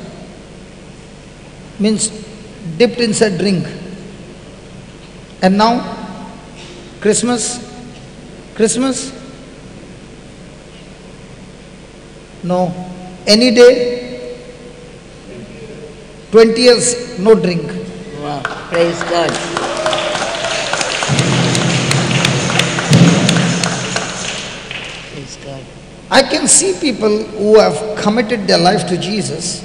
Means dipped inside drink. And now, Christmas? No. Any day? 20 years, no drink. Wow, praise God. Praise God. I can see people who have committed their life to Jesus.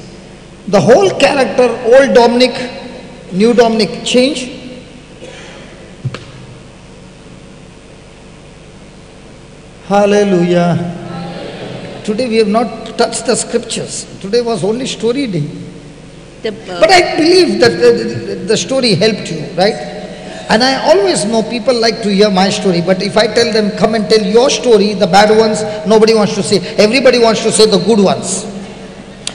The whole character, old Dominic, new Dominic, change. Hallelujah. Today we have not touched the scriptures. Today was only story day. But I believe that the story helped you, right? And I always know people like to hear my story, but if I tell them, come and tell your story, the bad ones, nobody wants to say. Everybody wants to say the good ones.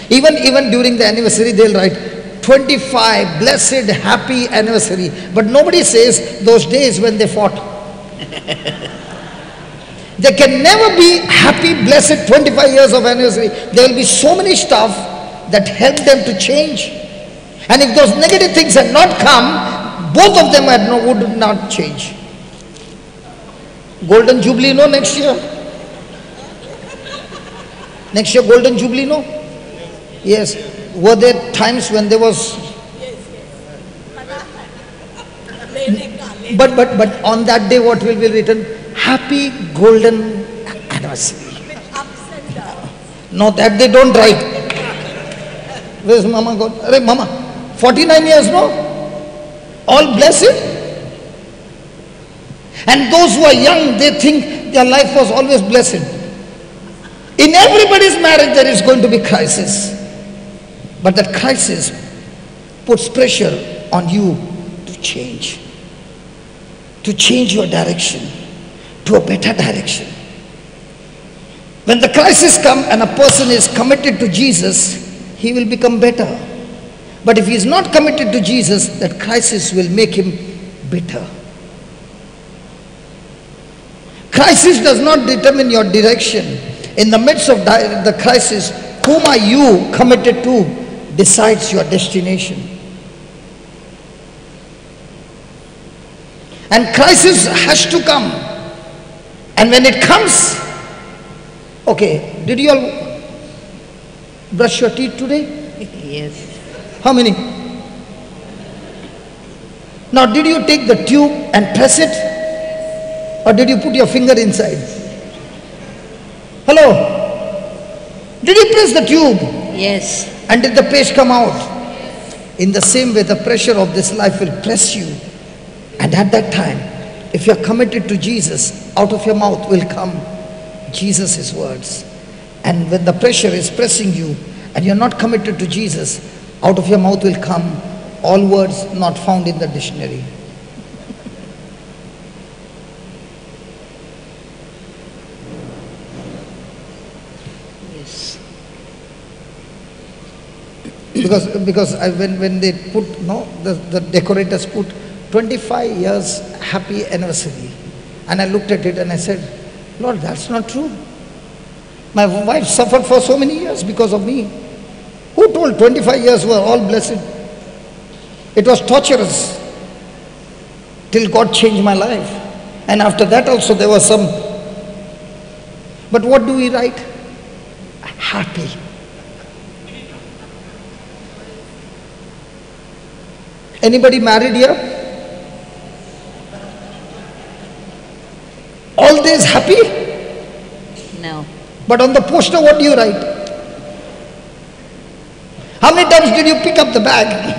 Even during the anniversary, they'll write, 25, blessed, happy anniversary. But nobody says those days when they fought. They can never be happy, blessed 25 years of anniversary. There will be so many stuff that help them to change. And if those negative things had not come, both of them would not change. Golden Jubilee, no, next year? Next year, Golden Jubilee, no? Yes. Were there times when there was... But on that day, what will be written? Happy Golden Anniversary. No, that they don't write. Where's Mama gone? Arey Mama, 49 years, no? All blessed. And those who are young, they think their life was always blessed. In everybody's marriage, there is going to be crisis. But that crisis puts pressure on you to change your direction to a better direction. When the crisis comes and a person is committed to Jesus, he will become better. But if he is not committed to Jesus, that crisis will make him bitter. Crisis does not determine your direction. In the midst of the crisis, whom are you committed to decides your destination. And crisis has to come. And when it comes, okay, did you all brush your teeth today? Yes. How many? Now, did you take the tube and press it? Or did you put your finger inside? Hello? Did you press the tube? Yes. And did the paste come out? In the same way, the pressure of this life will press you. And at that time, if you are committed to Jesus, out of your mouth will come Jesus' words. And when the pressure is pressing you and you are not committed to Jesus, out of your mouth will come all words not found in the dictionary. Yes. Because when they put, the decorators put 25 years happy anniversary. And I looked at it and I said, Lord, that's not true. My wife suffered for so many years because of me. Who told 25 years were all blessed? It was torturous till God changed my life. And after that also there was some. But what do we write? Happy. Anybody married here? All days happy? No. But on the poster, what do you write? How many times did you pick up the bag?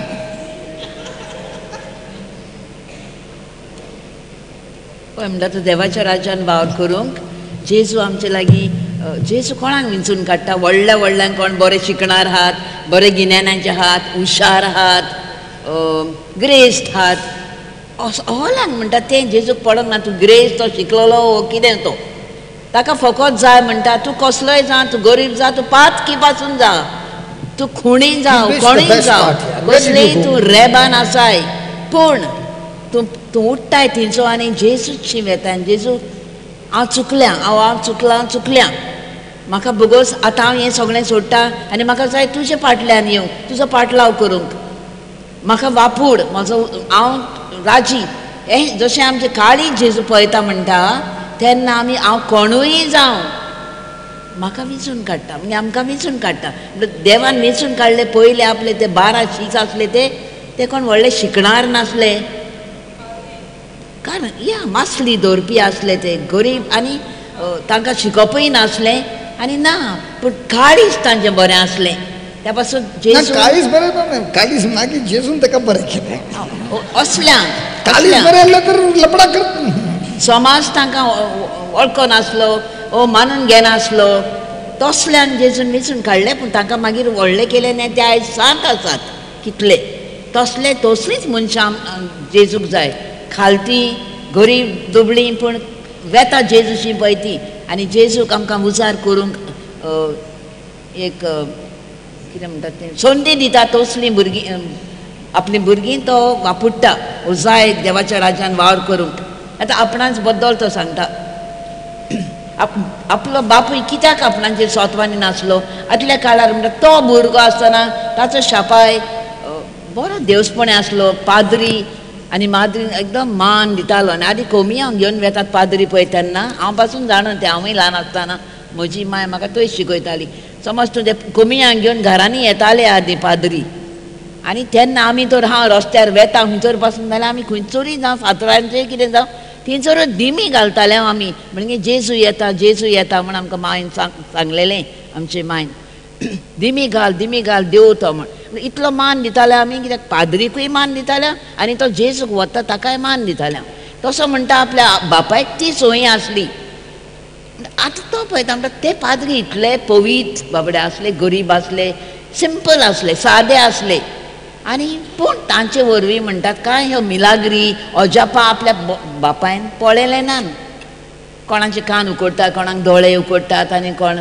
पळय म्हणटा तो देवाच्या राज्यान वावर करूंक जेजू आमचे लागीं जेजू कोणाक विंचून काडटा व्हडल्या व्हडल्यांक कोण बरे शिकणार आहात बरे गिन्यानाचे आहात हुशार आहात ग्रेस्ट आहात अहोल्यांक म्हणटा तें जेजूक पडोंक ना तूं ग्रेस तो शिकलेलो कितें तो ताका फकत जाय म्हणटा तूं कसलोय जा तूं गरीब जा तूं पातकी पासून जा तूं खुणी जाव कोणूय जाव कसलेय तूं रेबान आसाय पूण तूं उठ्ठाय थिंचो आनी जेजूची वेता जेजू हांव चुकल्या म्हाका भुगोस आतां हांव हें सगळें सोडटा आनी म्हाका जाय तुजे फाटल्यान येवंक तुजो पाटलाव करूंक म्हाका वापूड म्हजो हांव राजी हें जशें आमचे काळी जेजू पळयता म्हणटा तेन्ना आमी हांव कोणूय जावं म्हाका वेंचून काडटा म्हणजे आमकां वेंचून काडटा देवान वेंचून काडले पयले आपले ते 12 शीक आसले ते कोण व्हडले शिकणार नासले कारण मासली दवरपी आसले ते गरीब आनी तांकां शिकोवपूय नासलें आनी ना पूण काळीज तांचें बरें आसलें त्या पासून जेजू काळीज बरें काळीज मागीर जेजून ताका बरें केलें असल्यांक काळीज बरें आसलें तर लपडा करता समाज तांकां वळखो नासलो ओ मानून घेनासलो तसल्यांक जेजून वेंचून काडलें पूण तांकां मागीर व्हडलें केलें न्ही ते आयज सांत आसात कितले तसलींच मनशां जेजूक जाय खालती गरीब दुबळी पूण वेता जेजूची पळय ती आनी जेजूक आमकां उजार करूंक एक कितें म्हणटात तें संदी दिता तसलीं भुरगीं आपलीं भुरगीं तो वापुट्टा जाय देवाच्या राज्यान वावर करूंक आतां आपणाच बद्दल तो सांगता आपलो बापूय कित्याक आपणाचेर सोतवानी नासलो आदल्या काळार म्हणटा तो भुरगो आसतना ताचो शापाय बरो देवसपणे आसलो पाद्री आनी माद्री एकदम मान दितालो आनी आदी कोमियांक घेवन वेतात पाद्री पळय तेन्ना हांव पासून जाणा तें हांवूय ल्हान आसतना म्हजी माय म्हाका थंय शिकयताली समज तूं ते कोमियांक घेवन घरांनी येताले आदी पाद्री आनी तेन्ना आमी तर हांव रस्त्यार वेता खंयसर पासून जाल्यार आमी खंयसरूय जावं फातरांचें कितें जावं थंयसरूच दिमी घालताले आमी म्हणजे जेजू येता म्हण आमकां मायन सांगलेलें आमचे मायन दिमी घाल देव तो म्हण इतलो मान दिताले आमी कित्याक पाद्रीकूय मान दिताले आनी तो जेजूक वता ताकाय मान दिताले तसो म्हणटा आपल्या बापायक ती सोय आसली आतां तो पळयता म्हणटा ते पाद्री इतले पवित्र बाबडे आसले गरीब आसले सिंपल आसले सादे आसले आनी पूण तांचे वरवीं म्हणटात काय ह्यो मिलाग्री अजापा आपल्या बापायन पळयलें ना कोणाचे कान उकडटात कोणाक दोळे उकडटात आनी कोण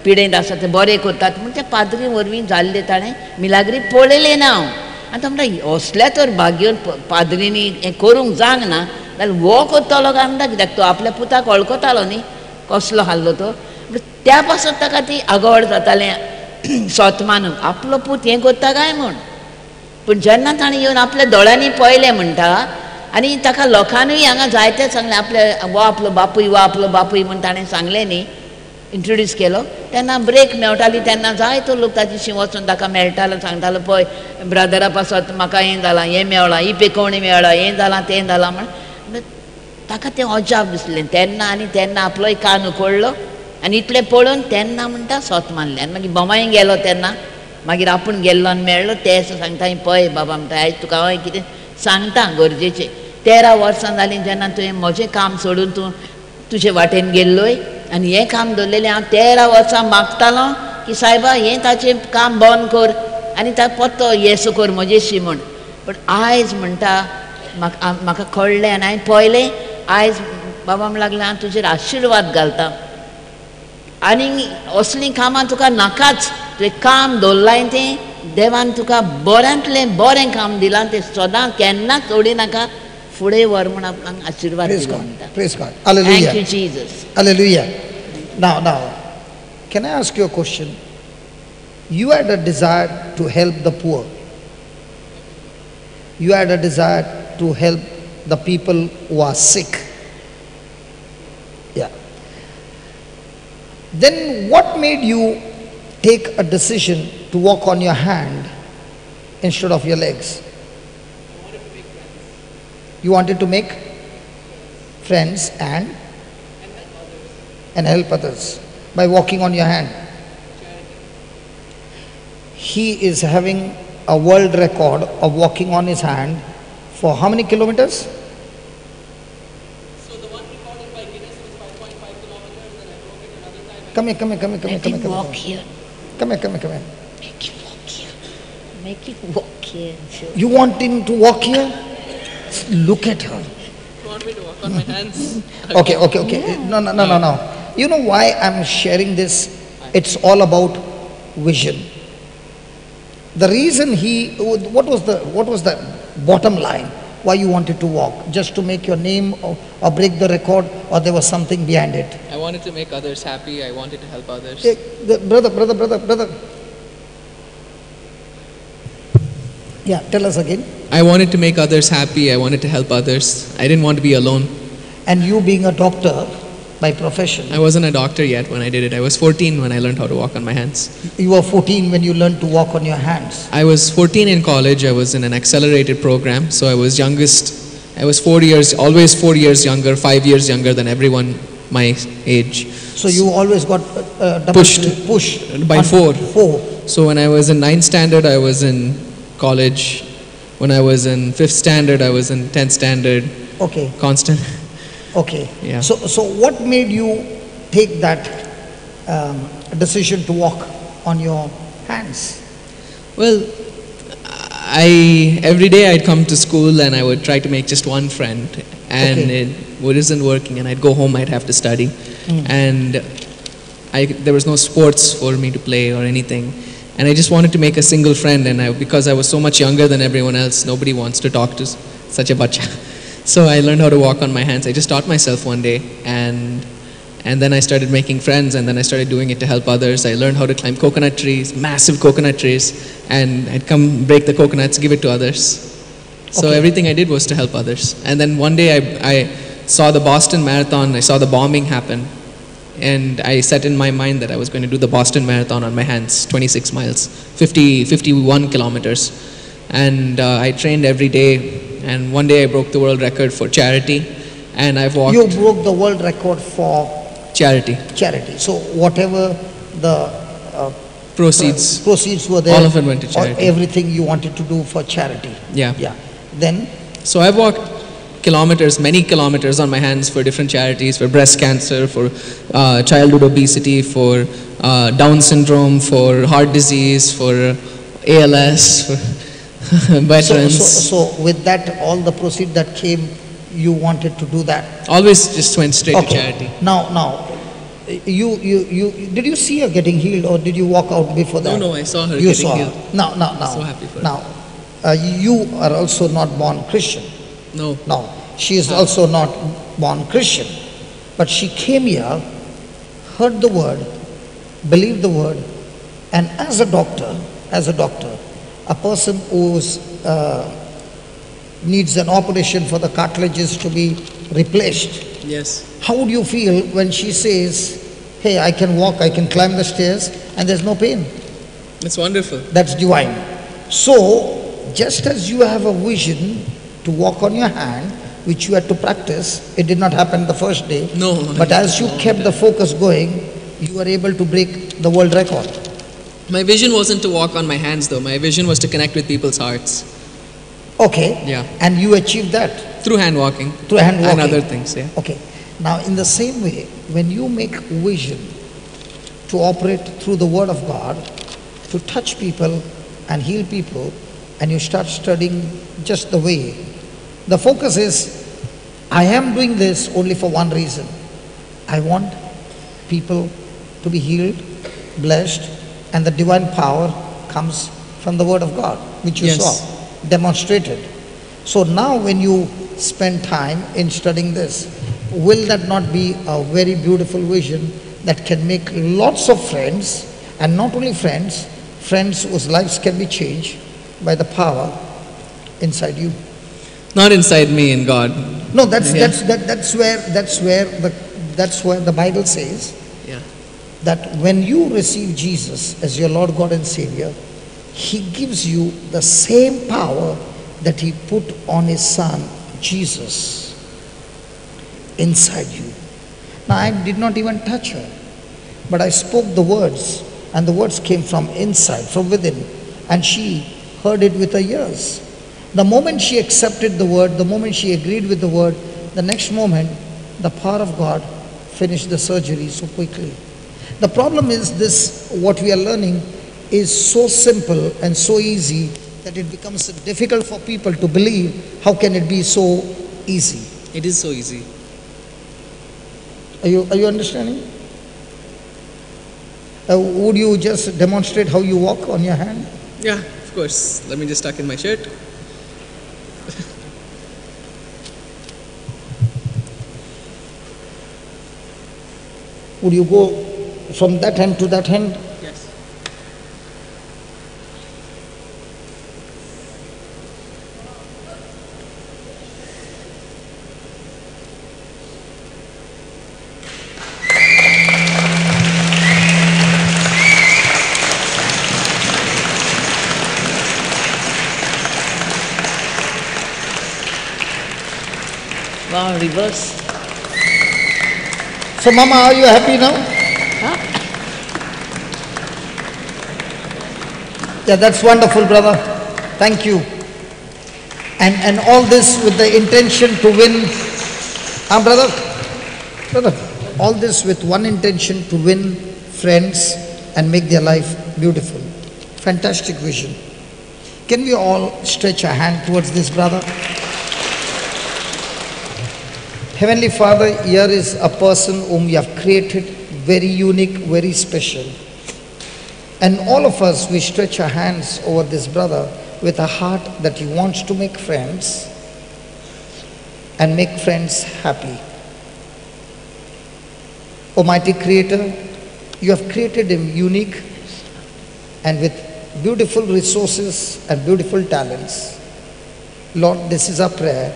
पिडेंत आसा ते बरें करतात म्हण त्या पाद्री वरवीं जाल्ले ताणें मिलाग्री पळयलें ना हांव आतां म्हणटा असल्या तर भाग्योन पाद्रीनी हें करूंक जावंक ना जाल्यार हो करतलो काय म्हणटा कित्याक तो आपल्या पुताक वळखतालो न्ही कसलो हाल्लो तो त्या पासून ताका ती आगोड जातालें सोतमानूक आपलो पूत हें करता काय म्हूण पूण जेन्ना ताणें येवन आपल्या दोळ्यांनी पळयलें म्हणटा आनी ताका लोकांनूय हांगा जायते सांगलें आपले वो आपलो बापूय म्हूण ताणें सांगलें न्ही इंट्रोड्यूस केलो तेन्ना ब्रेक मेळटाली तेन्ना जायतो लोक ताची वचून ताका मेळटालो सांगतालो पळय ब्रदरा पासत म्हाका हें जालां हें मेळ्ळां ही पेकोवणी मेळ्ळा हें जालां तें जालां म्हण ताका तें अजाप दिसलें तेन्ना आनी तेन्ना आपलोय कान उकडलो आनी इतलें पळोवन तेन्ना म्हणटा सोत मारलें आनी मागीर बोमाय गेलो तेन्ना मागीर आपूण गेल्लो आनी मेळ्ळो ते सांगता पळय बाबा म्हणटा आयज तुका हांव कितें सांगता गरजेचें 13 वर्सां जालीं जेन्ना तुवें म्हजें काम सोडून तूं तुजे वाटेन गेल्लोय आनी हें काम दवरलेलें हांव 13 वर्सां मागतालो की सायबा हें ताचें काम बंद कर आनी ताका पत्तो येसो कर म्हजेशी म्हूण पूण आयज म्हणटा म्हाका कळ्ळें आनी हांवें पळयलें आयज बाबा म्हणूंक लागलें हांव तुजेर आशिर्वाद घालता आनी असलीं कामां तुका नाकाच तुवें काम दवरलां तें देवान तुका बऱ्यांतलें बरें काम दिलां तें सदां केन्नाच सोडिनाका फुडें व्हर म्हूण आपणाक आशिर्वाद दिलो म्हणटा Praise God. Hallelujah. Thank you Jesus Hallelujah. Now, can I ask you a question? You had a desire to help the poor. You had a desire to help the people who are sick. Yeah. Then what made you take a decision to walk on your hand instead of your legs? You wanted to make friends and help others by walking on your hand. He is having a world record of walking on his hand for how many kilometers? So the one Come here, come here, come here, come here, Let come here, him come walk here. here. Come here, come here, come here. Make him walk here. Make him walk here. and show. You want him to walk here? Look at her. You want me to walk on my hands? Okay, okay, okay. No. You know why I'm sharing this? It's all about vision. The reason what was the bottom line? Why you wanted to walk? Just to make your name or break the record, or there was something behind it? I wanted to make others happy. I wanted to help others. Brother. Yeah, tell us again. I wanted to make others happy. I wanted to help others. I didn't want to be alone. And you being a doctor by profession, I wasn't a doctor yet when I did it. I was 14 when I learned how to walk on my hands. you were 14 when you learned to walk on your hands. I was 14 in college. I was in an accelerated program. So I was youngest. I was 4 years, always 4 years younger, 5 years younger than everyone my age. So you always got pushed By on 4. 4. So when I was in 9th standard, I was in college. When I was in 5th standard, I was in 10th standard. Okay. Constant. Okay. Yeah. So what made you take that decision to walk on your hands? Well, every day I'd come to school and I would try to make just one friend, and Okay. it wasn't working. And I'd go home, I'd have to study, and there was no sports for me to play or anything. And I just wanted to make a single friend, and because I was so much younger than everyone else, nobody wants to talk to such a bacha. So I learned how to walk on my hands. I just taught myself one day, and then I started making friends, and then I started doing it to help others. I learned how to climb coconut trees, massive coconut trees, and I'd come break the coconuts, give it to others. So Okay. everything I did was to help others. And then one day I saw the Boston Marathon, I saw the bombing happen, and I set in my mind that I was going to do the Boston Marathon on my hands, 26 miles, 51 kilometers. And I trained every day, and one day I broke the world record for charity, and I've walked You broke the world record for charity. charity. So whatever the Proceeds. were there, All of it went to or charity. everything you wanted to do for charity. Yeah. Yeah. Then, So I've walked kilometers, many kilometers on my hands for different charities, for breast cancer, for childhood obesity, for Down syndrome, for heart disease, for ALS, for veterans. so with that, all the proceeds that came, you wanted to do that. Always just went straight to charity. Now, you did you see her getting healed, or did you walk out before that? No, I saw her You getting saw healed. her. Now. So happy for her. Now, you are also not born Christian. No. No, she is also not born Christian, but she came here, heard the word, believed the word, and as a doctor, a person who needs an operation for the cartilages to be replaced. Yes. How would you feel when she says, "Hey, I can walk, I can climb the stairs, and there's no pain"? It's wonderful. That's divine. So, just as you have a vision to walk on your hand, which you had to practice, it did not happen the first day. No. But as you kept the focus going, you were able to break the world record. My vision wasn't to walk on my hands though. My vision was to connect with people's hearts. Okay. Yeah. And you achieved that Through hand walking. through hand walking. And other things, yeah. Okay. Now, in the same way, when you make vision to operate through the Word of God, to touch people and heal people, and you start studying just the way, the focus is, I am doing this only for one reason. I want people to be healed, blessed, and the divine power comes from the Word of God, which you Yes. saw, demonstrated. So now when you spend time in studying this, will that not be a very beautiful vision that can make lots of friends, and not only friends, friends whose lives can be changed by the power inside you? Not inside me, in God. No, that's Yeah. where the Bible says Yeah. that when you receive Jesus as your Lord God and Savior, He gives you the same power that He put on His Son, Jesus, inside you. Now, I did not even touch her, but I spoke the words, and the words came from inside, from within, and she heard it with her ears. The moment she accepted the word, the moment she agreed with the word, the next moment, the power of God finished the surgery so quickly. The problem is this, what we are learning is so simple and so easy that it becomes difficult for people to believe. How can it be so easy? It is so easy. Are you understanding? Would you just demonstrate how you walk on your hand? Yeah, of course. Let me just tuck in my shirt. Would you go from that hand to that hand? Yes. Wow, reverse. So Mama, are you happy now? Huh? Yeah, that's wonderful, brother. Thank you. And all this with the intention to win. Brother, all this with one intention to win friends and make their life beautiful. Fantastic vision. Can we all stretch our hand towards this brother? Heavenly Father, here is a person whom you have created very unique, very special. And all of us, we stretch our hands over this brother with a heart that he wants to make friends and make friends happy. Almighty Creator, you have created him unique and with beautiful resources and beautiful talents. Lord, this is our prayer,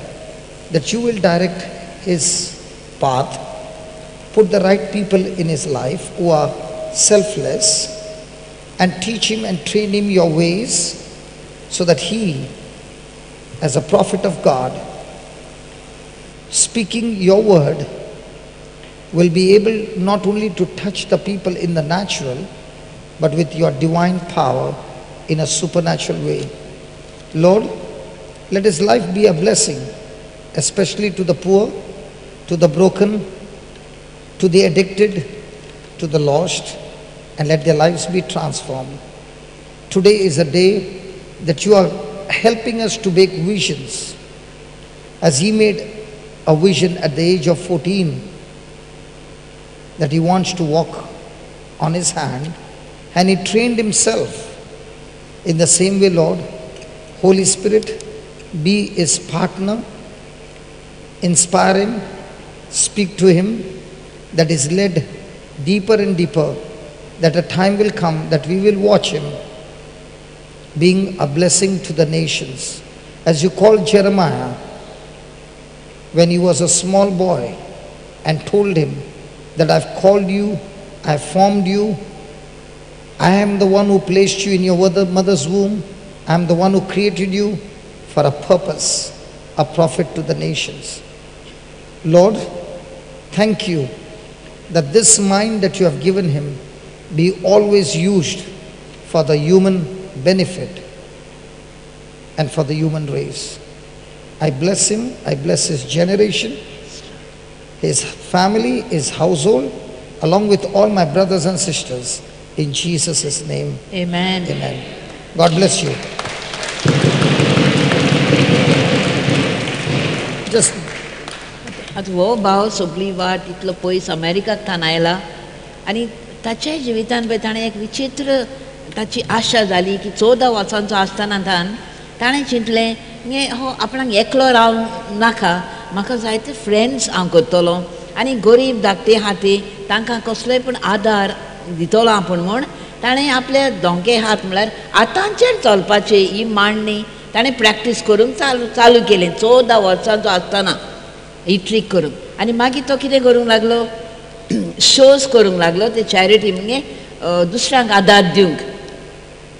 that you will direct his path, put the right people in his life who are selfless, and teach him and train him your ways, so that he, as a prophet of God, speaking your word, will be able not only to touch the people in the natural, but with your divine power in a supernatural way. Lord, let his life be a blessing, especially to the poor, to the broken, to the addicted, to the lost, and let their lives be transformed. Today is a day that you are helping us to make visions. As he made a vision at the age of 14, that he wants to walk on his hand, and he trained himself. In the same way, Lord, Holy Spirit, be his partner, inspire him, speak to him, that is led deeper and deeper, that a time will come that we will watch him being a blessing to the nations. As you called Jeremiah when he was a small boy and told him that I've called you, I've formed you, I am the one who placed you in your mother's womb, I am the one who created you for a purpose, a prophet to the nations. Lord, thank you that this mind that you have given him be always used for the human benefit and for the human race. I bless him, I bless his generation, his family, his household, along with all my brothers and sisters, in Jesus' name. Amen. Amen. God bless you. Just आतां हो भाव सगळी वाट इतलो पयस अमेरिकाक थान आयला आनी ताच्या जिवितान पळय ताणें एक विचित्र ताची आशा जाली की 14 वर्सांचो आसतना ताणें चिंतलें की हो आपणाक एकलो रावंक नाका, म्हाका जायते फ्रेंड्स हांव करतलो आनी गरीब धाकटे हाती तांकां कसलोय पूण आदार दितलो आपूण म्हूण ताणें आपले दोंगे हात म्हळ्यार आतांचेर चलपाची ही मांडणी ताणें प्रॅक्टीस करूंक चालू केलें 14 वर्सांचो आसतना ही ट्रीक करूंक. आनी मागीर तो कितें करूंक लागलो, शोज करूंक लागलो ते चॅरिटी म्हणजे दुसऱ्यांक आदार दिवंक.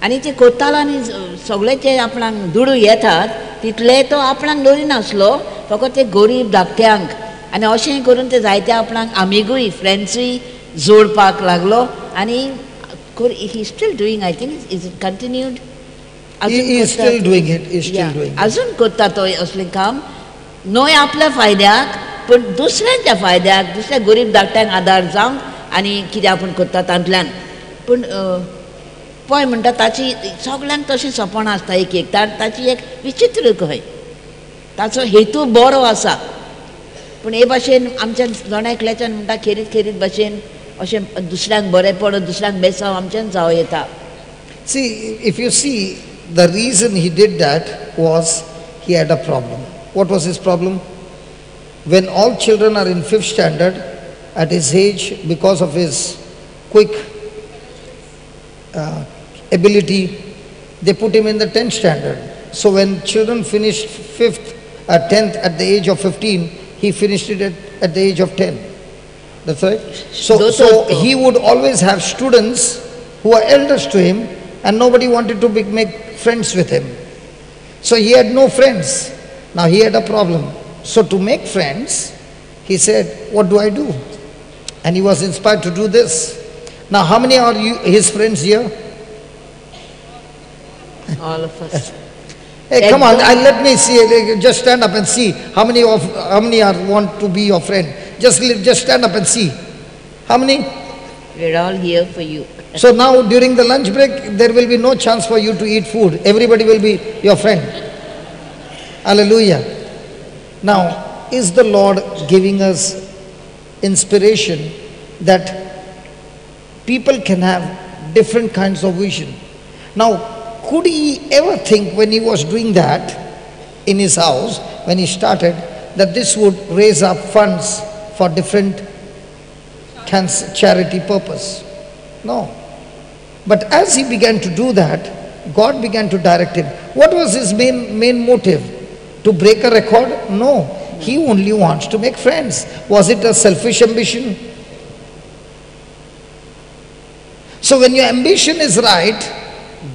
आनी ते कोत्तालो आनी सगळे जे आपणाक दुडू येतात तितले तो आपणाक दवरिनासलो, फकत ते गरीब धाकट्यांक. आनी अशें करून ते जायते आपणाक आमिगूय फ्रेंड्सूय जोडपाक लागलो. आनी he still doing, I think, is it continued? he is still doing it. He is still doing it. अजून करता तो असलें काम, न्हय आपल्या फायद्याक पण दुसऱ्यांच्या फायद्याक, दुसऱ्या गरीब धाकट्यांक आदार जावंक आनी कितें आपूण करता तांतल्यान पूण पळय म्हणटा ताची सगळ्यांक तशें सपन आसता एक एक ताची एक विचित्र कहे ताचो हेतू बरो आसा पूण हे भाशेन आमच्या दोना एकल्याच्यान म्हणटा खेरीत भाशेन अशें दुसऱ्यांक बरें पडत दुसऱ्यांक बेसाव आमच्यान जावं येता. See, if you see, the reason he did that was he had a problem. What was his problem? When all children are in 5th standard, at his age, because of his quick ability, they put him in the 10th standard. So when children finished 10th at the age of 15, he finished it at the age of 10. That's right. So he would always have students who are elders to him, and nobody wanted to make friends with him. So he had no friends. Now he had a problem. So to make friends, he said, what do I do? And he was inspired to do this. Now how many are his friends here? All of us. Hey, come on, let me see. Just stand up and see how many want to be your friend. Just stand up and see. How many? We're all here for you. So now during the lunch break, there will be no chance for you to eat food. Everybody will be your friend. Hallelujah. Now, is the Lord giving us inspiration that people can have different kinds of vision? Now, could he ever think when he was doing that in his house, when he started, that this would raise up funds for different charity purpose? No. But as he began to do that, God began to direct him. What was his main motive? To break a record? No. He only wants to make friends. Was it a selfish ambition? So when your ambition is right,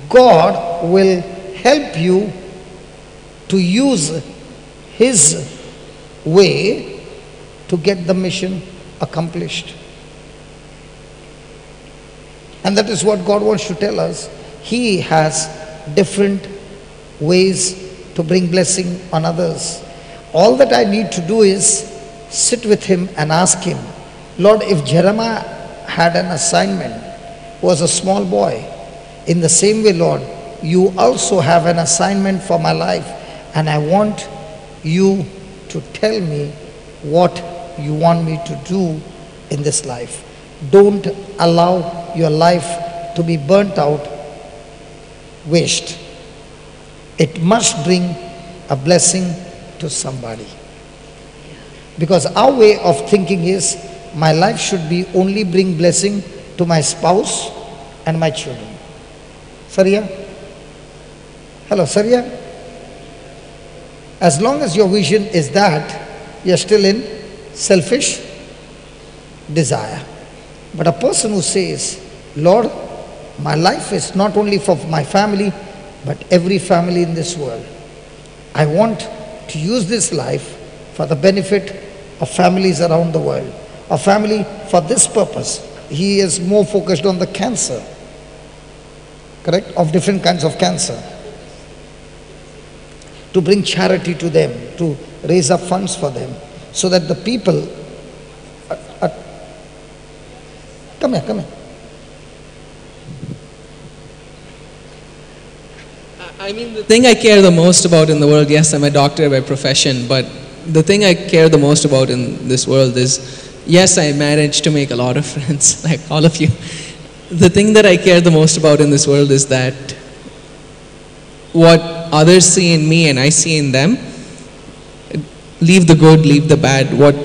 God will help you to use his way to get the mission accomplished. And that is what God wants to tell us. He has different ways to bring blessing on others. All that I need to do is sit with him and ask him, Lord, if Jeremiah had an assignment, was a small boy, in the same way, Lord, you also have an assignment for my life, and I want you to tell me what you want me to do in this life. Don't allow your life to be burnt out, waste. It must bring a blessing to somebody. Because our way of thinking is, my life should be only bring blessing to my spouse and my children. Saria? Hello, Saria? As long as your vision is that, you're still in selfish desire. But a person who says, Lord, my life is not only for my family, but every family in this world. I want to use this life for the benefit of families around the world. A family for this purpose. He is more focused on the cancer, correct? Of different kinds of cancer. To bring charity to them, to raise up funds for them, so that the people come here. I mean, the thing I care the most about in the world, yes, I'm a doctor by profession, but the thing I care the most about in this world is, yes, I managed to make a lot of friends, like all of you. The thing that I care the most about in this world is that what others see in me and I see in them, leave the good, leave the bad, what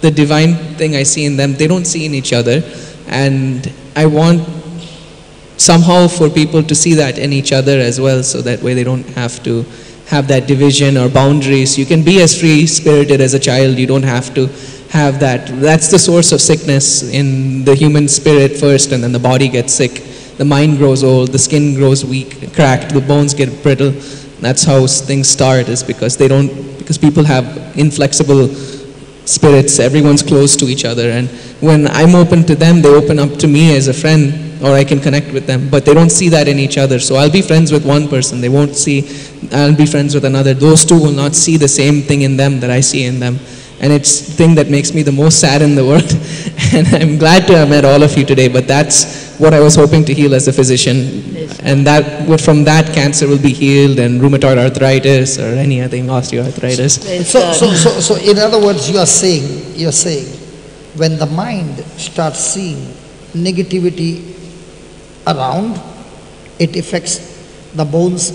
the divine thing I see in them, they don't see in each other. And I want somehow for people to see that in each other as well, so that way they don't have to have that division or boundaries. You can be as free-spirited as a child, you don't have to have that. That's the source of sickness in the human spirit first, and then the body gets sick. The mind grows old, the skin grows weak, cracked, the bones get brittle. That's how things start, is because people have inflexible spirits. Everyone's close to each other, and when I'm open to them, they open up to me as a friend, or I can connect with them, but they don't see that in each other. So I'll be friends with one person, they won't see, I'll be friends with another. Those two will not see the same thing in them that I see in them. and it's the thing that makes me the most sad in the world. And I'm glad to have met all of you today, but that's what I was hoping to heal as a physician. And from that, cancer will be healed, and rheumatoid arthritis or anything, osteoarthritis. Praise So, God. so in other words, you're saying, when the mind starts seeing negativity around, it affects the bones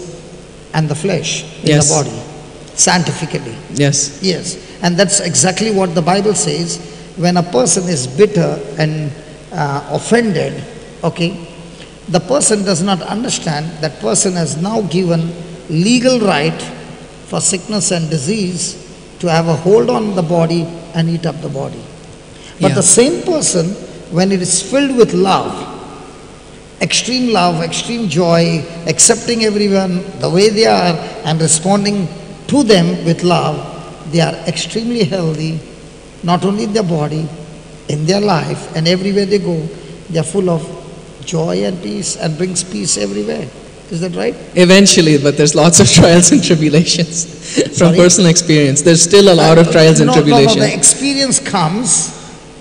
and the flesh in Yes. the body, scientifically. Yes. Yes, and that's exactly what the Bible says. When a person is bitter and offended, okay, the person does not understand that person has now given legal right for sickness and disease to have a hold on the body and eat up the body. But Yeah. the same person, when it is filled with love, extreme joy, accepting everyone the way they are and responding to them with love, they are extremely healthy, not only in their body, in their life, and everywhere they go, they are full of joy and peace and brings peace everywhere. Is that right? Eventually, but there's lots of trials and tribulations. From Sorry? personal experience, there's still a lot of trials and No, tribulations. the experience comes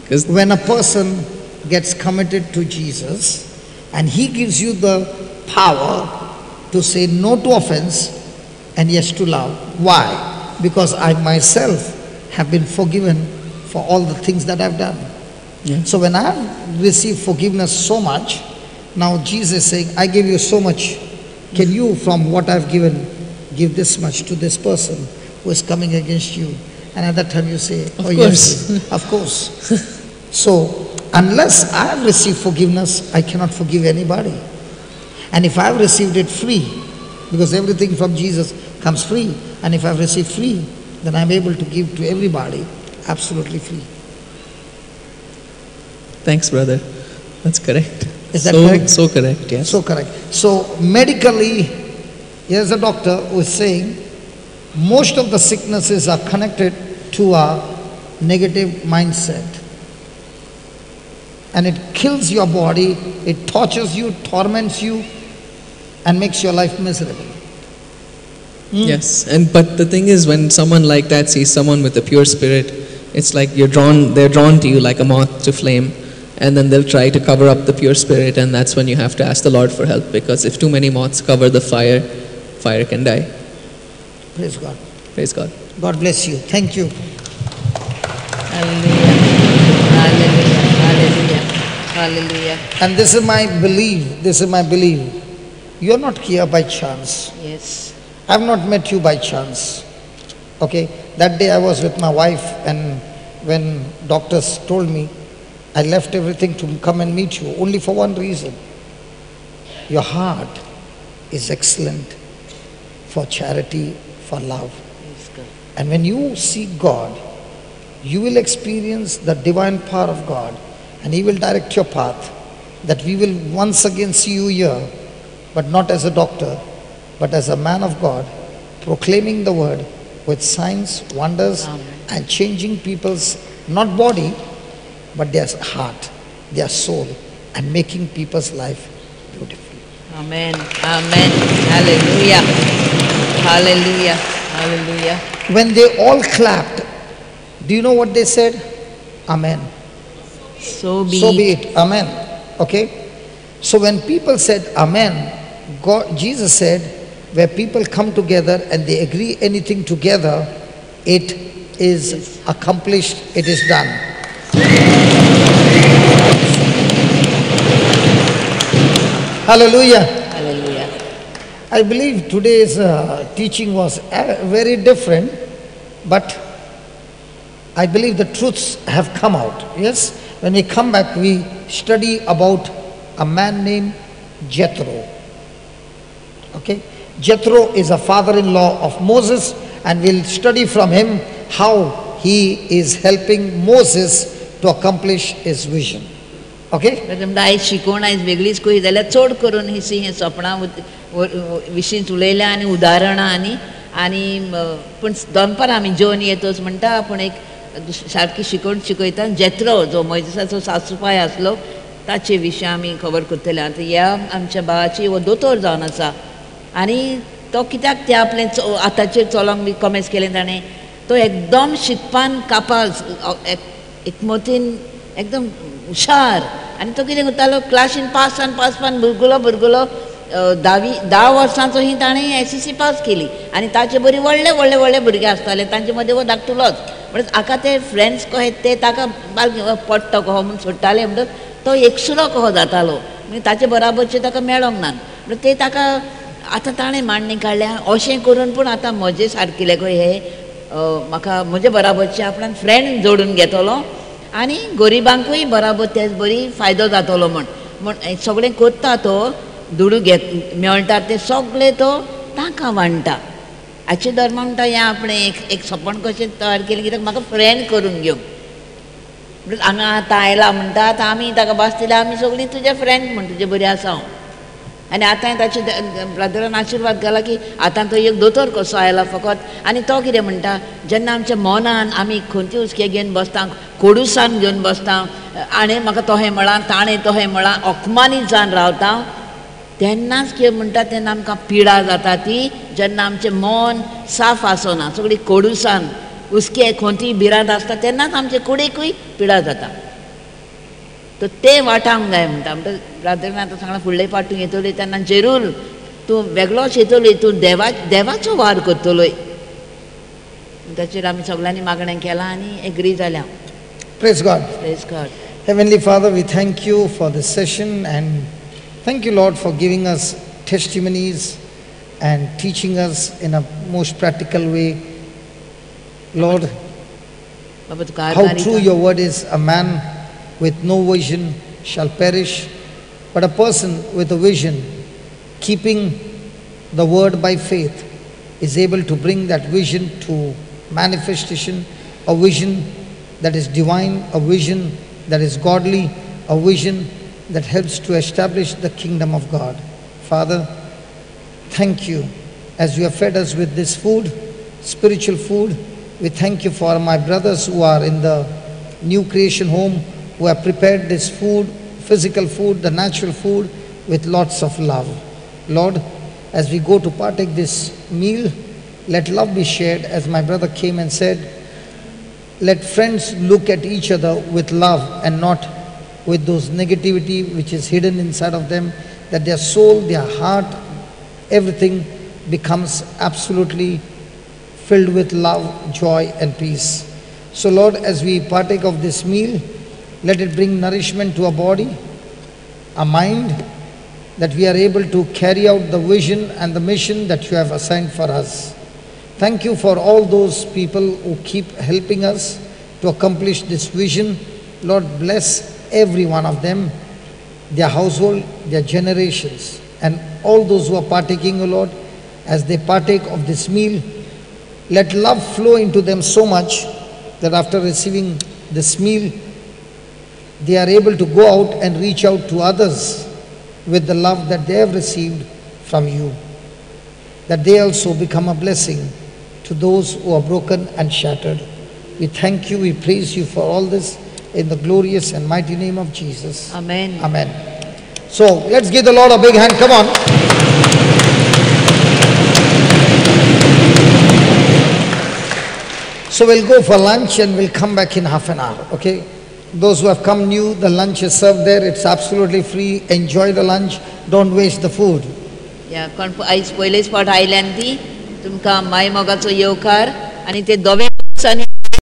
'Cause- when a person gets committed to Jesus and he gives you the power to say no to offense and yes to love. Why? Because I myself have been forgiven for all the things that I've done. Yeah. So when I receive forgiveness so much, now Jesus is saying, I give you so much. Can you, from what I've given, give this much to this person who is coming against you? And at that time you say, Of oh course. yes, of course. So unless I have received forgiveness, I cannot forgive anybody. And if I have received it free, because everything from Jesus comes free, and if I've received free, then I'm able to give to everybody absolutely free. Thanks, brother. That's correct. Is that so, correct? So correct, yes. So correct. So medically, here's a doctor who is saying most of the sicknesses are connected to a negative mindset. And it kills your body, it tortures you, torments you, and makes your life miserable. Yes, but the thing is, when someone like that sees someone with a pure spirit, it's like they're drawn to you like a moth to flame, and then they'll try to cover up the pure spirit, and that's when you have to ask the Lord for help, because if too many moths cover the fire, fire can die. Praise God. Praise God. God bless you. Thank you. Hallelujah. Hallelujah. Hallelujah. Hallelujah. And this is my belief. You're not here by chance. Yes. I've not met you by chance. Okay? That day I was with my wife, and when doctors told me, I left everything to come and meet you only for one reason. Your heart is excellent for charity, for love. Praise God. And when you seek God, you will experience the divine power of God, and He will direct your path. That we will once again see you here, but not as a doctor, but as a man of God, proclaiming the word with signs, wonders, Amen. and changing people's, not body, but their heart, their soul, and making people's life beautiful. Amen. Amen. Hallelujah. Hallelujah. Hallelujah. When they all clapped, do you know what they said? Amen. So be So be it. Amen. Okay? So when people said Amen, Jesus said, where people come together and they agree anything together, it is accomplished, it is done. Hallelujah. Hallelujah. I believe today's teaching was very different, but I believe the truths have come out. Yes? When we come back, we study about a man named Jethro. Okay? Jethro is a father-in-law of Moses, and we'll study from him how he is helping Moses to accomplish his vision. Okay? समजा आयज शिकोवण आयज वेगळीच कशी जाल्यार चड करून ही हे सपनां विशींच उलयल्या आनी उदाहरणां आनी पूण दनपार आमी जेवन येतोच म्हणटा पूण एक सारकी शिकोवण शिकयता जेत्रो जो मोइजेसाचो सासूपाय आसलो ताचे विशीं आमी खबर करतले आतां ह्या आमच्या भावाची वो दोतोर जावन आसा आनी तो कित्याक ते आपलें आतांचेर चलोंक बी कमेंट्स केलें ताणें तो एकदम शिकपान कापास एकमतीन एकदम हुशार आनी तो कितें करतालो क्लासीन पास भुरगुलो 10 वर्सांचो ही ताणें SSC पास केली आनी ताचे बरी व्हडले भुरगे आसताले तांचे मदीं वो धाकटुलोच म्हणजे हाका ते फ्रेंड्स कहे ते ताका पडटो कहो म्हूण सोडटाले म्हणटच तो एकसुरो कहो जातालो म्हणजे ताचे बराबरचे ताका मेळोंक ना म्हणजे ते ताका आतां ताणें मांडणी काडल्या अशें करून पूण आतां म्हजे सारकिले गो हे म्हाका म्हजे बराबरचे आपणान फ्रेंड जोडून घेतलो आनी गरिबांकूय बराबर तेच बरी फायदो जातलो म्हण सगळें करता तो दुडू मेळटा ते सगळे तो तांकां वांटा हाचे धर्म म्हणटा हें आपणें एक सपन कशें तयार केलें कित्याक म्हाका फ्रेंड करून घेवंक म्हणजे हांगा आतां आयला म्हणटात आमी ताका भास दिला आमी सगळीं तुजे फ्रेंड म्हण तुजे बरी आसा हांव आनी आतां ताचे ब्रदरान आशिर्वाद घाला की आतां तो एक दोतोर कसो आयला फकत आनी तो कितें म्हणटा जेन्ना आमच्या मनान आमी खंयची उचके घेवन बसता कोडूसान घेवन बसता आनी म्हाका तोहें म्हळां ताणें तोहें म्हळां अकमानीत जावन रावता तेन्नाच कितें म्हणटा तेन्ना आमकां पिडा जाता ती जेन्ना आमचें मन साफ आसना सगळीं कोडूसान उचके खंयची भिरांत आसता तेन्नाच आमचे कुडीकूय पिडा जाता तो ते वाटांक जाय म्हणटा ब्रदरान आतां सांगला फुडले पाटून येतली तेन्ना जरूर तूं वेगळोच येतली तूं देवाचो वार करतलोय ताचेर आमी सगळ्यांनी मागणें केलां आनी एग्री जाल्या Praise God. Praise God Heavenly Father, we thank you for this session and thank you, Lord, for giving us testimonies and teaching us in a most practical way. Lord, बाबा तुका how आभारी true your word is. A man with no vision shall perish, but a person with a vision, keeping the word by faith, is able to bring that vision to manifestation, a vision that is divine, a vision that is godly, a vision that helps to establish the kingdom of God. Father, thank you as you have fed us with this food, spiritual food. We thank you for my brothers who are in the new creation home, who have prepared this food, physical food, the natural food, with lots of love. Lord, as we go to partake this meal, let love be shared. As my brother came and said, let friends look at each other with love and not with those negativity which is hidden inside of them, that their soul, their heart, everything becomes absolutely filled with love, joy and peace. So Lord, as we partake of this meal, let it bring nourishment to our body, our mind, that we are able to carry out the vision and the mission that you have assigned for us. Thank you for all those people who keep helping us to accomplish this vision. Lord, bless every one of them, their household, their generations, and all those who are partaking, O Lord, as they partake of this meal, let love flow into them so much that after receiving this meal, they are able to go out and reach out to others with the love that they have received from you, that they also become a blessing to those who are broken and shattered. We thank you, we praise you for all this in the glorious and mighty name of Jesus. Amen. Amen. So let's give the Lord a big hand. Come on. So we'll go for lunch and we'll come back in half an hour. Okay? Those who have come new, the lunch is served there. It's absolutely free. Enjoy the lunch. Don't waste the food. या कोण आयज पयलेच फावट आयल्यान ती तुमकां my मोगाचो येवकार आनी ते दोवे